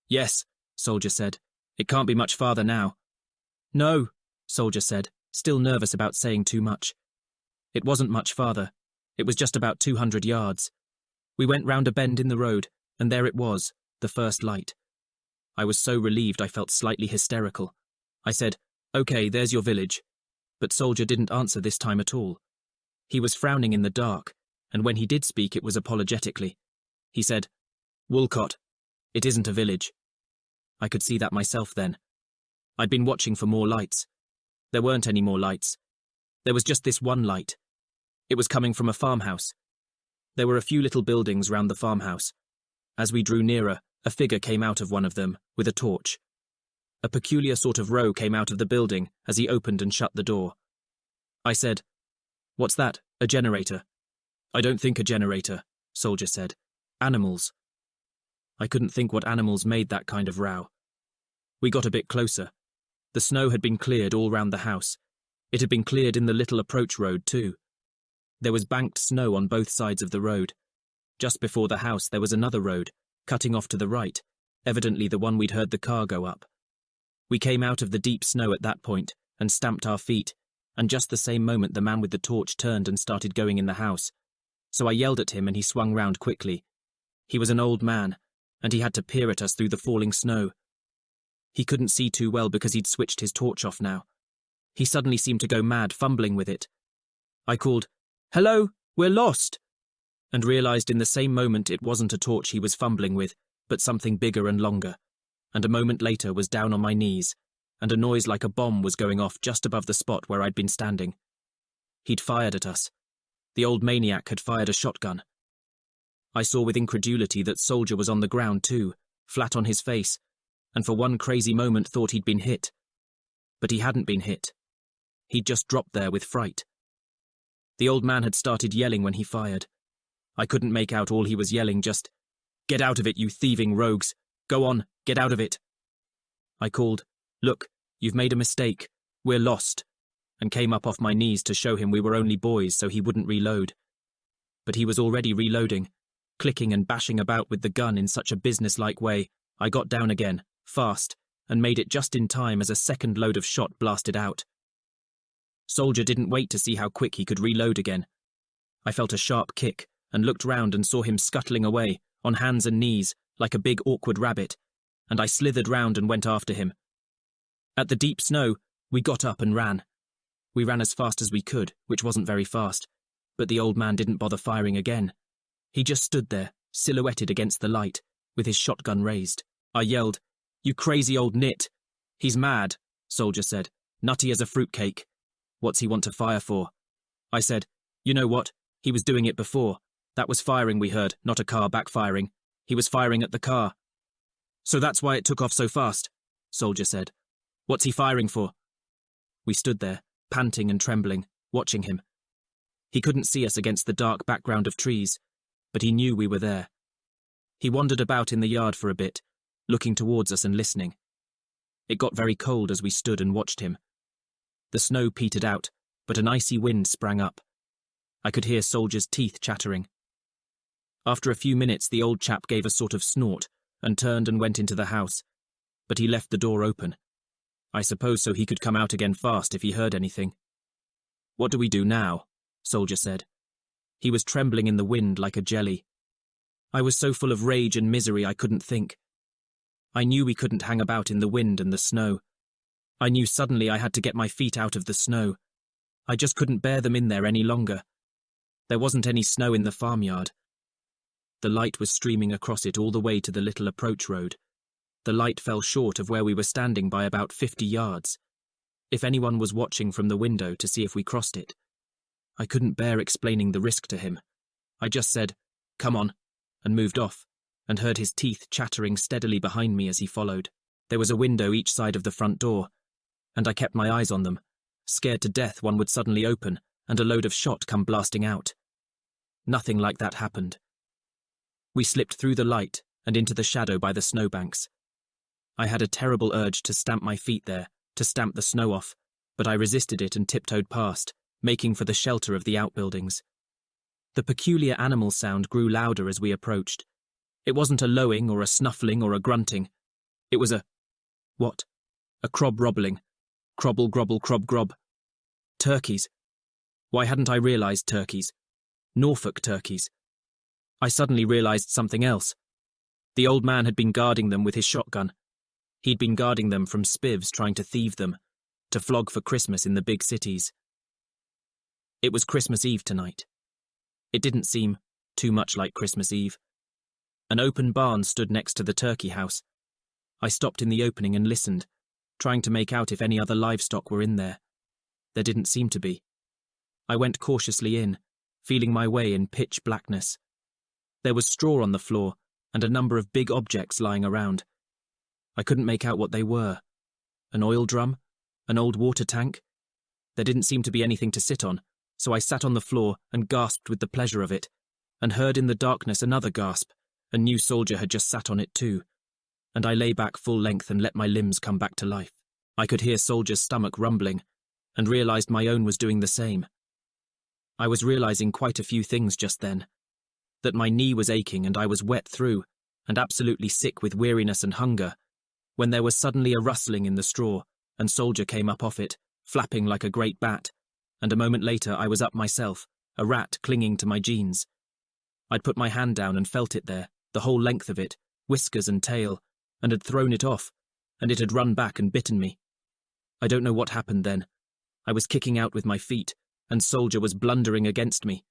"Yes," Soldier said. "It can't be much farther now." "No," Soldier said, still nervous about saying too much. It wasn't much farther. It was just about 200 yards. We went round a bend in the road, and there it was, the first light. I was so relieved I felt slightly hysterical. I said, "Okay, there's your village." But Soldier didn't answer this time at all. He was frowning in the dark, and when he did speak it was apologetically. He said, "Woolcott, it isn't a village." I could see that myself then. I'd been watching for more lights. There weren't any more lights. There was just this one light. It was coming from a farmhouse. There were a few little buildings round the farmhouse. As we drew nearer, a figure came out of one of them, with a torch. A peculiar sort of row came out of the building as he opened and shut the door. I said, "What's that? A generator?" "I don't think a generator," Soldier said. "Animals." I couldn't think what animals made that kind of row. We got a bit closer. The snow had been cleared all round the house. It had been cleared in the little approach road too. There was banked snow on both sides of the road. Just before the house there was another road, cutting off to the right, evidently the one we'd heard the car go up. We came out of the deep snow at that point and stamped our feet, and just the same moment the man with the torch turned and started going in the house. So I yelled at him and he swung round quickly. He was an old man, and he had to peer at us through the falling snow. He couldn't see too well because he'd switched his torch off now. He suddenly seemed to go mad, fumbling with it. I called, "Hello, we're lost!" and realised in the same moment it wasn't a torch he was fumbling with, but something bigger and longer, and a moment later was down on my knees, and a noise like a bomb was going off just above the spot where I'd been standing. He'd fired at us. The old maniac had fired a shotgun. I saw with incredulity that Soldier was on the ground too, flat on his face, and for one crazy moment thought he'd been hit. But he hadn't been hit. He'd just dropped there with fright. The old man had started yelling when he fired. I couldn't make out all he was yelling, just, "Get out of it, you thieving rogues! Go on, get out of it!" I called, "Look, you've made a mistake. We're lost," and came up off my knees to show him we were only boys so he wouldn't reload. But he was already reloading, clicking and bashing about with the gun in such a businesslike way. I got down again, fast, and made it just in time as a second load of shot blasted out. Soldier didn't wait to see how quick he could reload again. I felt a sharp kick and looked round and saw him scuttling away, on hands and knees, like a big awkward rabbit, and I slithered round and went after him. At the deep snow, we got up and ran. We ran as fast as we could, which wasn't very fast, but the old man didn't bother firing again. He just stood there, silhouetted against the light, with his shotgun raised. I yelled, "You crazy old nit!" "He's mad," Soldier said, "nutty as a fruitcake. What's he want to fire for?" I said, "You know what? He was doing it before. That was firing we heard, not a car backfiring. He was firing at the car." "So that's why it took off so fast," Soldier said. "What's he firing for?" We stood there, panting and trembling, watching him. He couldn't see us against the dark background of trees, but he knew we were there. He wandered about in the yard for a bit, looking towards us and listening. It got very cold as we stood and watched him. The snow petered out, but an icy wind sprang up. I could hear Soldier's teeth chattering. After a few minutes the old chap gave a sort of snort and turned and went into the house, but he left the door open. I suppose so he could come out again fast if he heard anything. "What do we do now?" Soldier said. He was trembling in the wind like a jelly. I was so full of rage and misery I couldn't think. I knew we couldn't hang about in the wind and the snow. I knew suddenly I had to get my feet out of the snow. I just couldn't bear them in there any longer. There wasn't any snow in the farmyard. The light was streaming across it all the way to the little approach road. The light fell short of where we were standing by about 50 yards. If anyone was watching from the window to see if we crossed it. I couldn't bear explaining the risk to him. I just said, "Come on," and moved off, and heard his teeth chattering steadily behind me as he followed. There was a window each side of the front door, and I kept my eyes on them, scared to death one would suddenly open and a load of shot come blasting out. Nothing like that happened. We slipped through the light and into the shadow by the snowbanks. I had a terrible urge to stamp my feet there, to stamp the snow off, but I resisted it and tiptoed past, making for the shelter of the outbuildings. The peculiar animal sound grew louder as we approached. It wasn't a lowing or a snuffling or a grunting. It was a... what? A crob-robbling. Crobble, grobble, crob, grob. Turkeys. Why hadn't I realised turkeys? Norfolk turkeys. I suddenly realised something else. The old man had been guarding them with his shotgun. He'd been guarding them from spivs trying to thieve them, to flog for Christmas in the big cities. It was Christmas Eve tonight. It didn't seem too much like Christmas Eve. An open barn stood next to the turkey house. I stopped in the opening and listened, trying to make out if any other livestock were in there. There didn't seem to be. I went cautiously in, feeling my way in pitch blackness. There was straw on the floor and a number of big objects lying around. I couldn't make out what they were. An oil drum? An old water tank? There didn't seem to be anything to sit on, so I sat on the floor and gasped with the pleasure of it, and heard in the darkness another gasp. A new soldier had just sat on it too, and I lay back full length and let my limbs come back to life. I could hear Soldier's stomach rumbling, and realized my own was doing the same. I was realizing quite a few things just then. That my knee was aching and I was wet through, and absolutely sick with weariness and hunger, when there was suddenly a rustling in the straw, and Soldier came up off it, flapping like a great bat, and a moment later I was up myself, a rat clinging to my jeans. I'd put my hand down and felt it there, the whole length of it, whiskers and tail, and had thrown it off, and it had run back and bitten me. I don't know what happened then. I was kicking out with my feet, and Soldier was blundering against me.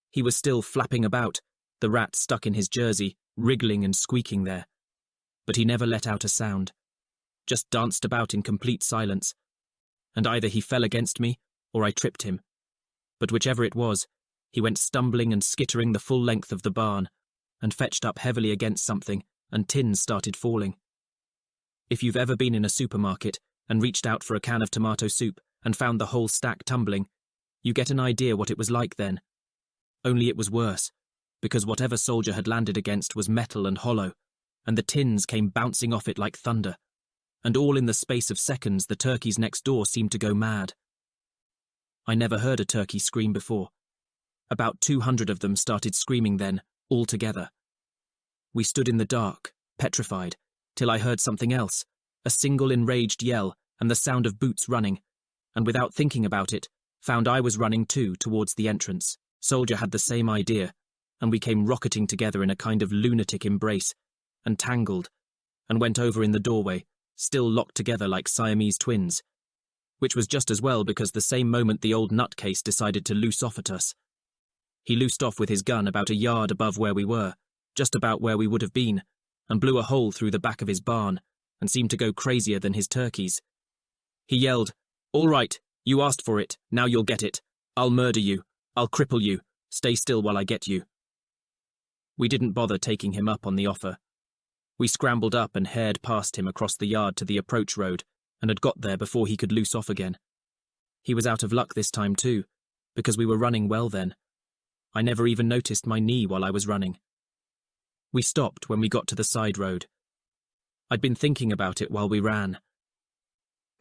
He was still flapping about, the rat stuck in his jersey, wriggling and squeaking there. But he never let out a sound, just danced about in complete silence, and either he fell against me, or I tripped him. But whichever it was, he went stumbling and skittering the full length of the barn, and fetched up heavily against something, and tins started falling. If you've ever been in a supermarket and reached out for a can of tomato soup and found the whole stack tumbling, you get an idea what it was like then. Only it was worse, because whatever Soldier had landed against was metal and hollow, and the tins came bouncing off it like thunder, and all in the space of seconds the turkeys next door seemed to go mad. I never heard a turkey scream before. About 200 of them started screaming then, all together. We stood in the dark, petrified, till I heard something else, a single enraged yell and the sound of boots running, and without thinking about it, found I was running too towards the entrance. Soldier had the same idea, and we came rocketing together in a kind of lunatic embrace, and tangled, and went over in the doorway, still locked together like Siamese twins, which was just as well because the same moment the old nutcase decided to loose off at us. He loosed off with his gun about a yard above where we were, just about where we would have been, and blew a hole through the back of his barn, and seemed to go crazier than his turkeys. He yelled, "All right, you asked for it, now you'll get it. I'll murder you. I'll cripple you. Stay still while I get you." We didn't bother taking him up on the offer. We scrambled up and hared past him across the yard to the approach road, and had got there before he could loose off again. He was out of luck this time too, because we were running well then. I never even noticed my knee while I was running. We stopped when we got to the side road. I'd been thinking about it while we ran.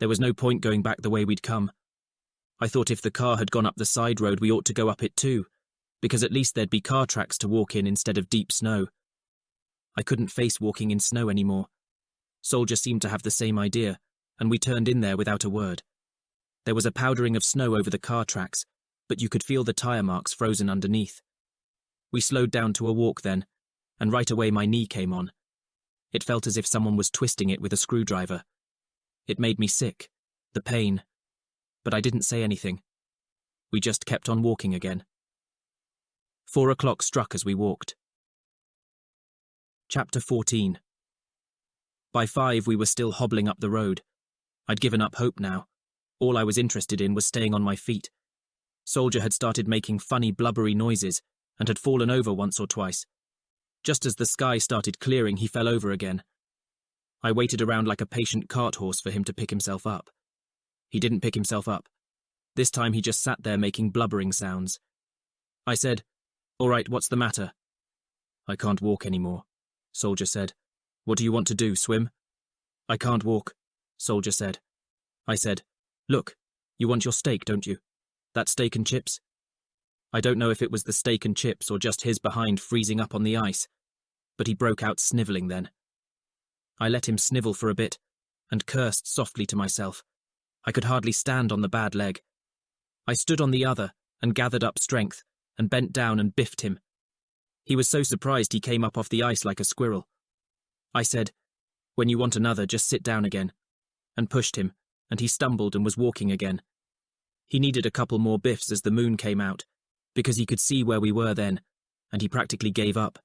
There was no point going back the way we'd come. I thought if the car had gone up the side road we ought to go up it too, because at least there'd be car tracks to walk in instead of deep snow. I couldn't face walking in snow anymore. Soldier seemed to have the same idea, and we turned in there without a word. There was a powdering of snow over the car tracks, but you could feel the tyre marks frozen underneath. We slowed down to a walk then, and right away my knee came on. It felt as if someone was twisting it with a screwdriver. It made me sick, the pain, but I didn't say anything. We just kept on walking again. 4 o'clock struck as we walked. Chapter 14. By 5 we were still hobbling up the road. I'd given up hope now. All I was interested in was staying on my feet. Soldier had started making funny blubbery noises, and had fallen over once or twice. Just as the sky started clearing, he fell over again. I waited around like a patient cart horse for him to pick himself up. He didn't pick himself up. This time he just sat there making blubbering sounds. I said, "All right, what's the matter?" "I can't walk anymore," Soldier said. "What do you want to do, swim?" "I can't walk," Soldier said. I said, "Look, you want your steak, don't you? That steak and chips?" I don't know if it was the steak and chips or just his behind freezing up on the ice, but he broke out snivelling then. I let him snivel for a bit, and cursed softly to myself. I could hardly stand on the bad leg. I stood on the other, and gathered up strength, and bent down and biffed him. He was so surprised he came up off the ice like a squirrel. I said, "When you want another, just sit down again," and pushed him, and he stumbled and was walking again. He needed a couple more biffs as the moon came out, because he could see where we were then, and he practically gave up.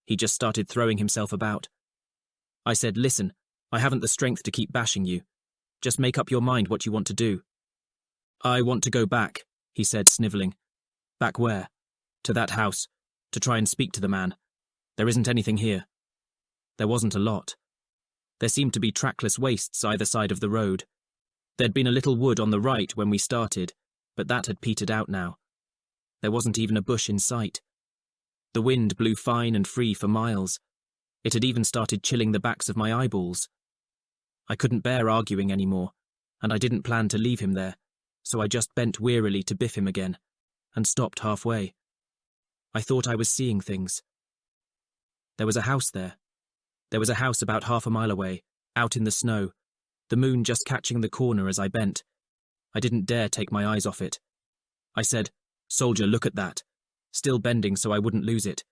He just started throwing himself about. I said, "Listen, I haven't the strength to keep bashing you. Just make up your mind what you want to do." "I want to go back," he said, snivelling. "Back where?" "To that house, to try and speak to the man. There isn't anything here." There wasn't a lot. There seemed to be trackless wastes either side of the road. There'd been a little wood on the right when we started, but that had petered out now. There wasn't even a bush in sight. The wind blew fine and free for miles. It had even started chilling the backs of my eyeballs. I couldn't bear arguing anymore, and I didn't plan to leave him there, so I just bent wearily to biff him again, and stopped halfway. I thought I was seeing things. There was a house there. There was a house about half a mile away, out in the snow, the moon just catching the corner as I bent. I didn't dare take my eyes off it. I said, "Soldier, look at that," still bending so I wouldn't lose it.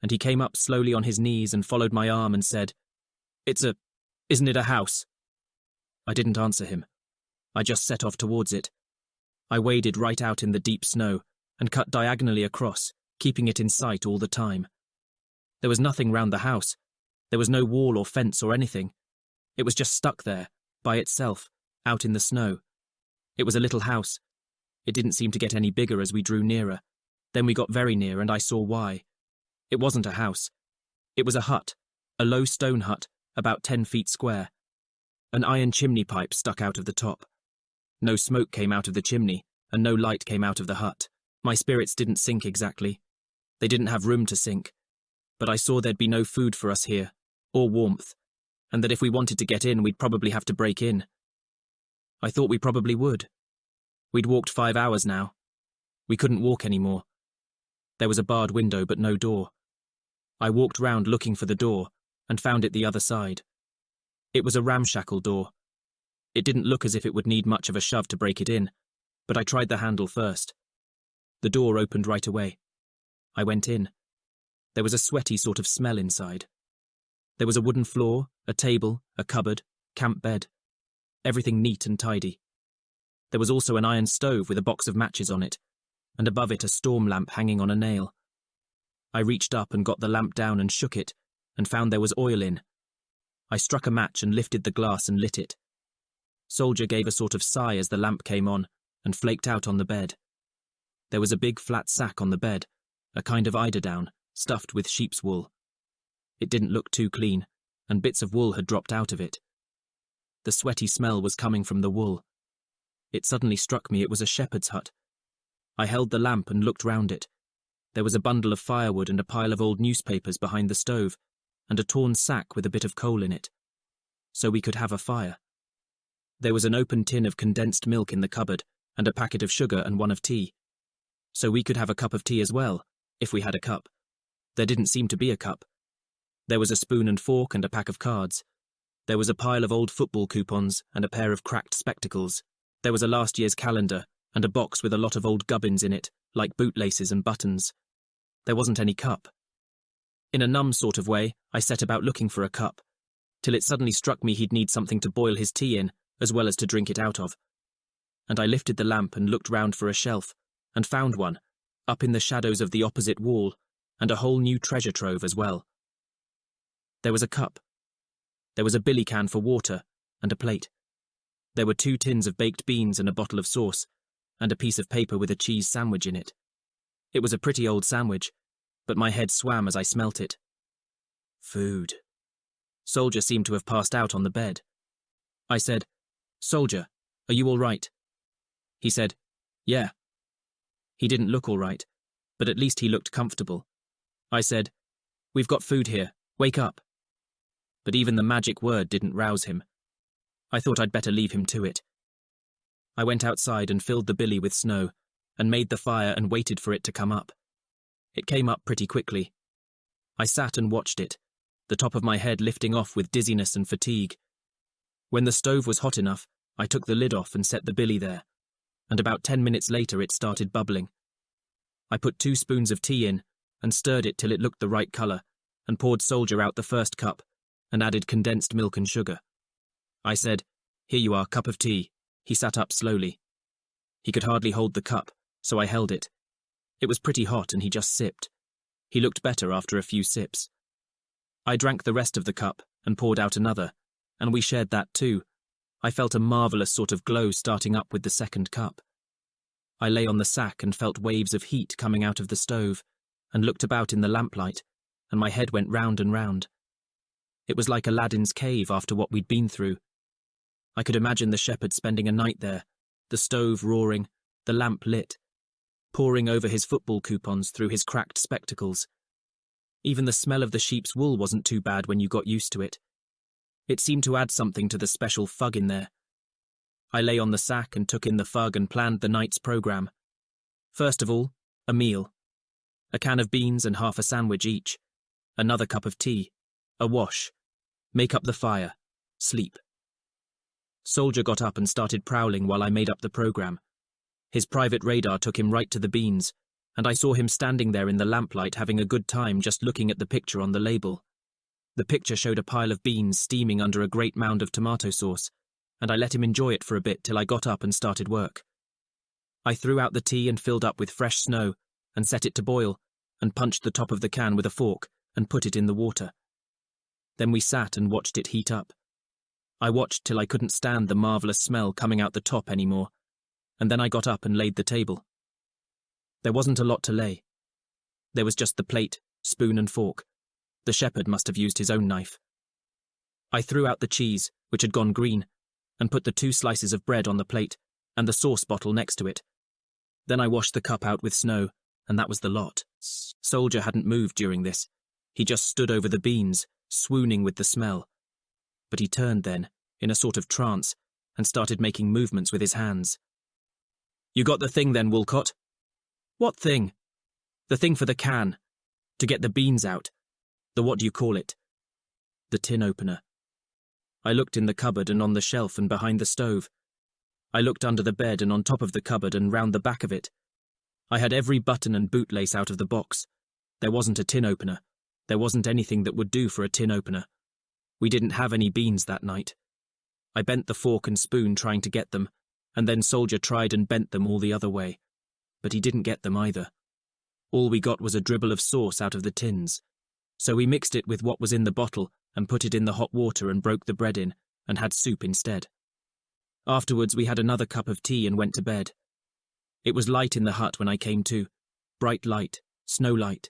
And he came up slowly on his knees and followed my arm and said, Isn't it a house?" I didn't answer him. I just set off towards it. I waded right out in the deep snow and cut diagonally across, keeping it in sight all the time. There was nothing round the house. There was no wall or fence or anything. It was just stuck there, by itself, out in the snow. It was a little house. It didn't seem to get any bigger as we drew nearer. Then we got very near and I saw why. It wasn't a house. It was a hut, a low stone hut, about 10 feet square. An iron chimney pipe stuck out of the top. No smoke came out of the chimney, and no light came out of the hut. My spirits didn't sink exactly. They didn't have room to sink. But I saw there'd be no food for us here, or warmth, and that if we wanted to get in, we'd probably have to break in. I thought we probably would. We'd walked 5 hours now. We couldn't walk anymore. There was a barred window, but no door. I walked round looking for the door, and found it the other side. It was a ramshackle door. It didn't look as if it would need much of a shove to break it in, but I tried the handle first. The door opened right away. I went in. There was a sweaty sort of smell inside. There was a wooden floor, a table, a cupboard, camp bed. Everything neat and tidy. There was also an iron stove with a box of matches on it, and above it a storm lamp hanging on a nail. I reached up and got the lamp down and shook it, and found there was oil in. I struck a match and lifted the glass and lit it. Soldier gave a sort of sigh as the lamp came on, and flaked out on the bed. There was a big flat sack on the bed, a kind of eiderdown, stuffed with sheep's wool. It didn't look too clean, and bits of wool had dropped out of it. The sweaty smell was coming from the wool. It suddenly struck me it was a shepherd's hut. I held the lamp and looked round it. There was a bundle of firewood and a pile of old newspapers behind the stove, and a torn sack with a bit of coal in it. So we could have a fire. There was an open tin of condensed milk in the cupboard, and a packet of sugar and one of tea. So we could have a cup of tea as well, if we had a cup. There didn't seem to be a cup. There was a spoon and fork and a pack of cards. There was a pile of old football coupons and a pair of cracked spectacles. There was a last year's calendar and a box with a lot of old gubbins in it, like bootlaces and buttons. There wasn't any cup. In a numb sort of way, I set about looking for a cup, till it suddenly struck me he'd need something to boil his tea in, as well as to drink it out of. And I lifted the lamp and looked round for a shelf, and found one, up in the shadows of the opposite wall, and a whole new treasure trove as well. There was a cup. There was a billy can for water, and a plate. There were 2 tins of baked beans and a bottle of sauce, and a piece of paper with a cheese sandwich in it. It was a pretty old sandwich, but my head swam as I smelt it. Food. Soldier seemed to have passed out on the bed. I said, "Soldier, are you all right?" He said, "Yeah." He didn't look all right, but at least he looked comfortable. I said, "We've got food here. Wake up." But even the magic word didn't rouse him. I thought I'd better leave him to it. I went outside and filled the billy with snow, and made the fire and waited for it to come up. It came up pretty quickly. I sat and watched it, the top of my head lifting off with dizziness and fatigue. When the stove was hot enough, I took the lid off and set the billy there, and about 10 minutes later it started bubbling. I put 2 spoons of tea in, and stirred it till it looked the right colour, and poured Soldier out the first cup, and added condensed milk and sugar. I said, "Here you are, cup of tea." He sat up slowly. He could hardly hold the cup, so I held it. It was pretty hot and he just sipped. He looked better after a few sips. I drank the rest of the cup and poured out another, and we shared that too. I felt a marvellous sort of glow starting up with the second cup. I lay on the sack and felt waves of heat coming out of the stove, and looked about in the lamplight, and my head went round and round. It was like Aladdin's cave after what we'd been through. I could imagine the shepherd spending a night there, the stove roaring, the lamp lit, poring over his football coupons through his cracked spectacles. Even the smell of the sheep's wool wasn't too bad when you got used to it. It seemed to add something to the special fug in there. I lay on the sack and took in the fug and planned the night's programme. First of all, a meal. A can of beans and half a sandwich each. Another cup of tea. A wash. Make up the fire. Sleep. Soldier got up and started prowling while I made up the programme. His private radar took him right to the beans, and I saw him standing there in the lamplight having a good time just looking at the picture on the label. The picture showed a pile of beans steaming under a great mound of tomato sauce, and I let him enjoy it for a bit till I got up and started work. I threw out the tea and filled up with fresh snow, and set it to boil, and punched the top of the can with a fork, and put it in the water. Then we sat and watched it heat up. I watched till I couldn't stand the marvellous smell coming out the top anymore, and then I got up and laid the table. There wasn't a lot to lay. There was just the plate, spoon and fork. The shepherd must have used his own knife. I threw out the cheese, which had gone green, and put the 2 slices of bread on the plate, and the sauce bottle next to it. Then I washed the cup out with snow, and that was the lot. Soldier hadn't moved during this. He just stood over the beans, swooning with the smell. But he turned then, in a sort of trance, and started making movements with his hands. "You got the thing then, Woolcott?" "What thing?" "The thing for the can. To get the beans out. The what do you call it?" "The tin opener." I looked in the cupboard and on the shelf and behind the stove. I looked under the bed and on top of the cupboard and round the back of it. I had every button and bootlace out of the box. There wasn't a tin opener. There wasn't anything that would do for a tin opener. We didn't have any beans that night. I bent the fork and spoon trying to get them, and then Soldier tried and bent them all the other way. But he didn't get them either. All we got was a dribble of sauce out of the tins. So we mixed it with what was in the bottle and put it in the hot water and broke the bread in, and had soup instead. Afterwards we had another cup of tea and went to bed. It was light in the hut when I came to. Bright light, snow light.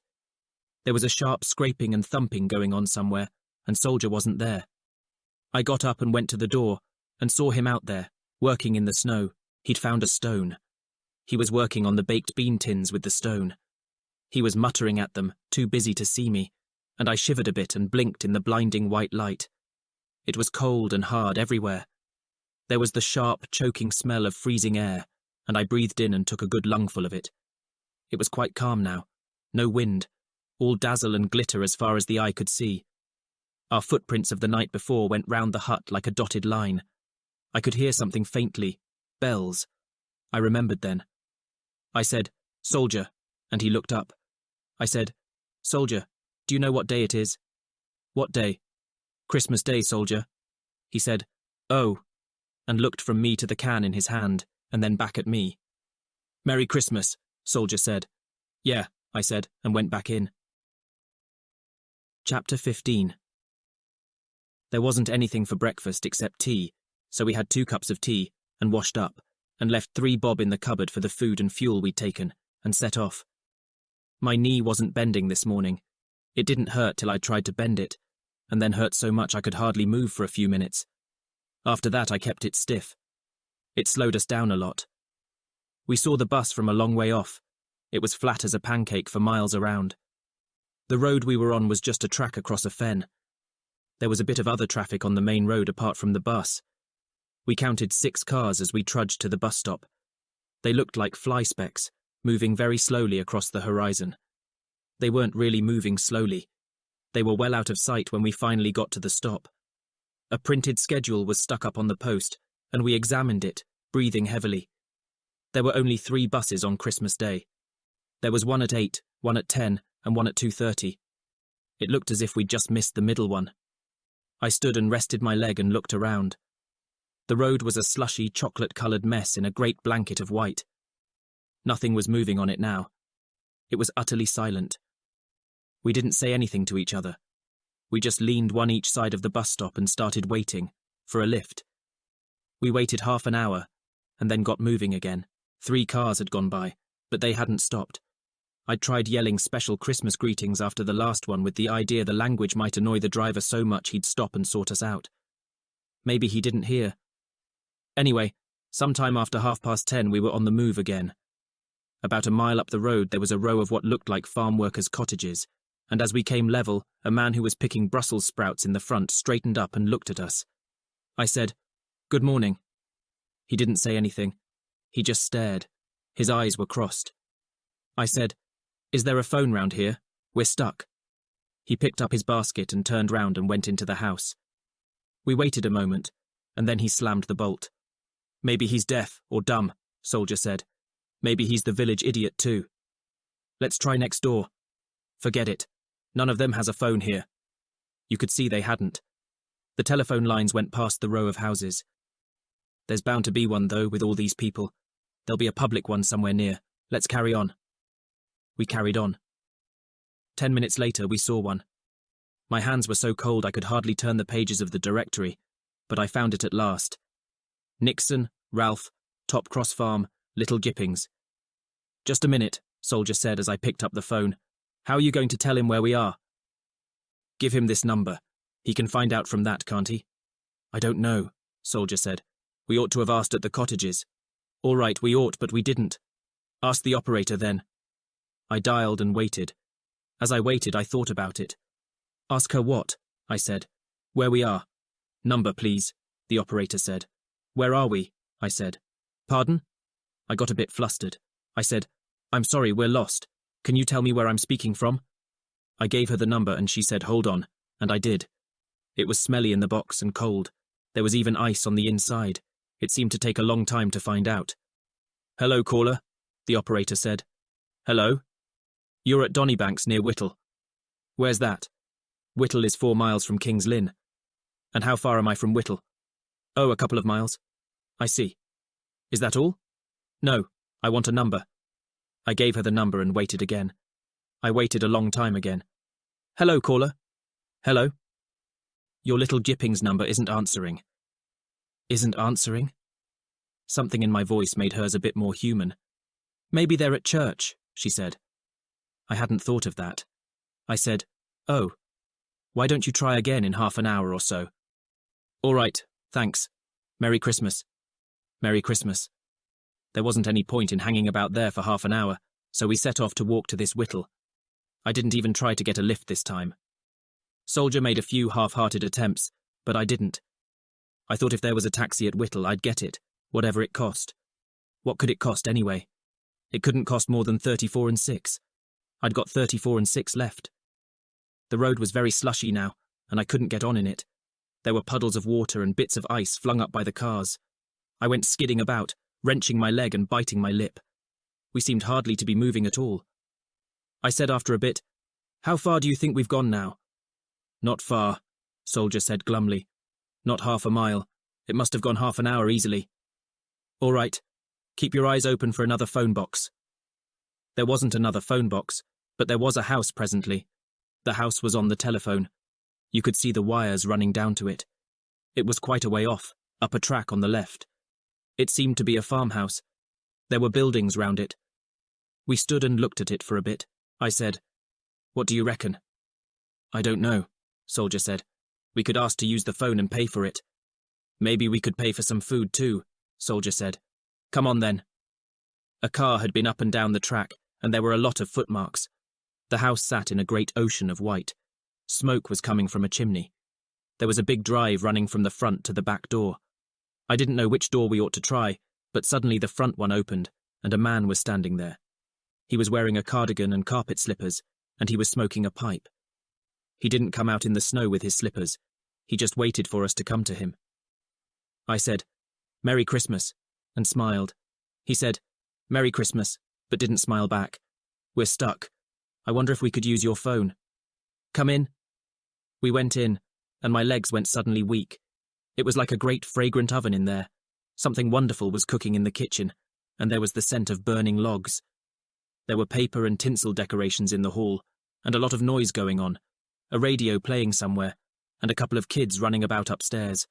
There was a sharp scraping and thumping going on somewhere, and Soldier wasn't there. I got up and went to the door, and saw him out there, working in the snow. He'd found a stone. He was working on the baked bean tins with the stone. He was muttering at them, too busy to see me, and I shivered a bit and blinked in the blinding white light. It was cold and hard everywhere. There was the sharp, choking smell of freezing air, and I breathed in and took a good lungful of it. It was quite calm now. No wind. All dazzle and glitter as far as the eye could see. Our footprints of the night before went round the hut like a dotted line. I could hear something faintly. Bells. I remembered then. I said, "Soldier," and he looked up. I said, "Soldier, do you know what day it is?" "What day?" "Christmas Day, Soldier." He said, "Oh," and looked from me to the can in his hand, and then back at me. "Merry Christmas," Soldier said. "Yeah," I said, and went back in. Chapter 15. There wasn't anything for breakfast except tea, so we had 2 cups of tea, and washed up, and left 3 bob in the cupboard for the food and fuel we'd taken, and set off. My knee wasn't bending this morning. It didn't hurt till I tried to bend it, and then hurt so much I could hardly move for a few minutes. After that I kept it stiff. It slowed us down a lot. We saw the bus from a long way off. It was flat as a pancake for miles around. The road we were on was just a track across a fen. There was a bit of other traffic on the main road apart from the bus. We counted 6 cars as we trudged to the bus stop. They looked like fly specks, moving very slowly across the horizon. They weren't really moving slowly. They were well out of sight when we finally got to the stop. A printed schedule was stuck up on the post, and we examined it, breathing heavily. There were only 3 buses on Christmas Day. There was one at 8, one at 10, and one at 2:30. It looked as if we'd just missed the middle one. I stood and rested my leg and looked around. The road was a slushy, chocolate-coloured mess in a great blanket of white. Nothing was moving on it now. It was utterly silent. We didn't say anything to each other. We just leaned one each side of the bus stop and started waiting for a lift. We waited half an hour and then got moving again. 3 cars had gone by, but they hadn't stopped. I'd tried yelling special Christmas greetings after the last one with the idea the language might annoy the driver so much he'd stop and sort us out. Maybe he didn't hear. Anyway, sometime after 10:30 we were on the move again. About a mile up the road there was a row of what looked like farm workers' cottages, and as we came level, a man who was picking Brussels sprouts in the front straightened up and looked at us. I said, "Good morning." He didn't say anything. He just stared. His eyes were crossed. I said, "Is there a phone round here? We're stuck." He picked up his basket and turned round and went into the house. We waited a moment, and then he slammed the bolt. "Maybe he's deaf or dumb," Soldier said. "Maybe he's the village idiot too. Let's try next door." "Forget it. None of them has a phone here." You could see they hadn't. The telephone lines went past the row of houses. "There's bound to be one, though, with all these people. There'll be a public one somewhere near. Let's carry on." We carried on. 10 minutes later, we saw one. My hands were so cold I could hardly turn the pages of the directory, but I found it at last. Nixon, Ralph, Top Cross Farm, Little Gippings. "Just a minute," Soldier said as I picked up the phone. "How are you going to tell him where we are?" "Give him this number. He can find out from that, can't he?" "I don't know," Soldier said. "We ought to have asked at the cottages." "All right, we ought, but we didn't." "Ask the operator then." I dialed and waited. As I waited, I thought about it. "Ask her what?" I said. "Where we are." "Number, please," the operator said. "Where are we?" I said. "Pardon?" I got a bit flustered. I said, "I'm sorry, we're lost. Can you tell me where I'm speaking from?" I gave her the number and she said, "Hold on," and I did. It was smelly in the box and cold. There was even ice on the inside. It seemed to take a long time to find out. "Hello, caller," the operator said. "Hello? You're at Donnybanks near Whittle." "Where's that?" "Whittle is 4 miles from King's Lynn." "And how far am I from Whittle?" "Oh, a couple of miles." "I see. Is that all?" "No, I want a number." I gave her the number and waited again. I waited a long time again. "Hello, caller." "Hello?" "Your Little Gippings number isn't answering." "Isn't answering?" Something in my voice made hers a bit more human. "Maybe they're at church," she said. I hadn't thought of that. I said, "Oh, why don't you try again in half an hour or so?" "All right, thanks. Merry Christmas." "Merry Christmas." There wasn't any point in hanging about there for half an hour, so we set off to walk to this Whittle. I didn't even try to get a lift this time. Soldier made a few half-hearted attempts, but I didn't. I thought if there was a taxi at Whittle, I'd get it, whatever it cost. What could it cost anyway? It couldn't cost more than 34 and 6. I'd got 34 and 6 left. The road was very slushy now, and I couldn't get on in it. There were puddles of water and bits of ice flung up by the cars. I went skidding about, wrenching my leg and biting my lip. We seemed hardly to be moving at all. I said after a bit, "How far do you think we've gone now?" "Not far," Soldier said glumly. "Not half a mile. It must have gone half an hour easily." "All right. Keep your eyes open for another phone box." There wasn't another phone box, but there was a house presently. The house was on the telephone. You could see the wires running down to it. It was quite a way off, up a track on the left. It seemed to be a farmhouse. There were buildings round it. We stood and looked at it for a bit. I said, "What do you reckon?" "I don't know," Soldier said. "We could ask to use the phone and pay for it." "Maybe we could pay for some food too," Soldier said. "Come on then." A car had been up and down the track, and there were a lot of footmarks. The house sat in a great ocean of white. Smoke was coming from a chimney. There was a big drive running from the front to the back door. I didn't know which door we ought to try, but suddenly the front one opened, and a man was standing there. He was wearing a cardigan and carpet slippers, and he was smoking a pipe. He didn't come out in the snow with his slippers. He just waited for us to come to him. I said, "Merry Christmas," and smiled. He said, "Merry Christmas," but didn't smile back. "We're stuck. I wonder if we could use your phone." "Come in." We went in, and my legs went suddenly weak. It was like a great fragrant oven in there. Something wonderful was cooking in the kitchen, and there was the scent of burning logs. There were paper and tinsel decorations in the hall, and a lot of noise going on, a radio playing somewhere, and a couple of kids running about upstairs.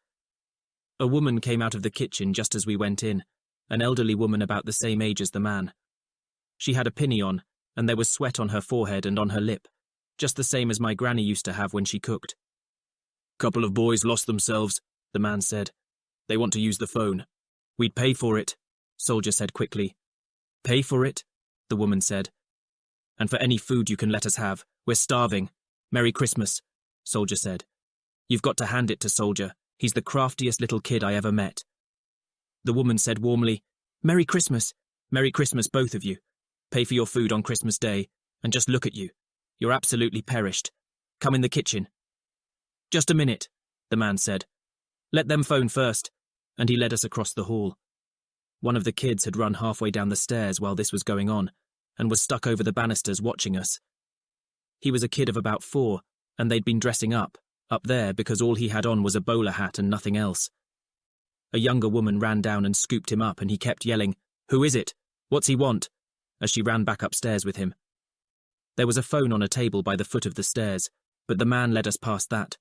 A woman came out of the kitchen just as we went in, an elderly woman about the same age as the man. She had a pinny on, and there was sweat on her forehead and on her lip, just the same as my granny used to have when she cooked. "Couple of boys lost themselves," the man said. "They want to use the phone. We'd pay for it," Soldier said quickly. "Pay for it?" the woman said. "And for any food you can let us have. We're starving. Merry Christmas," Soldier said. "You've got to hand it to Soldier. He's the craftiest little kid I ever met." The woman said warmly, "Merry Christmas. Merry Christmas, both of you. Pay for your food on Christmas Day, and just look at you. You're absolutely perished. Come in the kitchen." "Just a minute," the man said. "Let them phone first," and he led us across the hall. One of the kids had run halfway down the stairs while this was going on, and was stuck over the banisters watching us. He was a kid of about 4, and they'd been dressing up there because all he had on was a bowler hat and nothing else. A younger woman ran down and scooped him up, and he kept yelling, "Who is it? What's he want?" as she ran back upstairs with him. There was a phone on a table by the foot of the stairs, but the man led us past that.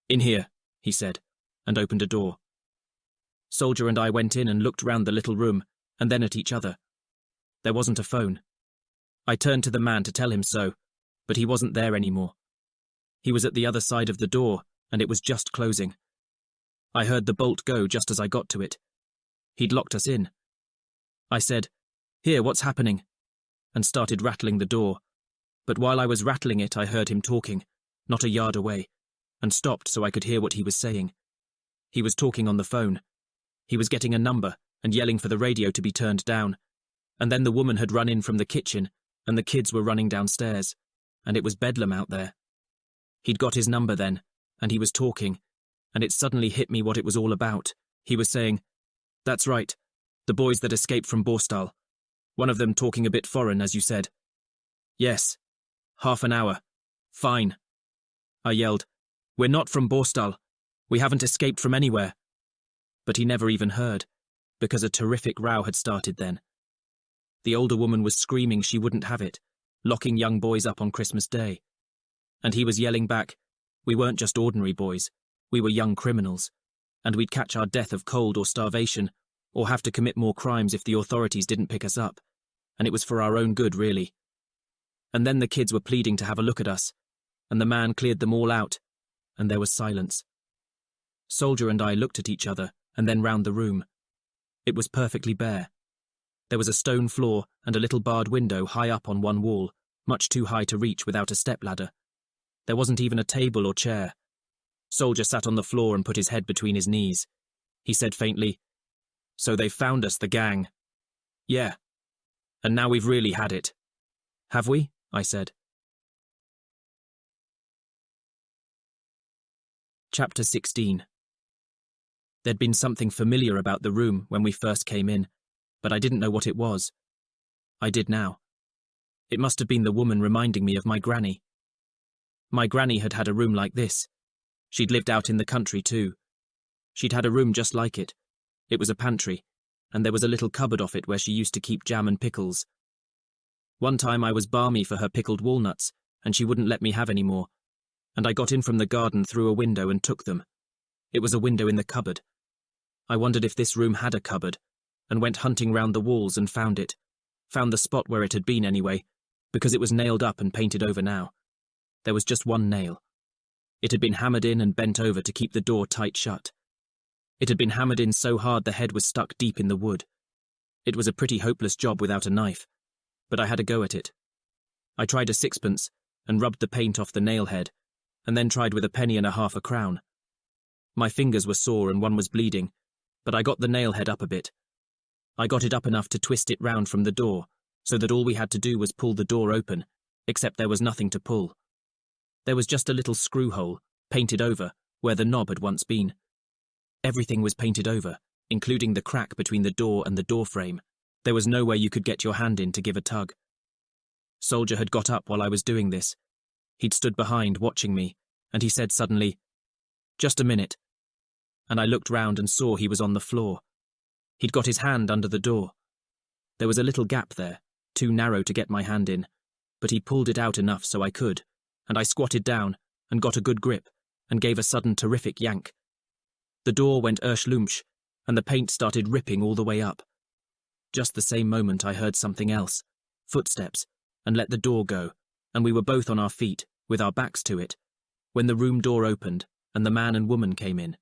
"In here," he said, and opened a door. Soldier and I went in and looked round the little room, and then at each other. There wasn't a phone. I turned to the man to tell him so, but he wasn't there anymore. He was at the other side of the door, and it was just closing. I heard the bolt go just as I got to it. He'd locked us in. I said, "Here, what's happening?" and started rattling the door, but while I was rattling it I heard him talking, not a yard away, and stopped so I could hear what he was saying. He was talking on the phone. He was getting a number and yelling for the radio to be turned down, and then the woman had run in from the kitchen, and the kids were running downstairs, and it was bedlam out there. He'd got his number then, and he was talking, and it suddenly hit me what it was all about. He was saying, "That's right, the boys that escaped from Borstal. One of them talking a bit foreign, as you said." "Yes. Half an hour. Fine." I yelled, "We're not from Borstal. We haven't escaped from anywhere." But he never even heard, because a terrific row had started then. The older woman was screaming she wouldn't have it, locking young boys up on Christmas Day. And he was yelling back, we weren't just ordinary boys, we were young criminals, and we'd catch our death of cold or starvation, or have to commit more crimes if the authorities didn't pick us up, and it was for our own good, really. And then the kids were pleading to have a look at us, and the man cleared them all out, and there was silence. Soldier and I looked at each other, and then round the room. It was perfectly bare. There was a stone floor and a little barred window high up on one wall, much too high to reach without a stepladder. There wasn't even a table or chair. Soldier sat on the floor and put his head between his knees. He said faintly, "So they've found us, the gang." "Yeah. And now we've really had it." "Have we?" I said. Chapter 16. There'd been something familiar about the room when we first came in, but I didn't know what it was. I did now. It must have been the woman reminding me of my granny. My granny had had a room like this. She'd lived out in the country too. She'd had a room just like it. It was a pantry, and there was a little cupboard off it where she used to keep jam and pickles. One time I was balmy for her pickled walnuts, and she wouldn't let me have any more, and I got in from the garden through a window and took them. It was a window in the cupboard. I wondered if this room had a cupboard, and went hunting round the walls and found it. Found the spot where it had been anyway, because it was nailed up and painted over now. There was just one nail. It had been hammered in and bent over to keep the door tight shut. It had been hammered in so hard the head was stuck deep in the wood. It was a pretty hopeless job without a knife, but I had a go at it. I tried a sixpence and rubbed the paint off the nail head, and then tried with a penny and a half a crown. My fingers were sore and one was bleeding, but I got the nail head up a bit. I got it up enough to twist it round from the door, so that all we had to do was pull the door open, except there was nothing to pull. There was just a little screw hole, painted over, where the knob had once been. Everything was painted over, including the crack between the door and the door frame. There was nowhere you could get your hand in to give a tug. Soldier had got up while I was doing this. He'd stood behind, watching me, and he said suddenly, "Just a minute." And I looked round and saw he was on the floor. He'd got his hand under the door. There was a little gap there, too narrow to get my hand in, but he pulled it out enough so I could, and I squatted down and got a good grip and gave a sudden terrific yank. The door went erschlumpsch, and the paint started ripping all the way up. Just the same moment I heard something else, footsteps, and let the door go, and we were both on our feet, with our backs to it, when the room door opened and the man and woman came in.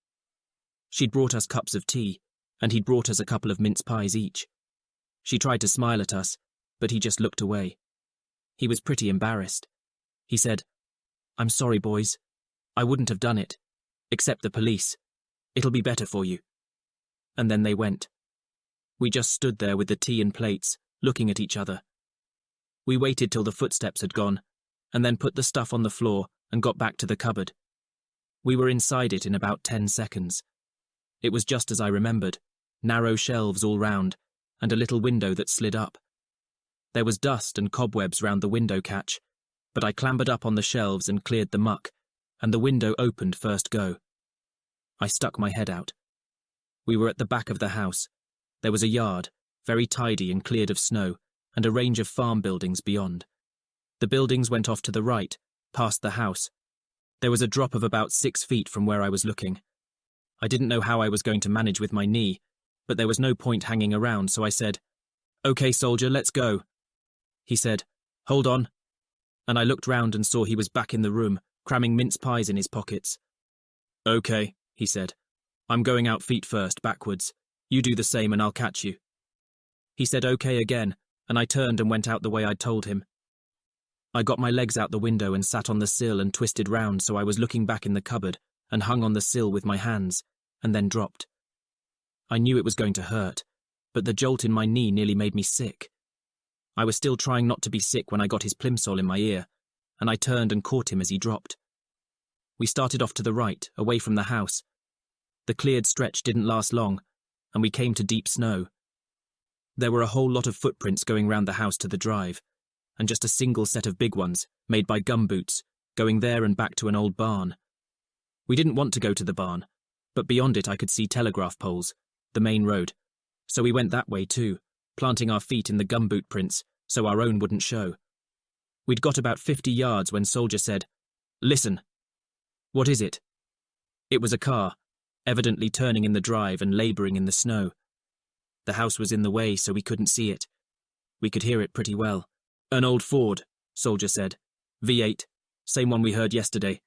She'd brought us cups of tea, and he'd brought us a couple of mince pies each. She tried to smile at us, but he just looked away. He was pretty embarrassed. He said, "I'm sorry, boys. I wouldn't have done it. Except the police. It'll be better for you." And then they went. We just stood there with the tea and plates, looking at each other. We waited till the footsteps had gone, and then put the stuff on the floor and got back to the cupboard. We were inside it in about 10 seconds. It was just as I remembered, narrow shelves all round, and a little window that slid up. There was dust and cobwebs round the window catch, but I clambered up on the shelves and cleared the muck, and the window opened first go. I stuck my head out. We were at the back of the house. There was a yard, very tidy and cleared of snow, and a range of farm buildings beyond. The buildings went off to the right, past the house. There was a drop of about 6 feet from where I was looking. I didn't know how I was going to manage with my knee, but there was no point hanging around, so I said, "Okay, soldier, let's go." He said, "Hold on." And I looked round and saw he was back in the room, cramming mince pies in his pockets. "Okay," he said. "I'm going out feet first, backwards. You do the same and I'll catch you." He said okay again, and I turned and went out the way I'd told him. I got my legs out the window and sat on the sill and twisted round so I was looking back in the cupboard and hung on the sill with my hands, and then dropped. I knew it was going to hurt, but the jolt in my knee nearly made me sick. I was still trying not to be sick when I got his plimsoll in my ear, and I turned and caught him as he dropped. We started off to the right, away from the house. The cleared stretch didn't last long, and we came to deep snow. There were a whole lot of footprints going round the house to the drive, and just a single set of big ones, made by gumboots, going there and back to an old barn. We didn't want to go to the barn, but beyond it I could see telegraph poles, the main road, so we went that way too, planting our feet in the gumboot prints so our own wouldn't show. We'd got about 50 yards when Soldier said, "Listen." "What is it?" It was a car, evidently turning in the drive and labouring in the snow. The house was in the way so we couldn't see it. We could hear it pretty well. "An old Ford," Soldier said. "V8, same one we heard yesterday."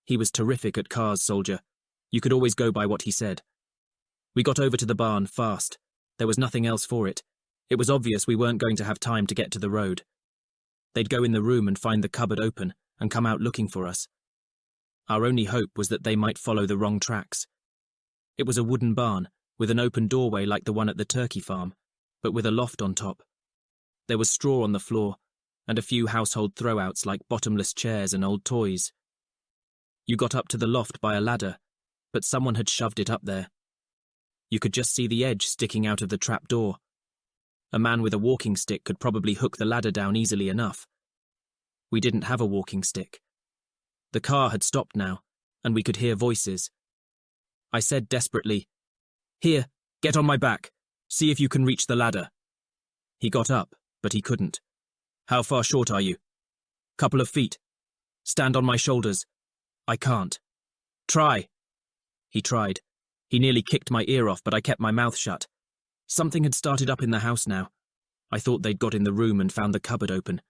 He was terrific at cars, Soldier. You could always go by what he said. We got over to the barn fast. There was nothing else for it. It was obvious we weren't going to have time to get to the road. They'd go in the room and find the cupboard open and come out looking for us. Our only hope was that they might follow the wrong tracks. It was a wooden barn, with an open doorway like the one at the turkey farm, but with a loft on top. There was straw on the floor, and a few household throwouts like bottomless chairs and old toys. You got up to the loft by a ladder, but someone had shoved it up there. You could just see the edge sticking out of the trap door. A man with a walking stick could probably hook the ladder down easily enough. We didn't have a walking stick. The car had stopped now, and we could hear voices. I said desperately, "Here, get on my back. See if you can reach the ladder." He got up, but he couldn't. "How far short are you?" "Couple of feet." "Stand on my shoulders." "I can't." "Try." He tried. He nearly kicked my ear off, but I kept my mouth shut. Something had started up in the house now. I thought they'd got in the room and found the cupboard open.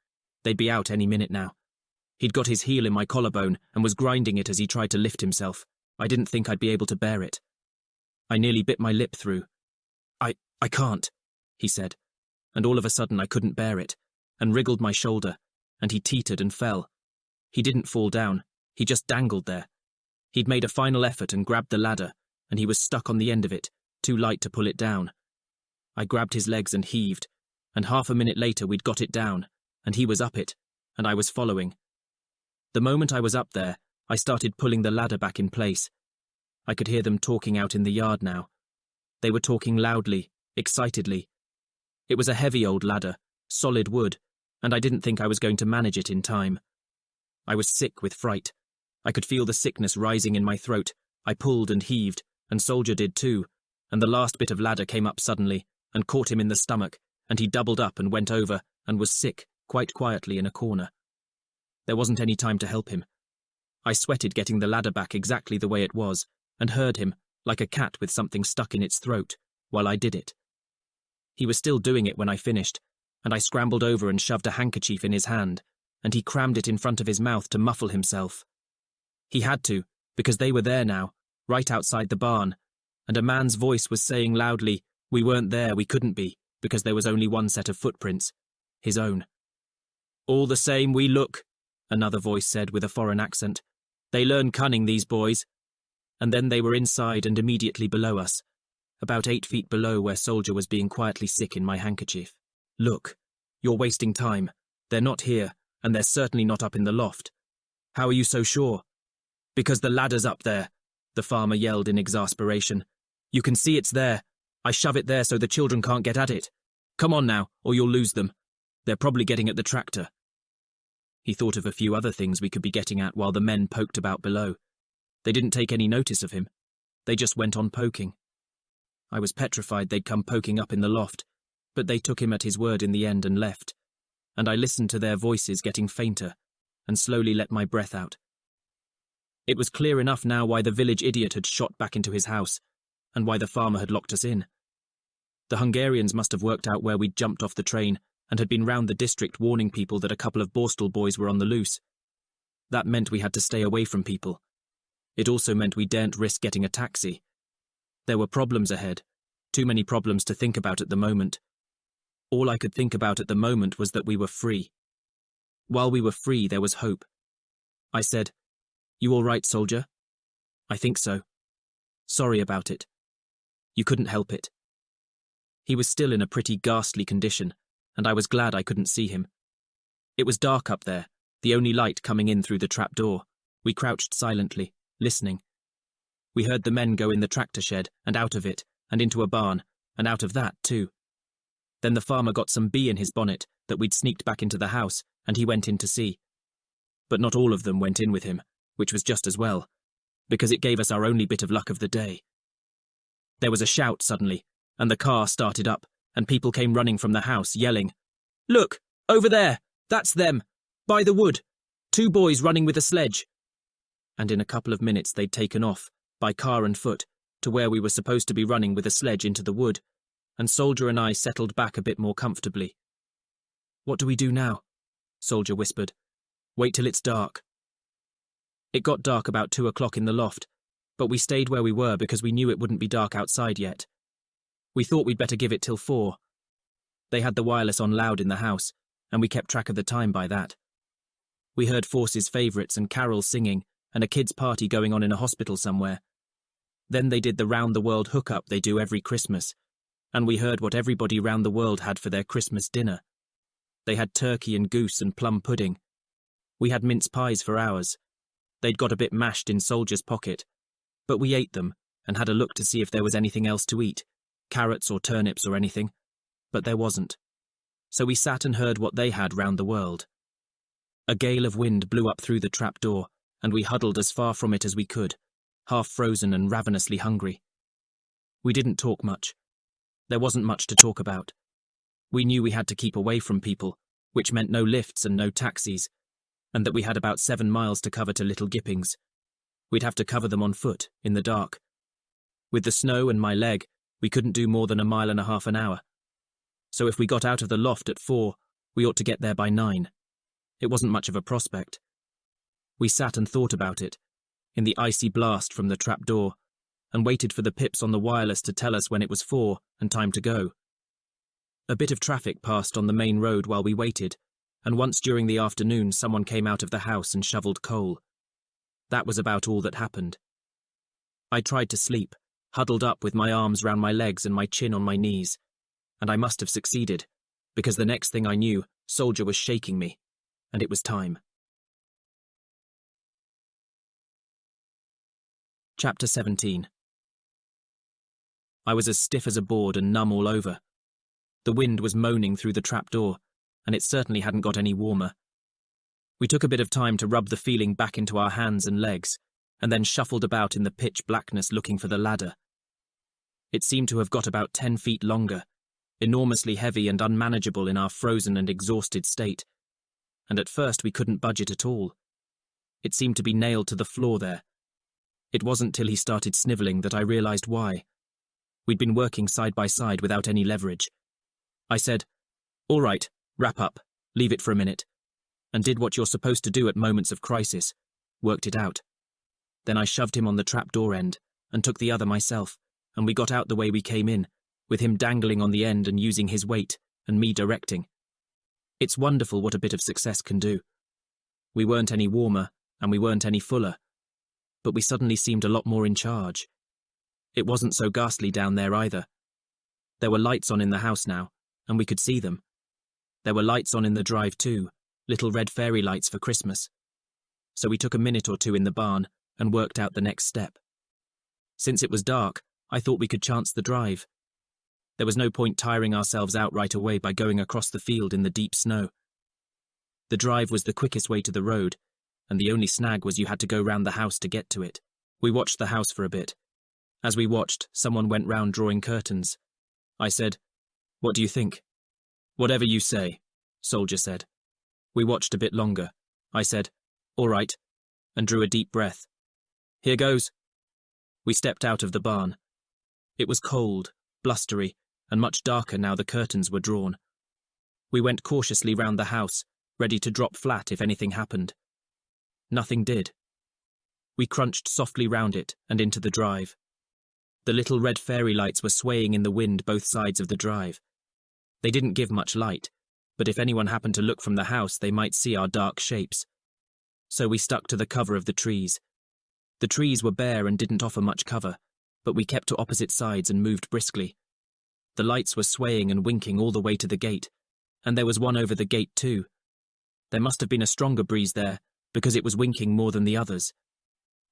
They'd be out any minute now. He'd got his heel in my collarbone and was grinding it as he tried to lift himself. I didn't think I'd be able to bear it. I nearly bit my lip through. I can't," he said, and all of a sudden I couldn't bear it, and wriggled my shoulder, and he teetered and fell. He didn't fall down, he just dangled there. He'd made a final effort and grabbed the ladder, and he was stuck on the end of it, too light to pull it down. I grabbed his legs and heaved, and half a minute later we'd got it down, and he was up it, and I was following. The moment I was up there, I started pulling the ladder back in place. I could hear them talking out in the yard now. They were talking loudly, excitedly. It was a heavy old ladder, solid wood, and I didn't think I was going to manage it in time. I was sick with fright. I could feel the sickness rising in my throat. I pulled and heaved, and Soldier did too, and the last bit of ladder came up suddenly and caught him in the stomach, and he doubled up and went over and was sick, quite quietly in a corner. There wasn't any time to help him. I sweated getting the ladder back exactly the way it was, and heard him, like a cat with something stuck in its throat, while I did it. He was still doing it when I finished, and I scrambled over and shoved a handkerchief in his hand, and he crammed it in front of his mouth to muffle himself. He had to, because they were there now, right outside the barn, and a man's voice was saying loudly, "We weren't there, we couldn't be, because there was only one set of footprints, his own." "All the same, we look," another voice said with a foreign accent. "They learn cunning, these boys." And then they were inside and immediately below us, about 8 feet below where Soldier was being quietly sick in my handkerchief. "Look, you're wasting time. They're not here, and they're certainly not up in the loft." "How are you so sure?" "Because the ladder's up there," the farmer yelled in exasperation. "You can see it's there. I shove it there so the children can't get at it. Come on now, or you'll lose them. They're probably getting at the tractor." He thought of a few other things we could be getting at while the men poked about below. They didn't take any notice of him. They just went on poking. I was petrified they'd come poking up in the loft, but they took him at his word in the end and left, and I listened to their voices getting fainter and slowly let my breath out. It was clear enough now why the village idiot had shot back into his house, and why the farmer had locked us in. The Hungarians must have worked out where we'd jumped off the train and had been round the district warning people that a couple of Borstal boys were on the loose. That meant we had to stay away from people. It also meant we daren't risk getting a taxi. There were problems ahead, too many problems to think about at the moment. All I could think about at the moment was that we were free. While we were free, there was hope. I said, "You all right, Soldier?" "I think so." "Sorry about it." "You couldn't help it." He was still in a pretty ghastly condition, and I was glad I couldn't see him. It was dark up there, the only light coming in through the trap door. We crouched silently, listening. We heard the men go in the tractor shed, and out of it, and into a barn, and out of that too. Then the farmer got some bee in his bonnet that we'd sneaked back into the house, and he went in to see. But not all of them went in with him, which was just as well, because it gave us our only bit of luck of the day. There was a shout suddenly, and the car started up, and people came running from the house, yelling, "Look, over there! That's them! By the wood! 2 boys running with a sledge!" And in a couple of minutes they'd taken off, by car and foot, to where we were supposed to be running with a sledge into the wood, and Soldier and I settled back a bit more comfortably. "What do we do now?" Soldier whispered. "Wait till it's dark." It got dark about 2 o'clock in the loft, but we stayed where we were because we knew it wouldn't be dark outside yet. We thought we'd better give it till 4. They had the wireless on loud in the house, and we kept track of the time by that. We heard Force's favourites and carols singing, and a kids' party going on in a hospital somewhere. Then they did the round-the-world hookup they do every Christmas, and we heard what everybody round the world had for their Christmas dinner. They had turkey and goose and plum pudding. We had mince pies for ours. They'd got a bit mashed in Soldier's pocket, but we ate them and had a look to see if there was anything else to eat, carrots or turnips or anything, but there wasn't. So we sat and heard what they had round the world. A gale of wind blew up through the trap door, and we huddled as far from it as we could, half frozen and ravenously hungry. We didn't talk much. There wasn't much to talk about. We knew we had to keep away from people, which meant no lifts and no taxis, and that we had about 7 miles to cover to Little Gippings. We'd have to cover them on foot, in the dark. With the snow and my leg, we couldn't do more than 1.5 miles an hour. So if we got out of the loft at 4, we ought to get there by 9. It wasn't much of a prospect. We sat and thought about it, in the icy blast from the trap door, and waited for the pips on the wireless to tell us when it was 4 and time to go. A bit of traffic passed on the main road while we waited, and once during the afternoon someone came out of the house and shoveled coal. That was about all that happened. I tried to sleep, huddled up with my arms round my legs and my chin on my knees, and I must have succeeded, because the next thing I knew, Soldier was shaking me, and it was time. Chapter 17. I was as stiff as a board and numb all over. The wind was moaning through the trapdoor, and it certainly hadn't got any warmer. We took a bit of time to rub the feeling back into our hands and legs, and then shuffled about in the pitch blackness looking for the ladder. It seemed to have got about 10 feet longer. enormously heavy and unmanageable in our frozen and exhausted state, and at first we couldn't budge it at all. It seemed to be nailed to the floor there. It wasn't till he started snivelling that I realised why. We'd been working side by side without any leverage. I said, "All right, wrap up, leave it for a minute," and did what you're supposed to do at moments of crisis, worked it out. Then I shoved him on the trapdoor end and took the other myself, and we got out the way we came in, with him dangling on the end and using his weight, and me directing. It's wonderful what a bit of success can do. We weren't any warmer, and we weren't any fuller, but we suddenly seemed a lot more in charge. It wasn't so ghastly down there either. There were lights on in the house now, and we could see them. There were lights on in the drive too, little red fairy lights for Christmas. So we took a minute or two in the barn and worked out the next step. Since it was dark, I thought we could chance the drive. There was no point tiring ourselves out right away by going across the field in the deep snow. The drive was the quickest way to the road, and the only snag was you had to go round the house to get to it. We watched the house for a bit. As we watched, someone went round drawing curtains. I said, "What do you think?" "Whatever you say," Soldier said. We watched a bit longer. I said, "All right," and drew a deep breath. "Here goes." We stepped out of the barn. It was cold, blustery, and much darker now the curtains were drawn. We went cautiously round the house, ready to drop flat if anything happened. Nothing did. We crunched softly round it and into the drive. The little red fairy lights were swaying in the wind both sides of the drive. They didn't give much light, but if anyone happened to look from the house they might see our dark shapes. So we stuck to the cover of the trees. The trees were bare and didn't offer much cover, but we kept to opposite sides and moved briskly. The lights were swaying and winking all the way to the gate, and there was one over the gate too. There must have been a stronger breeze there, because it was winking more than the others.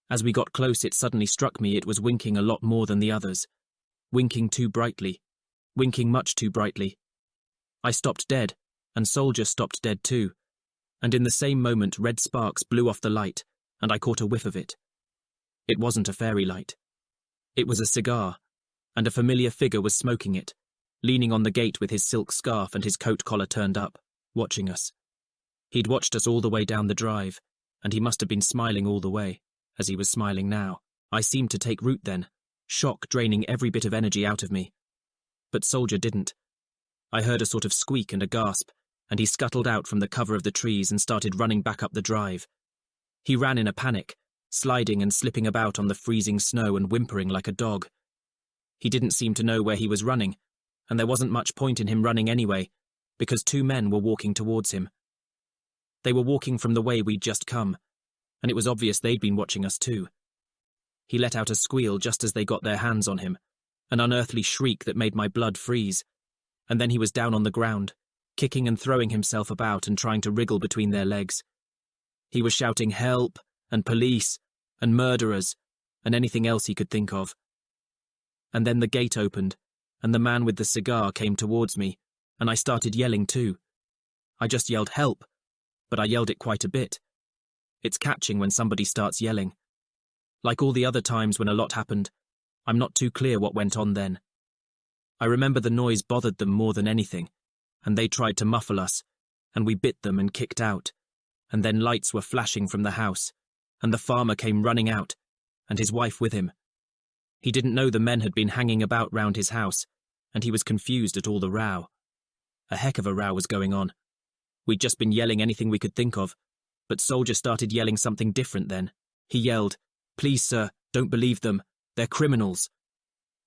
As we got close it suddenly struck me it was winking a lot more than the others. Winking too brightly. Winking much too brightly. I stopped dead, and Soldier stopped dead too, and in the same moment red sparks blew off the light, and I caught a whiff of it. It wasn't a fairy light. It was a cigar, and a familiar figure was smoking it, leaning on the gate with his silk scarf and his coat collar turned up, watching us. He'd watched us all the way down the drive, and he must have been smiling all the way, as he was smiling now. I seemed to take root then, shock draining every bit of energy out of me. But Soldier didn't. I heard a sort of squeak and a gasp, and he scuttled out from the cover of the trees and started running back up the drive. He ran in a panic, sliding and slipping about on the freezing snow and whimpering like a dog. He didn't seem to know where he was running, and there wasn't much point in him running anyway, because two men were walking towards him. They were walking from the way we'd just come, and it was obvious they'd been watching us too. He let out a squeal just as they got their hands on him, an unearthly shriek that made my blood freeze, and then he was down on the ground, kicking and throwing himself about and trying to wriggle between their legs. He was shouting help, and police, and murderers, and anything else he could think of. And then the gate opened, and the man with the cigar came towards me, and I started yelling too. I just yelled help, but I yelled it quite a bit. It's catching when somebody starts yelling. Like all the other times when a lot happened, I'm not too clear what went on then. I remember the noise bothered them more than anything, and they tried to muffle us, and we bit them and kicked out, and then lights were flashing from the house, and the farmer came running out, and his wife with him. He didn't know the men had been hanging about round his house, and he was confused at all the row. A heck of a row was going on. We'd just been yelling anything we could think of, but Soldier started yelling something different then. He yelled, "Please, sir, don't believe them. They're criminals."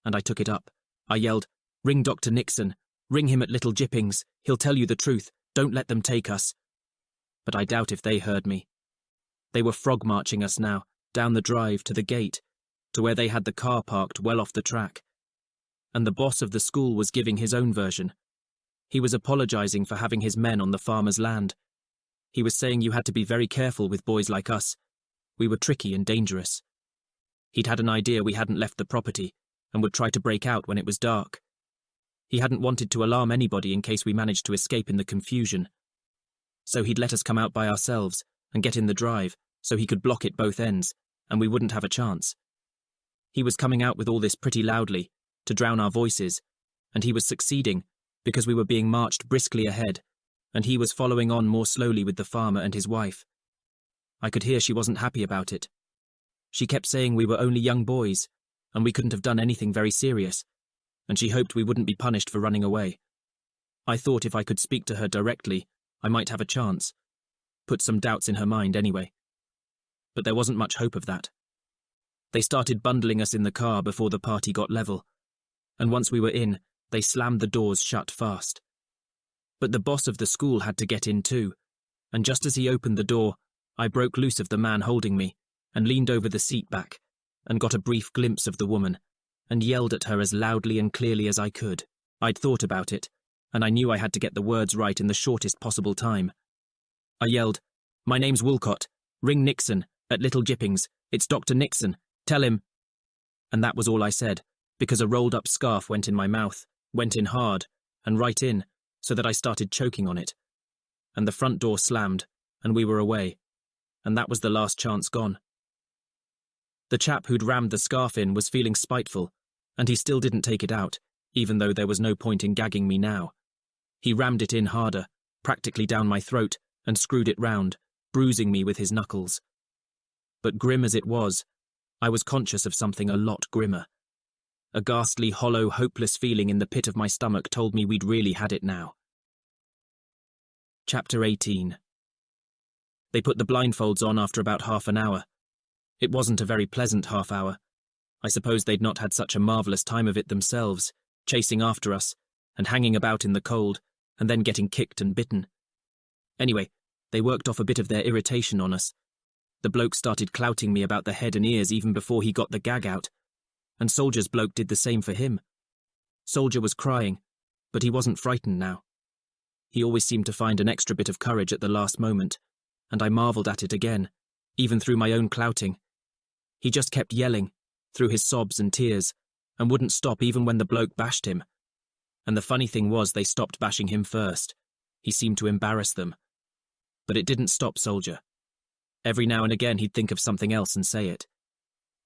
And I took it up. I yelled, "Ring Dr. Nixon. Ring him at Little Jippings. He'll tell you the truth. Don't let them take us." But I doubt if they heard me. They were frog-marching us now, down the drive to the gate, to where they had the car parked well off the track. And the boss of the school was giving his own version. He was apologizing for having his men on the farmer's land. He was saying you had to be very careful with boys like us. We were tricky and dangerous. He'd had an idea we hadn't left the property, and would try to break out when it was dark. He hadn't wanted to alarm anybody in case we managed to escape in the confusion. So he'd let us come out by ourselves and get in the drive, so he could block it both ends, and we wouldn't have a chance. He was coming out with all this pretty loudly, to drown our voices, and he was succeeding, because we were being marched briskly ahead, and he was following on more slowly with the farmer and his wife. I could hear she wasn't happy about it. She kept saying we were only young boys, and we couldn't have done anything very serious, and she hoped we wouldn't be punished for running away. I thought if I could speak to her directly, I might have a chance. Put some doubts in her mind anyway. But there wasn't much hope of that. They started bundling us in the car before the party got level, and once we were in, they slammed the doors shut fast. But the boss of the school had to get in too, and just as he opened the door, I broke loose of the man holding me, and leaned over the seat back, and got a brief glimpse of the woman, and yelled at her as loudly and clearly as I could. I'd thought about it, and I knew I had to get the words right in the shortest possible time. I yelled, "My name's Woolcott. Ring Nixon, at Little Jippings. It's Dr. Nixon. Tell him." And that was all I said, because a rolled-up scarf went in my mouth, went in hard, and right in, so that I started choking on it. And the front door slammed, and we were away, and that was the last chance gone. The chap who'd rammed the scarf in was feeling spiteful, and he still didn't take it out, even though there was no point in gagging me now. He rammed it in harder, practically down my throat, and screwed it round, bruising me with his knuckles. But grim as it was, I was conscious of something a lot grimmer. A ghastly, hollow, hopeless feeling in the pit of my stomach told me we'd really had it now. Chapter 18. They put the blindfolds on after about half an hour. It wasn't a very pleasant half hour. I suppose they'd not had such a marvellous time of it themselves, chasing after us, and hanging about in the cold, and then getting kicked and bitten. Anyway, they worked off a bit of their irritation on us. The bloke started clouting me about the head and ears even before he got the gag out, and Soldier's bloke did the same for him. Soldier was crying, but he wasn't frightened now. He always seemed to find an extra bit of courage at the last moment, and I marvelled at it again, even through my own clouting. He just kept yelling, through his sobs and tears, and wouldn't stop even when the bloke bashed him. And the funny thing was they stopped bashing him first. He seemed to embarrass them. But it didn't stop Soldier. Every now and again he'd think of something else and say it.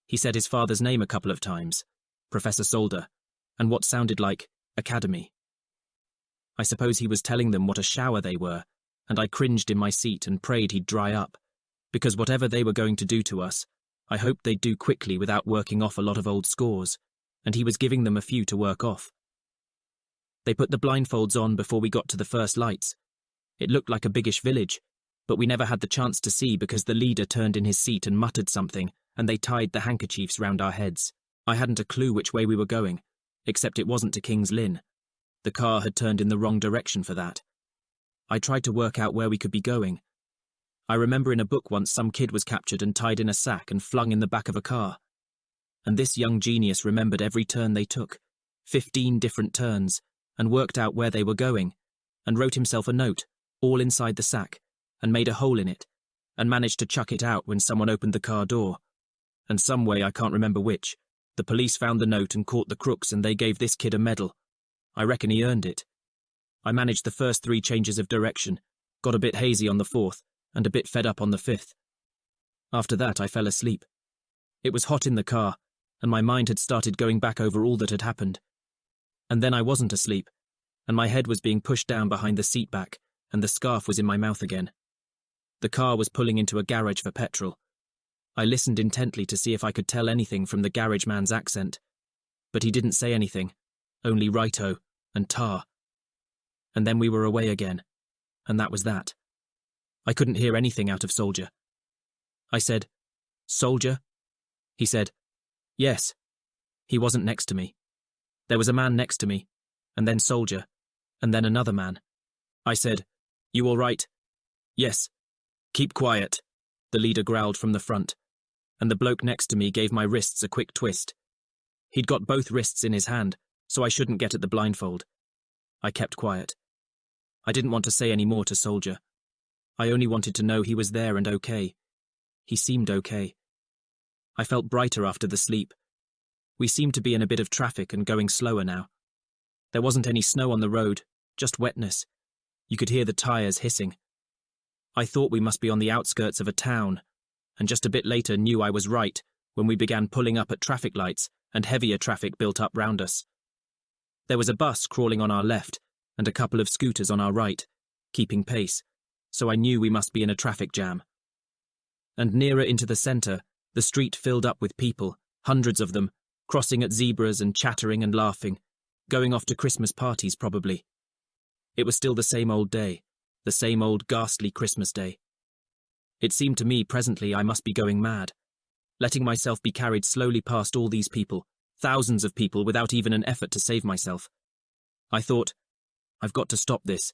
He said his father's name a couple of times, Professor Solder, and what sounded like Academy. I suppose he was telling them what a shower they were, and I cringed in my seat and prayed he'd dry up, because whatever they were going to do to us, I hoped they'd do quickly without working off a lot of old scores, and he was giving them a few to work off. They put the blindfolds on before we got to the first lights. It looked like a biggish village, but we never had the chance to see because the leader turned in his seat and muttered something, and they tied the handkerchiefs round our heads. I hadn't a clue which way we were going, except it wasn't to King's Lynn. The car had turned in the wrong direction for that. I tried to work out where we could be going. I remember in a book once some kid was captured and tied in a sack and flung in the back of a car. And this young genius remembered every turn they took, 15 different turns, and worked out where they were going, and wrote himself a note, all inside the sack, and made a hole in it, and managed to chuck it out when someone opened the car door. And some way, I can't remember which, the police found the note and caught the crooks, and they gave this kid a medal. I reckon he earned it. I managed the first 3 changes of direction, got a bit hazy on the 4th, and a bit fed up on the 5th. After that, I fell asleep. It was hot in the car, and my mind had started going back over all that had happened. And then I wasn't asleep, and my head was being pushed down behind the seat back, and the scarf was in my mouth again. The car was pulling into a garage for petrol. I listened intently to see if I could tell anything from the garage man's accent, but he didn't say anything, only righto and tar. And then we were away again, and that was that. I couldn't hear anything out of Soldier. I said, "Soldier?" He said, "Yes." He wasn't next to me. There was a man next to me, and then Soldier, and then another man. I said, "You all right?" "Yes." "Keep quiet," the leader growled from the front, and the bloke next to me gave my wrists a quick twist. He'd got both wrists in his hand, so I shouldn't get at the blindfold. I kept quiet. I didn't want to say any more to Soldier. I only wanted to know he was there and okay. He seemed okay. I felt brighter after the sleep. We seemed to be in a bit of traffic and going slower now. There wasn't any snow on the road, just wetness. You could hear the tyres hissing. I thought we must be on the outskirts of a town, and just a bit later knew I was right when we began pulling up at traffic lights and heavier traffic built up round us. There was a bus crawling on our left, and a couple of scooters on our right, keeping pace, so I knew we must be in a traffic jam. And nearer into the centre, the street filled up with people, hundreds of them, crossing at zebras and chattering and laughing, going off to Christmas parties probably. It was still the same old day, the same old ghastly Christmas day. It seemed to me presently I must be going mad, letting myself be carried slowly past all these people, thousands of people, without even an effort to save myself. I thought, I've got to stop this,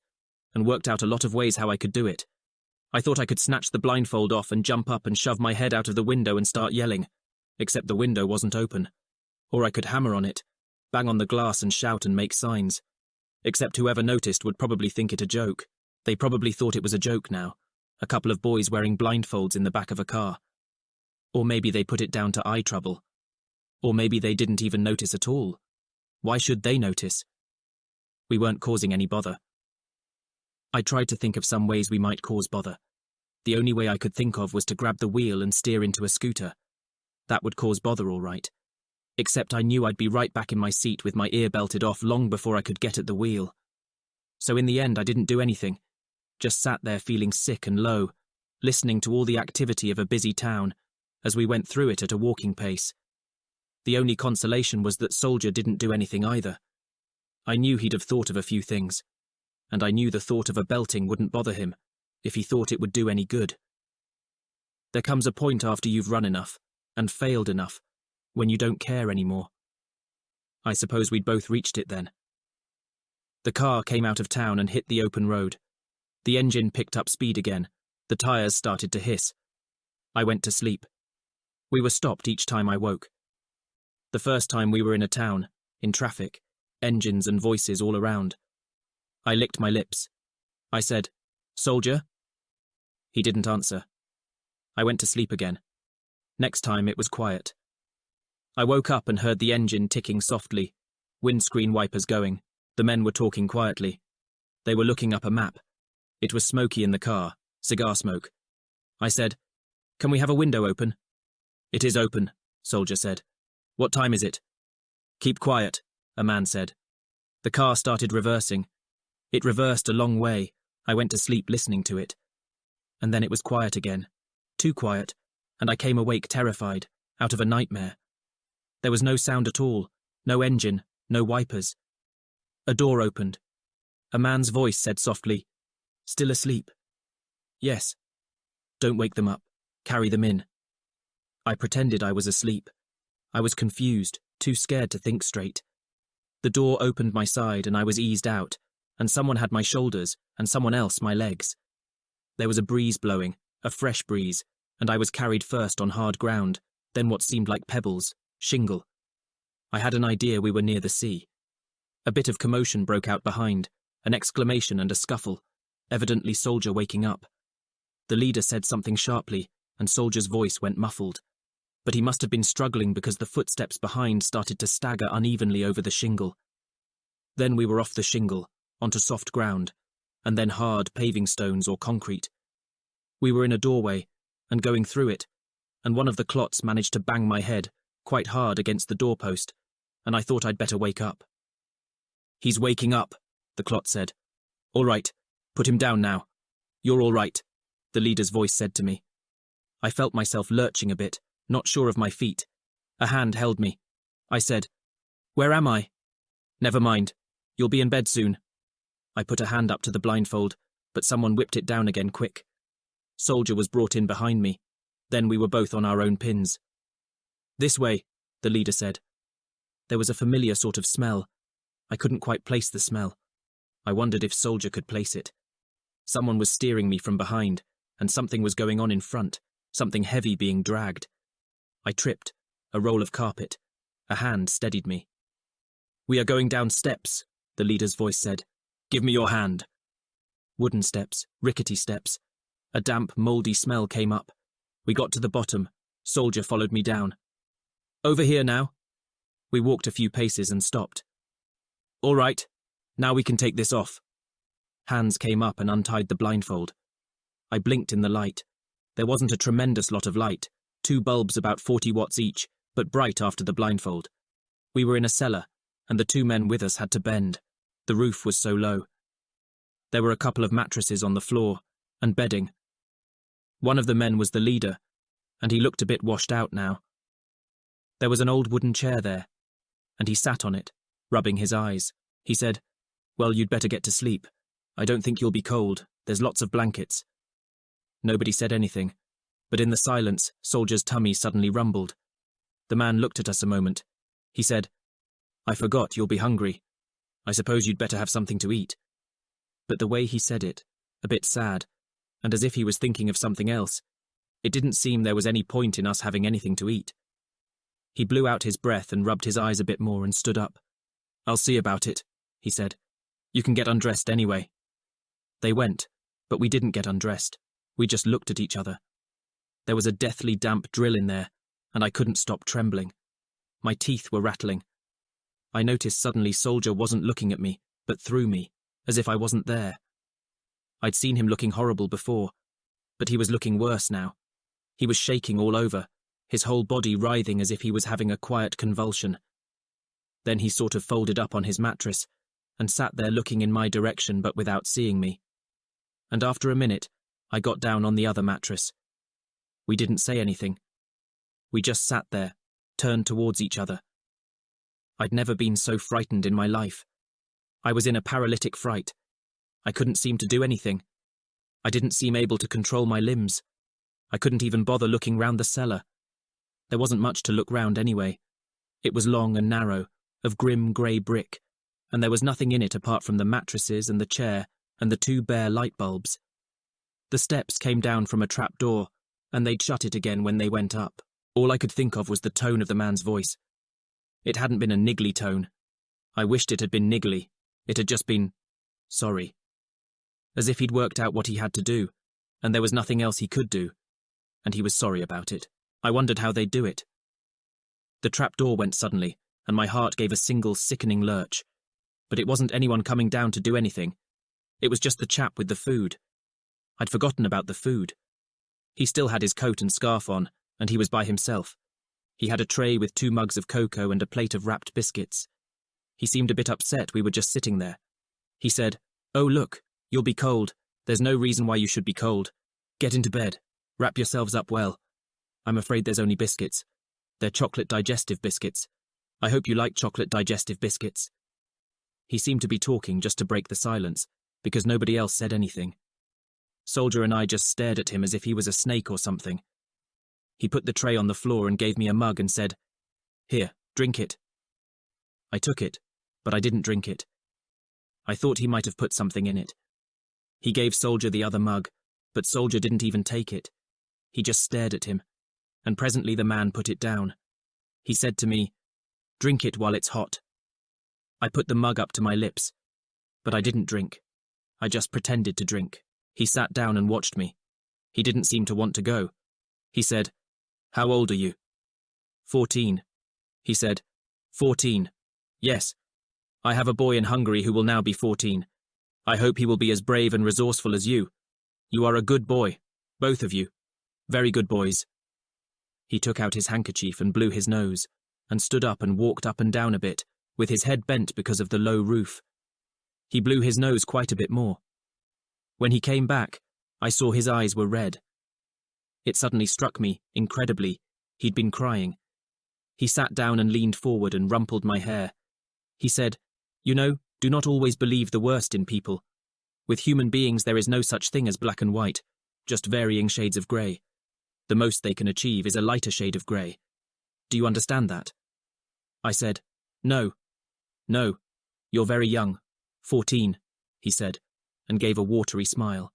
and worked out a lot of ways how I could do it. I thought I could snatch the blindfold off and jump up and shove my head out of the window and start yelling, except the window wasn't open. Or I could hammer on it, bang on the glass and shout and make signs. Except whoever noticed would probably think it a joke. They probably thought it was a joke now, a couple of boys wearing blindfolds in the back of a car. Or maybe they put it down to eye trouble. Or maybe they didn't even notice at all. Why should they notice? We weren't causing any bother. I tried to think of some ways we might cause bother. The only way I could think of was to grab the wheel and steer into a scooter. That would cause bother all right. Except I knew I'd be right back in my seat with my ear belted off long before I could get at the wheel. So in the end I didn't do anything, just sat there feeling sick and low, listening to all the activity of a busy town, as we went through it at a walking pace. The only consolation was that Soldier didn't do anything either. I knew he'd have thought of a few things, and I knew the thought of a belting wouldn't bother him, if he thought it would do any good. There comes a point after you've run enough, and failed enough, when you don't care anymore. I suppose we'd both reached it then. The car came out of town and hit the open road. The engine picked up speed again. The tires started to hiss. I went to sleep. We were stopped each time I woke. The first time we were in a town, in traffic, engines and voices all around. I licked my lips. I said, "Soldier?" He didn't answer. I went to sleep again. Next time it was quiet. I woke up and heard the engine ticking softly, windscreen wipers going. The men were talking quietly. They were looking up a map. It was smoky in the car, cigar smoke. I said, "Can we have a window open?" "It is open," Soldier said. "What time is it?" "Keep quiet," a man said. The car started reversing. It reversed a long way. I went to sleep listening to it. And then it was quiet again. Too quiet, and I came awake terrified, out of a nightmare. There was no sound at all, no engine, no wipers. A door opened. A man's voice said softly, "Still asleep?" "Yes." "Don't wake them up. Carry them in." I pretended I was asleep. I was confused, too scared to think straight. The door opened my side and I was eased out, and someone had my shoulders and someone else my legs. There was a breeze blowing, a fresh breeze, and I was carried first on hard ground, then what seemed like pebbles, shingle. I had an idea we were near the sea. A bit of commotion broke out behind, an exclamation and a scuffle, evidently Soldier waking up. The leader said something sharply, and Soldier's voice went muffled. But he must have been struggling because the footsteps behind started to stagger unevenly over the shingle. Then we were off the shingle, onto soft ground, and then hard paving stones or concrete. We were in a doorway, and going through it, and one of the clots managed to bang my head, quite hard against the doorpost, and I thought I'd better wake up. "He's waking up," the clot said. "All right, put him down now. You're all right," the leader's voice said to me. I felt myself lurching a bit, not sure of my feet. A hand held me. I said, "Where am I?" "Never mind. You'll be in bed soon." I put a hand up to the blindfold, but someone whipped it down again quick. Soldier was brought in behind me. Then we were both on our own pins. "This way," the leader said. There was a familiar sort of smell. I couldn't quite place the smell. I wondered if Soldier could place it. Someone was steering me from behind, and something was going on in front, something heavy being dragged. I tripped, a roll of carpet. A hand steadied me. "We are going down steps," the leader's voice said. "Give me your hand." Wooden steps, rickety steps. A damp, mouldy smell came up. We got to the bottom. Soldier followed me down. "Over here now." We walked a few paces and stopped. "All right, now we can take this off." Hands came up and untied the blindfold. I blinked in the light. There wasn't a tremendous lot of light, 2 bulbs about 40 watts each, but bright after the blindfold. We were in a cellar, and the 2 men with us had to bend. The roof was so low. There were a couple of mattresses on the floor, and bedding. One of the men was the leader, and he looked a bit washed out now. There was an old wooden chair there, and he sat on it, rubbing his eyes. He said, "Well, you'd better get to sleep. I don't think you'll be cold. There's lots of blankets." Nobody said anything, but in the silence, Soldier's tummy suddenly rumbled. The man looked at us a moment. He said, "I forgot, you'll be hungry. I suppose you'd better have something to eat." But the way he said it, a bit sad, and as if he was thinking of something else, it didn't seem there was any point in us having anything to eat. He blew out his breath and rubbed his eyes a bit more and stood up. "I'll see about it," he said. "You can get undressed anyway." They went, but we didn't get undressed. We just looked at each other. There was a deathly damp drill in there, and I couldn't stop trembling. My teeth were rattling. I noticed suddenly Soldier wasn't looking at me, but through me, as if I wasn't there. I'd seen him looking horrible before, but he was looking worse now. He was shaking all over, his whole body writhing as if he was having a quiet convulsion. Then he sort of folded up on his mattress and sat there looking in my direction but without seeing me. And after a minute, I got down on the other mattress. We didn't say anything. We just sat there, turned towards each other. I'd never been so frightened in my life. I was in a paralytic fright. I couldn't seem to do anything. I didn't seem able to control my limbs. I couldn't even bother looking round the cellar. There wasn't much to look round anyway. It was long and narrow, of grim grey brick, and there was nothing in it apart from the mattresses and the chair and the 2 bare light bulbs. The steps came down from a trap door, and they'd shut it again when they went up. All I could think of was the tone of the man's voice. It hadn't been a niggly tone. I wished it had been niggly. It had just been, sorry. As if he'd worked out what he had to do, and there was nothing else he could do, and he was sorry about it. I wondered how they'd do it. The trap door went suddenly, and my heart gave a single sickening lurch. But it wasn't anyone coming down to do anything. It was just the chap with the food. I'd forgotten about the food. He still had his coat and scarf on, and he was by himself. He had a tray with 2 mugs of cocoa and a plate of wrapped biscuits. He seemed a bit upset we were just sitting there. He said, "Oh, look, you'll be cold. There's no reason why you should be cold. Get into bed. Wrap yourselves up well. I'm afraid there's only biscuits. They're chocolate digestive biscuits. I hope you like chocolate digestive biscuits." He seemed to be talking just to break the silence, because nobody else said anything. Soldier and I just stared at him as if he was a snake or something. He put the tray on the floor and gave me a mug and said, "Here, drink it." I took it, but I didn't drink it. I thought he might have put something in it. He gave Soldier the other mug, but Soldier didn't even take it. He just stared at him, and presently the man put it down. He said to me, "Drink it while it's hot." I put the mug up to my lips, but I didn't drink. I just pretended to drink. He sat down and watched me. He didn't seem to want to go. He said, "How old are you?" 14. He said, 14. Yes. I have a boy in Hungary who will now be 14. I hope he will be as brave and resourceful as you. You are a good boy, both of you. Very good boys. He took out his handkerchief and blew his nose, and stood up and walked up and down a bit, with his head bent because of the low roof. He blew his nose quite a bit more. When he came back, I saw his eyes were red. It suddenly struck me, incredibly, he'd been crying. He sat down and leaned forward and rumpled my hair. He said, "You know, do not always believe the worst in people. With human beings there is no such thing as black and white, just varying shades of grey. The most they can achieve is a lighter shade of grey. Do you understand that?" I said, "No. No. You're very young. 14, he said, and gave a watery smile.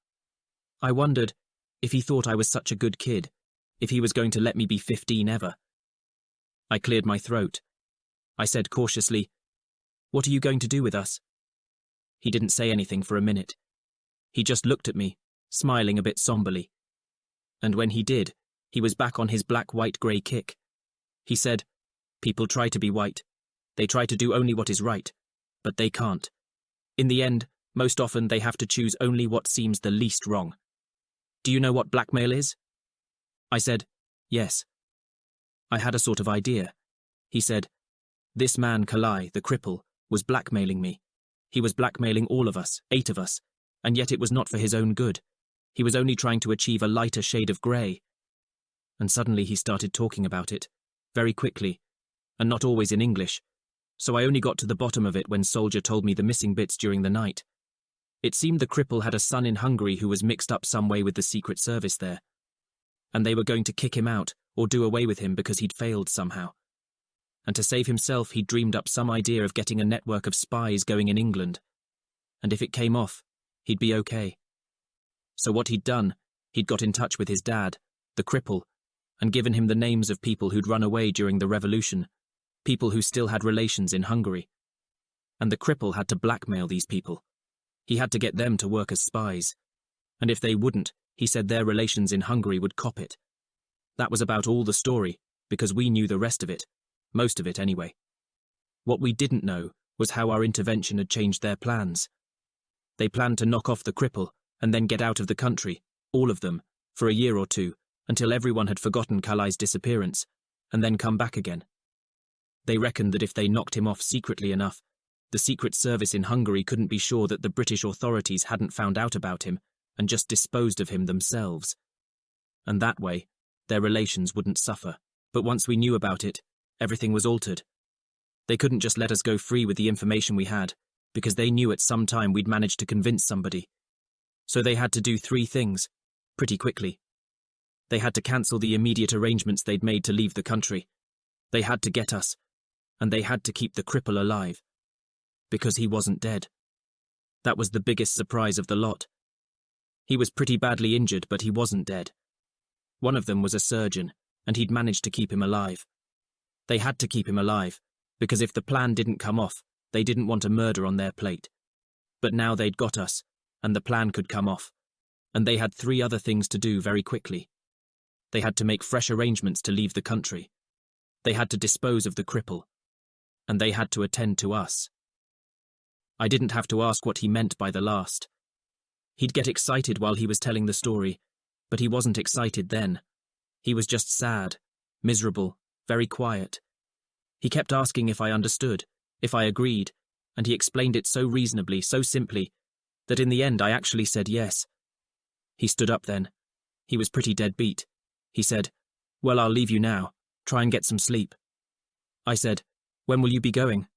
I wondered if he thought I was such a good kid, if he was going to let me be 15 ever. I cleared my throat. I said cautiously, "What are you going to do with us?" He didn't say anything for a minute. He just looked at me, smiling a bit somberly. And when he did, he was back on his black-white-grey kick. He said, "People try to be white. They try to do only what is right, but they can't. In the end, most often they have to choose only what seems the least wrong. Do you know what blackmail is?" I said, "Yes." I had a sort of idea. He said, "This man Kalai, the cripple, was blackmailing me. He was blackmailing all of us, 8 of us. and yet it was not for his own good. He was only trying to achieve a lighter shade of grey. And suddenly he started talking about it, very quickly, and not always in English, so I only got to the bottom of it when Soldier told me the missing bits during the night. It seemed the cripple had a son in Hungary who was mixed up some way with the Secret Service there, and they were going to kick him out or do away with him because he'd failed somehow. And to save himself, he'd dreamed up some idea of getting a network of spies going in England, and if it came off, he'd be okay. So what he'd done, he'd got in touch with his dad, the cripple, and given him the names of people who'd run away during the revolution, people who still had relations in Hungary. And the cripple had to blackmail these people. He had to get them to work as spies, and if they wouldn't, he said their relations in Hungary would cop it. That was about all the story, because we knew the rest of it, most of it anyway. What we didn't know was how our intervention had changed their plans. They planned to knock off the cripple and then get out of the country, all of them, for a year or two, until everyone had forgotten Kalai's disappearance, and then come back again. They reckoned that if they knocked him off secretly enough, the Secret Service in Hungary couldn't be sure that the British authorities hadn't found out about him and just disposed of him themselves. And that way, their relations wouldn't suffer. But once we knew about it, everything was altered. They couldn't just let us go free with the information we had, because they knew at some time we'd managed to convince somebody. So they had to do 3 things, pretty quickly. They had to cancel the immediate arrangements they'd made to leave the country. They had to get us, and they had to keep the cripple alive. Because he wasn't dead. That was the biggest surprise of the lot. He was pretty badly injured, but he wasn't dead. One of them was a surgeon, and he'd managed to keep him alive. They had to keep him alive, because if the plan didn't come off, they didn't want a murder on their plate. But now they'd got us, and the plan could come off, and they had 3 other things to do very quickly. They had to make fresh arrangements to leave the country. They had to dispose of the cripple, and they had to attend to us. I didn't have to ask what he meant by the last. He'd get excited while he was telling the story, but he wasn't excited then. He was just sad, miserable, very quiet. He kept asking if I understood, if I agreed, and he explained it so reasonably, so simply, that in the end I actually said yes. He stood up then. He was pretty dead beat. He said, "Well, I'll leave you now. Try and get some sleep." I said, "When will you be going?"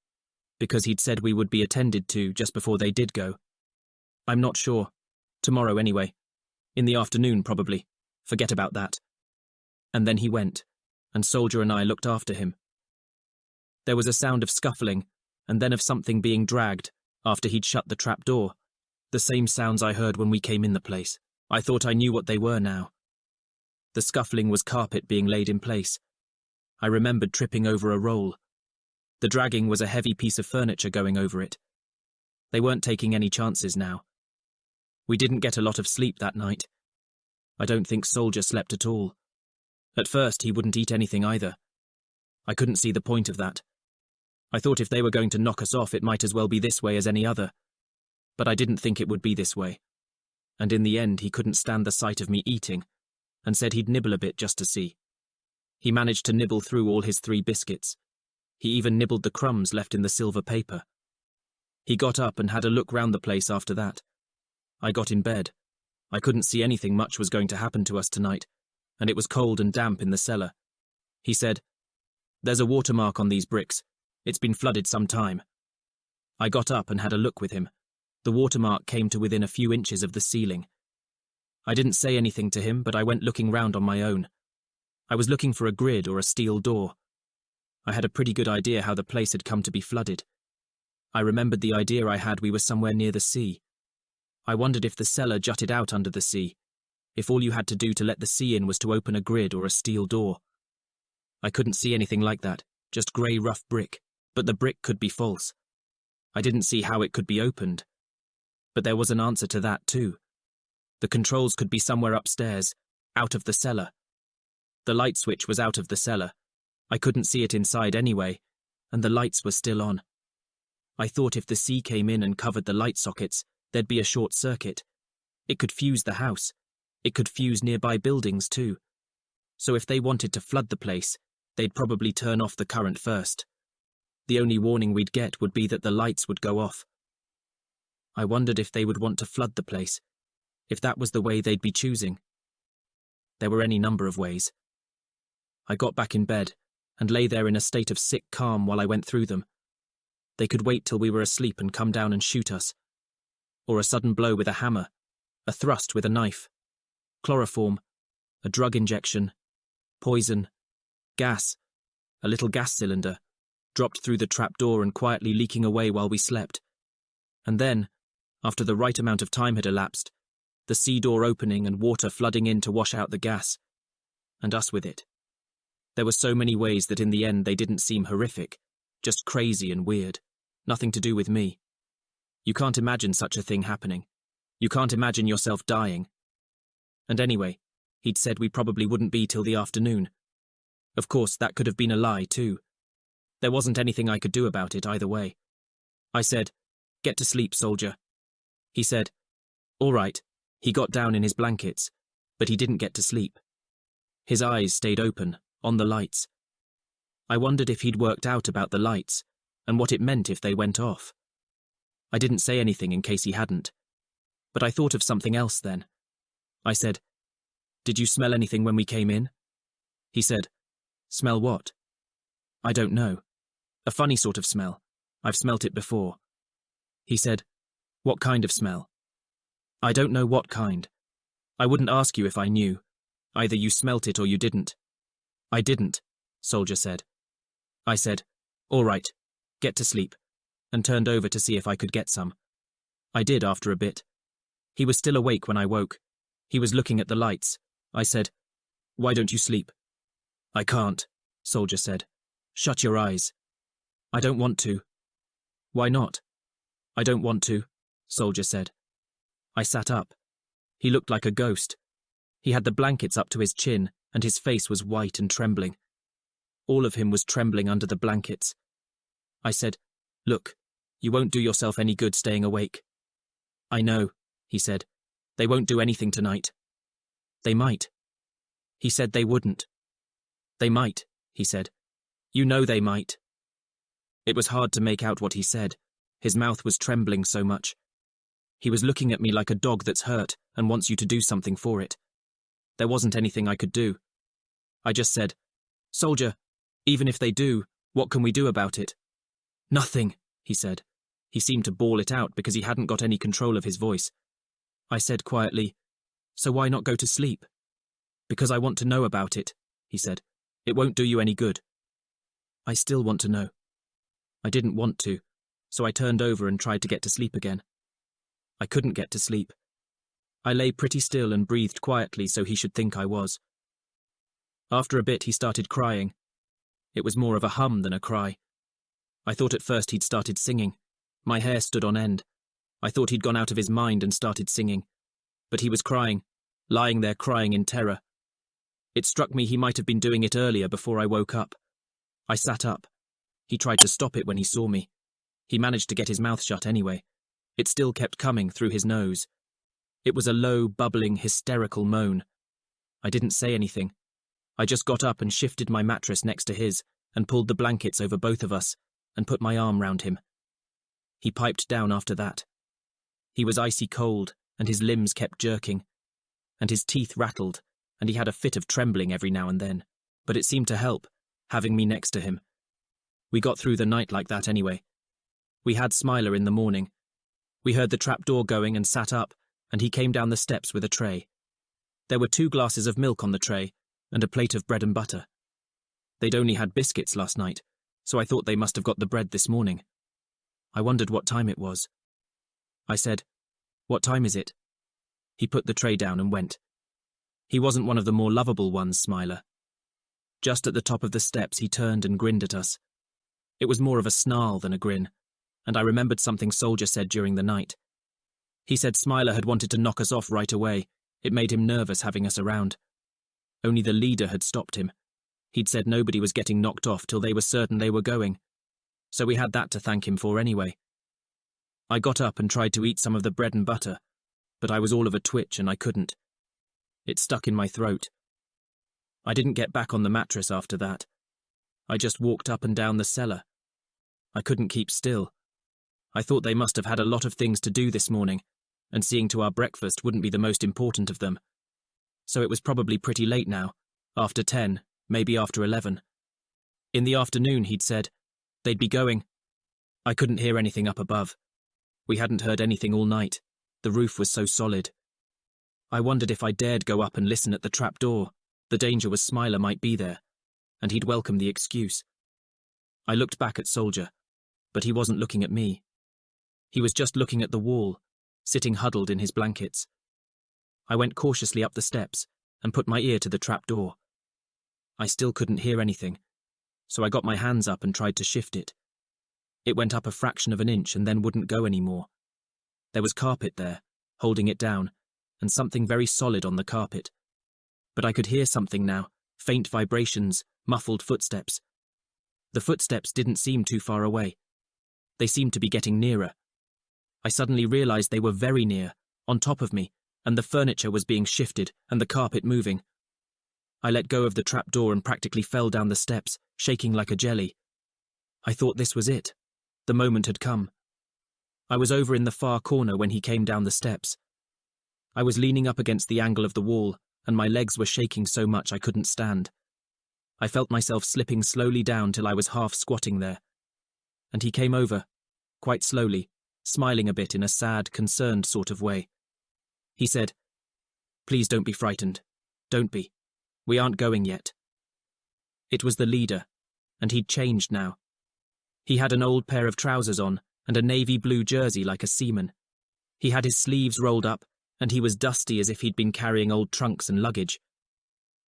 Because he'd said we would be attended to just before they did go. "I'm not sure. Tomorrow anyway. In the afternoon, probably. Forget about that." And then he went, and Soldier and I looked after him. There was a sound of scuffling, and then of something being dragged, after he'd shut the trap door. The same sounds I heard when we came in the place. I thought I knew what they were now. The scuffling was carpet being laid in place. I remembered tripping over a roll. The dragging was a heavy piece of furniture going over it. They weren't taking any chances now. We didn't get a lot of sleep that night. I don't think Soldier slept at all. At first, he wouldn't eat anything either. I couldn't see the point of that. I thought if they were going to knock us off, it might as well be this way as any other. But I didn't think it would be this way. And in the end, he couldn't stand the sight of me eating, and said he'd nibble a bit just to see. He managed to nibble through all his 3 biscuits. He even nibbled the crumbs left in the silver paper. He got up and had a look round the place after that. I got in bed. I couldn't see anything much was going to happen to us tonight, and it was cold and damp in the cellar. He said, "There's a watermark on these bricks. It's been flooded some time." I got up and had a look with him. The watermark came to within a few inches of the ceiling. I didn't say anything to him, but I went looking round on my own. I was looking for a grid or a steel door. I had a pretty good idea how the place had come to be flooded. I remembered the idea I had we were somewhere near the sea. I wondered if the cellar jutted out under the sea, if all you had to do to let the sea in was to open a grid or a steel door. I couldn't see anything like that, just grey rough brick, but the brick could be false. I didn't see how it could be opened. But there was an answer to that too. The controls could be somewhere upstairs, out of the cellar. The light switch was out of the cellar. I couldn't see it inside anyway, and the lights were still on. I thought if the sea came in and covered the light sockets, there'd be a short circuit. It could fuse the house. It could fuse nearby buildings too. So if they wanted to flood the place, they'd probably turn off the current first. The only warning we'd get would be that the lights would go off. I wondered if they would want to flood the place, if that was the way they'd be choosing. There were any number of ways. I got back in bed and lay there in a state of sick calm while I went through them. They could wait till we were asleep and come down and shoot us. Or a sudden blow with a hammer, a thrust with a knife, chloroform, a drug injection, poison, gas, a little gas cylinder, dropped through the trapdoor and quietly leaking away while we slept. And then, after the right amount of time had elapsed, the sea door opening and water flooding in to wash out the gas, and us with it. There were so many ways that in the end they didn't seem horrific, just crazy and weird, nothing to do with me. You can't imagine such a thing happening. You can't imagine yourself dying. And anyway, he'd said we probably wouldn't be till the afternoon. Of course, that could have been a lie, too. There wasn't anything I could do about it either way. I said, "Get to sleep, soldier." He said, "All right." He got down in his blankets, but he didn't get to sleep. His eyes stayed open, on the lights. I wondered if he'd worked out about the lights, and what it meant if they went off. I didn't say anything in case he hadn't, but I thought of something else then. I said, "Did you smell anything when we came in?" He said, "Smell what?" "I don't know. A funny sort of smell. I've smelt it before." He said, "What kind of smell?" "I don't know what kind. I wouldn't ask you if I knew. Either you smelt it or you didn't." "I didn't," soldier said. I said, "All right, get to sleep," and turned over to see if I could get some. I did after a bit. He was still awake when I woke. He was looking at the lights. I said, "Why don't you sleep?" "I can't," soldier said. "Shut your eyes." "I don't want to." "Why not?" "I don't want to," soldier said. I sat up. He looked like a ghost. He had the blankets up to his chin, and his face was white and trembling. All of him was trembling under the blankets. I said, "Look, you won't do yourself any good staying awake." "I know," he said. "They won't do anything tonight." "They might." He said they wouldn't. "They might," he said. "You know they might." It was hard to make out what he said. His mouth was trembling so much. He was looking at me like a dog that's hurt and wants you to do something for it. There wasn't anything I could do. I just said, "Soldier, even if they do, what can we do about it?" "Nothing," he said. He seemed to bawl it out because he hadn't got any control of his voice. I said quietly, "So why not go to sleep?" "Because I want to know about it," he said. "It won't do you any good." I still want to know. I didn't want to, so I turned over and tried to get to sleep again. I couldn't get to sleep. I lay pretty still and breathed quietly so he should think I was. After a bit he started crying. It was more of a hum than a cry. I thought at first he'd started singing. My hair stood on end. I thought he'd gone out of his mind and started singing. But he was crying, lying there crying in terror. It struck me he might have been doing it earlier before I woke up. I sat up. He tried to stop it when he saw me. He managed to get his mouth shut anyway. It still kept coming through his nose. It was a low, bubbling, hysterical moan. I didn't say anything. I just got up and shifted my mattress next to his and pulled the blankets over both of us and put my arm round him. He piped down after that. He was icy cold and his limbs kept jerking, and his teeth rattled, and he had a fit of trembling every now and then, but it seemed to help, having me next to him. We got through the night like that anyway. We had Smiler in the morning. We heard the trapdoor going and sat up, and he came down the steps with a tray. There were 2 glasses of milk on the tray, and a plate of bread and butter. They'd only had biscuits last night, so I thought they must have got the bread this morning. I wondered what time it was. I said, "What time is it?" He put the tray down and went. He wasn't one of the more lovable ones, Smiler. Just at the top of the steps he turned and grinned at us. It was more of a snarl than a grin, and I remembered something Soldier said during the night. He said Smiler had wanted to knock us off right away. It made him nervous having us around. Only the leader had stopped him. He'd said nobody was getting knocked off till they were certain they were going. So we had that to thank him for anyway. I got up and tried to eat some of the bread and butter, but I was all of a twitch and I couldn't. It stuck in my throat. I didn't get back on the mattress after that. I just walked up and down the cellar. I couldn't keep still. I thought they must have had a lot of things to do this morning, and seeing to our breakfast wouldn't be the most important of them. So it was probably pretty late now, after 10, maybe after 11. In the afternoon, he'd said, they'd be going. I couldn't hear anything up above. We hadn't heard anything all night. The roof was so solid. I wondered if I dared go up and listen at the trapdoor. The danger was Smiler might be there, and he'd welcome the excuse. I looked back at Soldier, but he wasn't looking at me. He was just looking at the wall, sitting huddled in his blankets. I went cautiously up the steps and put my ear to the trapdoor. I still couldn't hear anything, so I got my hands up and tried to shift it. It went up a fraction of an inch and then wouldn't go any more. There was carpet there, holding it down, and something very solid on the carpet. But I could hear something now, faint vibrations, muffled footsteps. The footsteps didn't seem too far away. They seemed to be getting nearer. I suddenly realized they were very near, on top of me, and the furniture was being shifted and the carpet moving. I let go of the trapdoor and practically fell down the steps, shaking like a jelly. I thought this was it. The moment had come. I was over in the far corner when he came down the steps. I was leaning up against the angle of the wall, and my legs were shaking so much I couldn't stand. I felt myself slipping slowly down till I was half squatting there. And he came over, quite slowly, smiling a bit in a sad, concerned sort of way. He said, "Please don't be frightened. Don't be. We aren't going yet." It was the leader, and he'd changed now. He had an old pair of trousers on and a navy blue jersey like a seaman. He had his sleeves rolled up, and he was dusty as if he'd been carrying old trunks and luggage.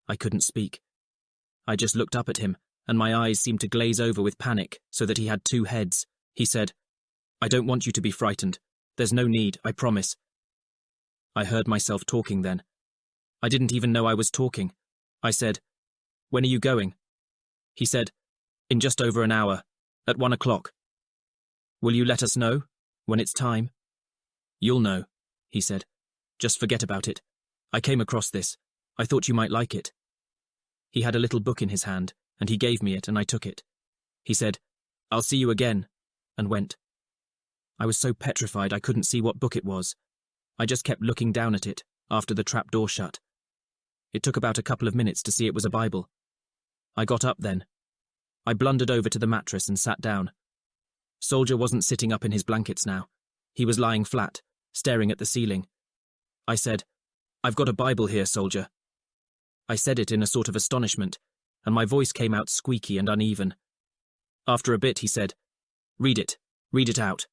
I couldn't speak. I just looked up at him, and my eyes seemed to glaze over with panic so that he had two heads. He said, "I don't want you to be frightened. There's no need, I promise." I heard myself talking then. I didn't even know I was talking. I said, "When are you going?" He said, "In just over an hour, at 1 o'clock. Will you let us know, when it's time?" "You'll know," he said. "Just forget about it. I came across this. I thought you might like it." He had a little book in his hand, and he gave me it, and I took it. He said, "I'll see you again," and went. I was so petrified I couldn't see what book it was. I just kept looking down at it, after the trap door shut. It took about a couple of minutes to see it was a Bible. I got up then. I blundered over to the mattress and sat down. Soldier wasn't sitting up in his blankets now. He was lying flat, staring at the ceiling. I said, "I've got a Bible here, Soldier." I said it in a sort of astonishment, and my voice came out squeaky and uneven. After a bit he said, Read it out."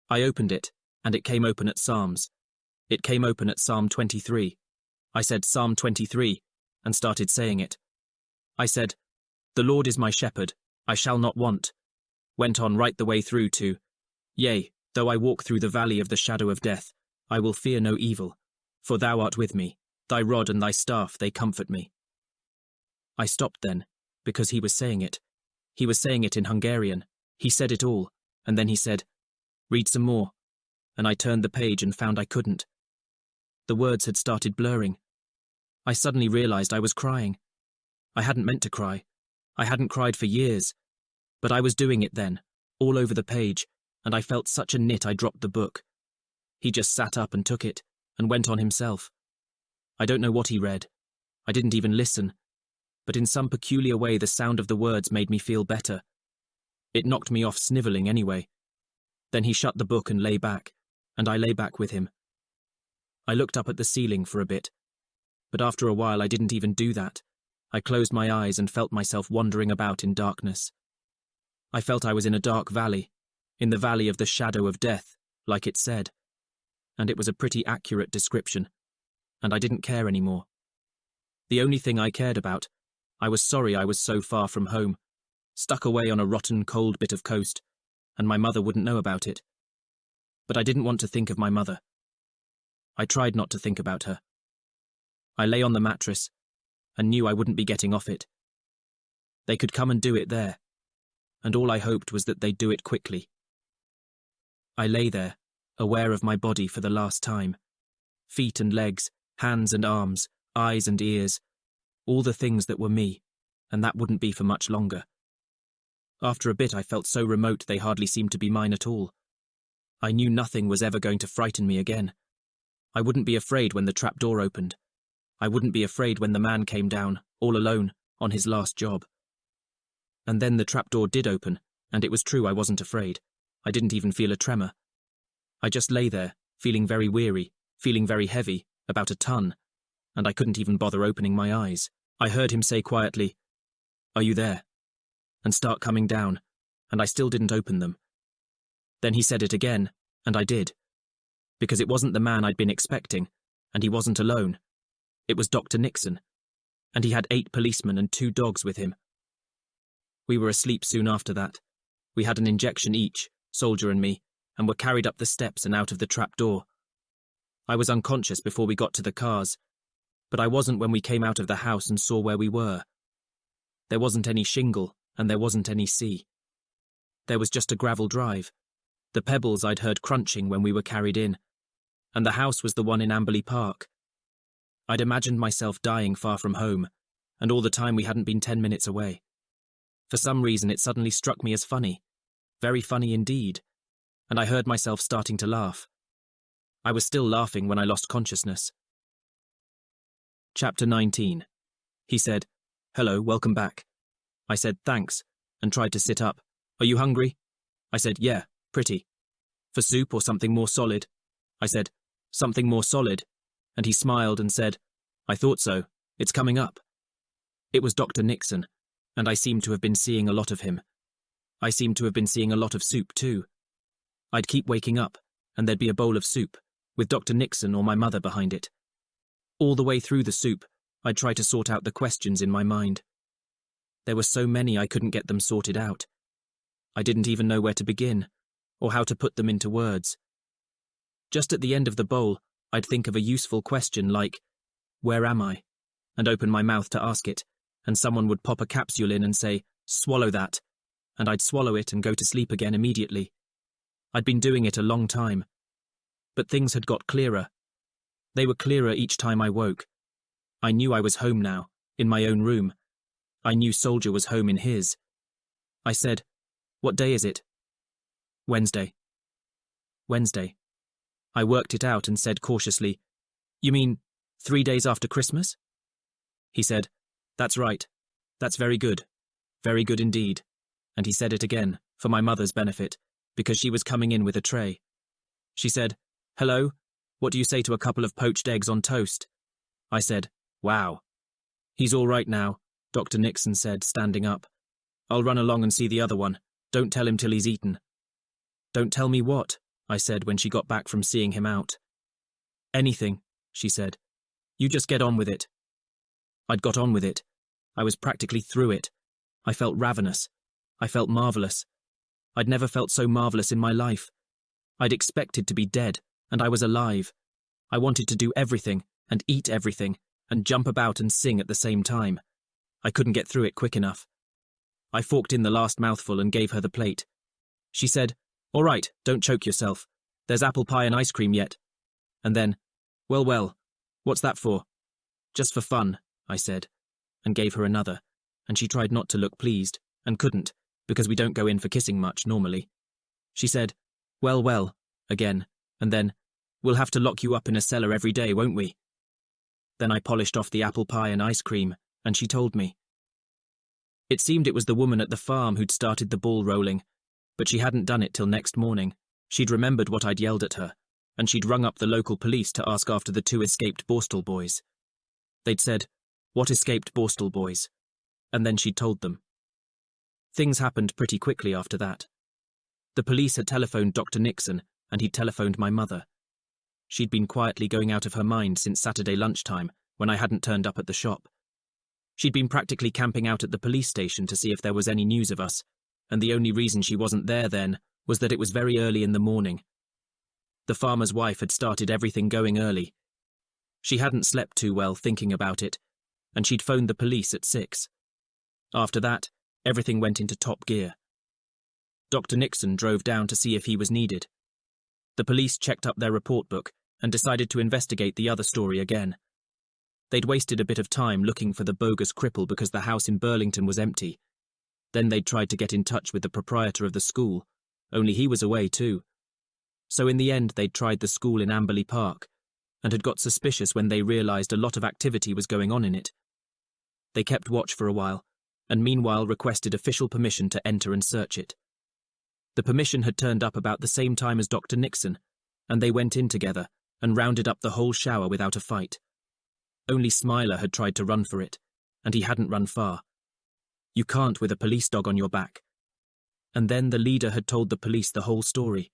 I opened it, and it came open at Psalms. It came open at Psalm 23. I said Psalm 23, and started saying it. I said, "The Lord is my shepherd, I shall not want." Went on right the way through to, "Yea, though I walk through the valley of the shadow of death, I will fear no evil, for thou art with me, thy rod and thy staff, they comfort me." I stopped then, because he was saying it. He was saying it in Hungarian. He said it all, and then he said, "Read some more," and I turned the page and found I couldn't. The words had started blurring. I suddenly realized I was crying. I hadn't meant to cry. I hadn't cried for years. But I was doing it then, all over the page, and I felt such a knit I dropped the book. He just sat up and took it, and went on himself. I don't know what he read. I didn't even listen. But in some peculiar way the sound of the words made me feel better. It knocked me off snivelling anyway. Then he shut the book and lay back, and I lay back with him. I looked up at the ceiling for a bit, but after a while I didn't even do that. I closed my eyes and felt myself wandering about in darkness. I felt I was in a dark valley, in the valley of the shadow of death, like it said. And it was a pretty accurate description, and I didn't care anymore. The only thing I cared about, I was sorry I was so far from home, stuck away on a rotten, cold bit of coast, and my mother wouldn't know about it. But I didn't want to think of my mother. I tried not to think about her. I lay on the mattress, and knew I wouldn't be getting off it. They could come and do it there, and all I hoped was that they'd do it quickly. I lay there, aware of my body for the last time. Feet and legs, hands and arms, eyes and ears, all the things that were me, and that wouldn't be for much longer. After a bit I felt so remote they hardly seemed to be mine at all, I knew nothing was ever going to frighten me again. I wouldn't be afraid when the trap door opened. I wouldn't be afraid when the man came down, all alone, on his last job. And then the trapdoor did open, and it was true I wasn't afraid. I didn't even feel a tremor. I just lay there, feeling very weary, feeling very heavy, about a ton, and I couldn't even bother opening my eyes. I heard him say quietly, "Are you there?" and start coming down, and I still didn't open them. Then he said it again, and I did. Because it wasn't the man I'd been expecting, and he wasn't alone. It was Dr. Nixon, and he had 8 policemen and 2 dogs with him. We were asleep soon after that. We had an injection each, Soldier and me, and were carried up the steps and out of the trap door. I was unconscious before we got to the cars, but I wasn't when we came out of the house and saw where we were. There wasn't any shingle, and there wasn't any sea. There was just a gravel drive, the pebbles I'd heard crunching when we were carried in, and the house was the one in Amberley Park. I'd imagined myself dying far from home, and all the time we hadn't been 10 minutes away. For some reason it suddenly struck me as funny, very funny indeed, and I heard myself starting to laugh. I was still laughing when I lost consciousness. Chapter 19. He said, "Hello, welcome back." I said, "Thanks," and tried to sit up. "Are you hungry?" I said, "Yeah, pretty." "For soup or something more solid?" I said, "Something more solid," and he smiled and said, "I thought so. It's coming up." It was Dr. Nixon, and I seemed to have been seeing a lot of him. I seemed to have been seeing a lot of soup too. I'd keep waking up, and there'd be a bowl of soup, with Dr. Nixon or my mother behind it. All the way through the soup, I'd try to sort out the questions in my mind. There were so many I couldn't get them sorted out. I didn't even know where to begin, or how to put them into words. Just at the end of the bowl, I'd think of a useful question like, "Where am I?" and open my mouth to ask it, and someone would pop a capsule in and say, "Swallow that," and I'd swallow it and go to sleep again immediately. I'd been doing it a long time. But things had got clearer. They were clearer each time I woke. I knew I was home now, in my own room. I knew Soldier was home in his. I said, "What day is it?" "Wednesday." "Wednesday." I worked it out and said cautiously, "You mean 3 days after Christmas?" He said, "That's right. That's very good. Very good indeed." And he said it again, for my mother's benefit, because she was coming in with a tray. She said, "Hello, what do you say to a couple of poached eggs on toast?" I said, "Wow." "He's all right now," Dr. Nixon said, standing up. "I'll run along and see the other one. Don't tell him till he's eaten." "Don't tell me what?" I said when she got back from seeing him out. "Anything," she said. "You just get on with it." I'd got on with it. I was practically through it. I felt ravenous. I felt marvellous. I'd never felt so marvellous in my life. I'd expected to be dead, and I was alive. I wanted to do everything, and eat everything, and jump about and sing at the same time. I couldn't get through it quick enough. I forked in the last mouthful and gave her the plate. She said, "All right, don't choke yourself. There's apple pie and ice cream yet." And then, well, what's that for?" "Just for fun," I said, and gave her another, and she tried not to look pleased, and couldn't, because we don't go in for kissing much normally. She said, well, again, and then, "We'll have to lock you up in a cellar every day, won't we?" Then I polished off the apple pie and ice cream, and she told me. It seemed it was the woman at the farm who'd started the ball rolling, but she hadn't done it till next morning. She'd remembered what I'd yelled at her, and she'd rung up the local police to ask after the 2 escaped Borstal boys. They'd said, "What escaped Borstal boys?" And then she'd told them. Things happened pretty quickly after that. The police had telephoned Dr. Nixon, and he'd telephoned my mother. She'd been quietly going out of her mind since Saturday lunchtime, when I hadn't turned up at the shop. She'd been practically camping out at the police station to see if there was any news of us, and the only reason she wasn't there then was that it was very early in the morning. The farmer's wife had started everything going early. She hadn't slept too well thinking about it, and she'd phoned the police at 6. After that, everything went into top gear. Dr. Nixon drove down to see if he was needed. The police checked up their report book and decided to investigate the other story again. They'd wasted a bit of time looking for the bogus cripple because the house in Burlington was empty. Then they'd tried to get in touch with the proprietor of the school, only he was away too. So in the end they'd tried the school in Amberley Park, and had got suspicious when they realised a lot of activity was going on in it. They kept watch for a while, and meanwhile requested official permission to enter and search it. The permission had turned up about the same time as Dr. Nixon, and they went in together and rounded up the whole shower without a fight. Only Smiler had tried to run for it, and he hadn't run far. You can't with a police dog on your back. And then the leader had told the police the whole story.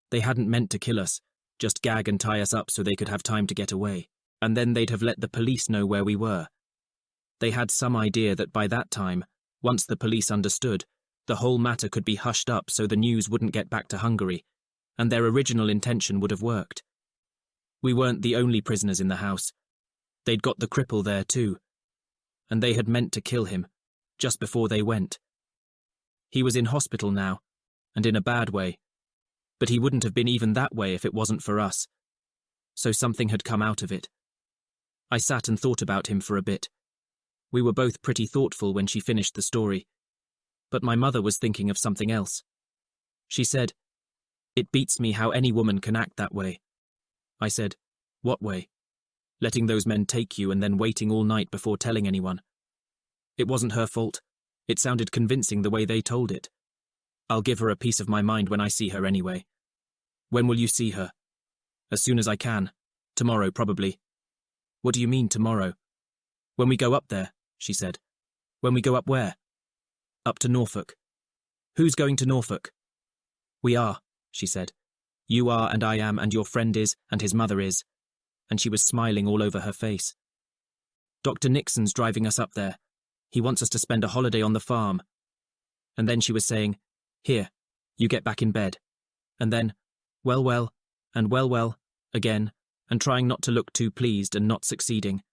They hadn't meant to kill us, just gag and tie us up so they could have time to get away, and then they'd have let the police know where we were. They had some idea that by that time, once the police understood, the whole matter could be hushed up so the news wouldn't get back to Hungary, and their original intention would have worked. We weren't the only prisoners in the house. They'd got the cripple there too, and they had meant to kill him, just before they went. He was in hospital now, and in a bad way, but he wouldn't have been even that way if it wasn't for us. So something had come out of it. I sat and thought about him for a bit. We were both pretty thoughtful when she finished the story, but my mother was thinking of something else. She said, "It beats me how any woman can act that way." I said, "What way?" "Letting those men take you and then waiting all night before telling anyone." It wasn't her fault. It sounded convincing the way they told it. I'll give her a piece of my mind when I see her anyway. When will you see her? As soon as I can. Tomorrow, probably. What do you mean, tomorrow? When we go up there, she said. When we go up where? Up to Norfolk. Who's going to Norfolk? We are, she said. You are, and I am, and your friend is, and his mother is. And she was smiling all over her face. Dr. Nixon's driving us up there. He wants us to spend a holiday on the farm. And then she was saying, "Here, you get back in bed." And then, "Well, well," and "well, well," again, and trying not to look too pleased and not succeeding.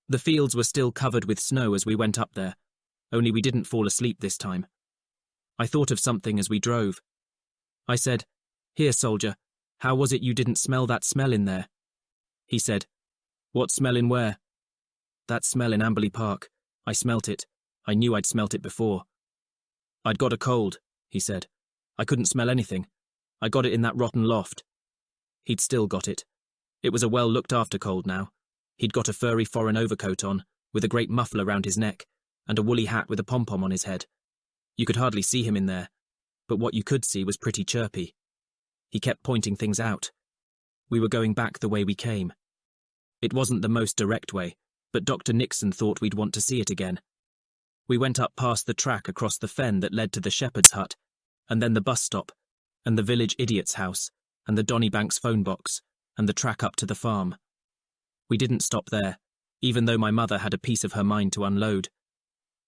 The fields were still covered with snow as we went up there, only we didn't fall asleep this time. I thought of something as we drove. I said, "Here, soldier, how was it you didn't smell that smell in there?" He said, "What smell in where?" "That smell in Amberley Park. I smelt it. I knew I'd smelt it before." "I'd got a cold," he said. "I couldn't smell anything. I got it in that rotten loft." He'd still got it. It was a well-looked-after cold now. He'd got a furry foreign overcoat on, with a great muffler round his neck, and a woolly hat with a pom-pom on his head. You could hardly see him in there, but what you could see was pretty chirpy. He kept pointing things out. We were going back the way we came. It wasn't the most direct way, but Dr. Nixon thought we'd want to see it again. We went up past the track across the fen that led to the shepherd's hut, and then the bus stop, and the village idiot's house, and the Donnybank's phone box, and the track up to the farm. We didn't stop there, even though my mother had a piece of her mind to unload.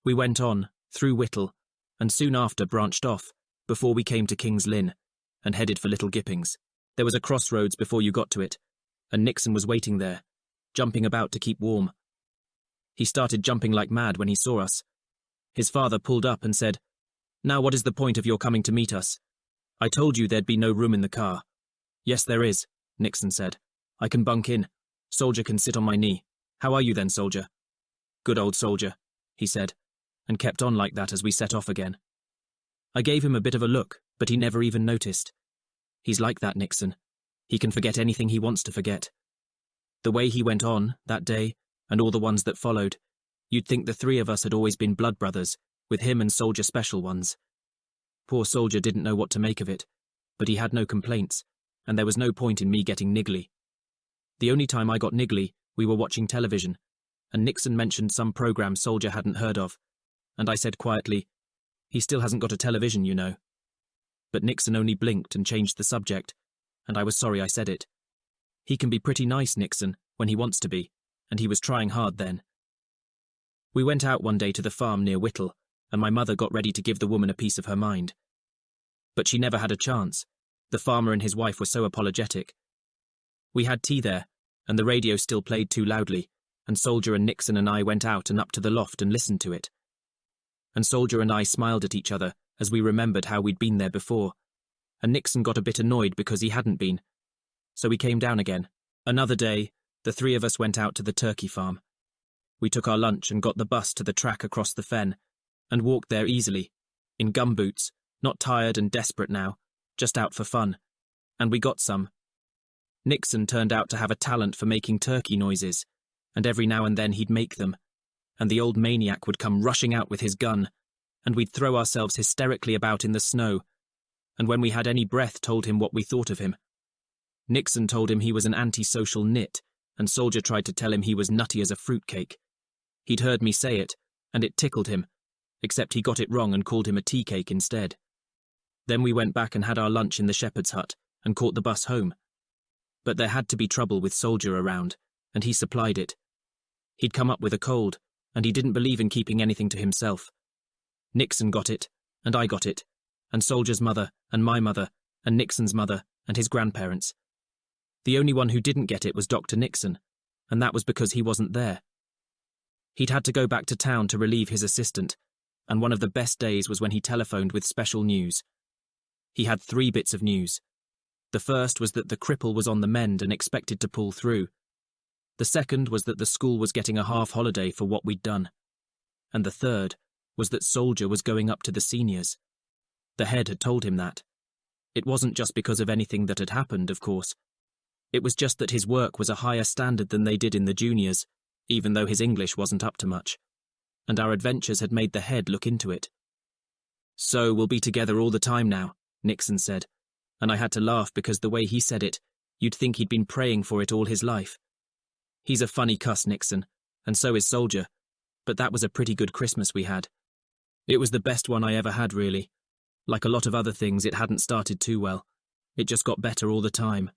We went on, through Whittle, and soon after branched off, before we came to King's Lynn, and headed for Little Gippings. There was a crossroads before you got to it, and Nixon was waiting there, jumping about to keep warm. He started jumping like mad when he saw us. His father pulled up and said, "Now what is the point of your coming to meet us? I told you there'd be no room in the car." "Yes, there is," Nixon said. "I can bunk in. Soldier can sit on my knee. How are you then, soldier?" "Good old soldier," he said, and kept on like that as we set off again. I gave him a bit of a look, but he never even noticed. He's like that, Nixon. He can forget anything he wants to forget. The way he went on, that day, and all the ones that followed, you'd think the three of us had always been blood brothers, with him and Soldier special ones. Poor Soldier didn't know what to make of it, but he had no complaints, and there was no point in me getting niggly. The only time I got niggly, we were watching television, and Nixon mentioned some program Soldier hadn't heard of, and I said quietly, "He still hasn't got a television, you know." But Nixon only blinked and changed the subject, and I was sorry I said it. He can be pretty nice, Nixon, when he wants to be, and he was trying hard then. We went out one day to the farm near Whittle, and my mother got ready to give the woman a piece of her mind. But she never had a chance. The farmer and his wife were so apologetic. We had tea there, and the radio still played too loudly, and Soldier and Nixon and I went out and up to the loft and listened to it. And Soldier and I smiled at each other as we remembered how we'd been there before, and Nixon got a bit annoyed because he hadn't been. So we came down again. Another day, the three of us went out to the turkey farm. We took our lunch and got the bus to the track across the fen, and walked there easily, in gumboots, not tired and desperate now, just out for fun. And we got some. Nixon turned out to have a talent for making turkey noises, and every now and then he'd make them, and the old maniac would come rushing out with his gun, and we'd throw ourselves hysterically about in the snow, and when we had any breath told him what we thought of him. Nixon told him he was an antisocial nit, and Soldier tried to tell him he was nutty as a fruitcake. He'd heard me say it, and it tickled him, except he got it wrong and called him a tea cake instead. Then we went back and had our lunch in the shepherd's hut, and caught the bus home. But there had to be trouble with Soldier around, and he supplied it. He'd come up with a cold, and he didn't believe in keeping anything to himself. Nixon got it, and I got it, and Soldier's mother, and my mother, and Nixon's mother, and his grandparents. The only one who didn't get it was Dr. Nixon, and that was because he wasn't there. He'd had to go back to town to relieve his assistant, and one of the best days was when he telephoned with special news. He had 3 bits of news. The first was that the cripple was on the mend and expected to pull through. The second was that the school was getting a half holiday for what we'd done. And the third was that Soldier was going up to the seniors. The head had told him that. It wasn't just because of anything that had happened, of course. It was just that his work was a higher standard than they did in the juniors, even though his English wasn't up to much. And our adventures had made the head look into it. "So we'll be together all the time now," Nixon said, and I had to laugh because the way he said it, you'd think he'd been praying for it all his life. He's a funny cuss, Nixon, and so is Soldier, but that was a pretty good Christmas we had. It was the best one I ever had, really. Like a lot of other things, it hadn't started too well. It just got better all the time.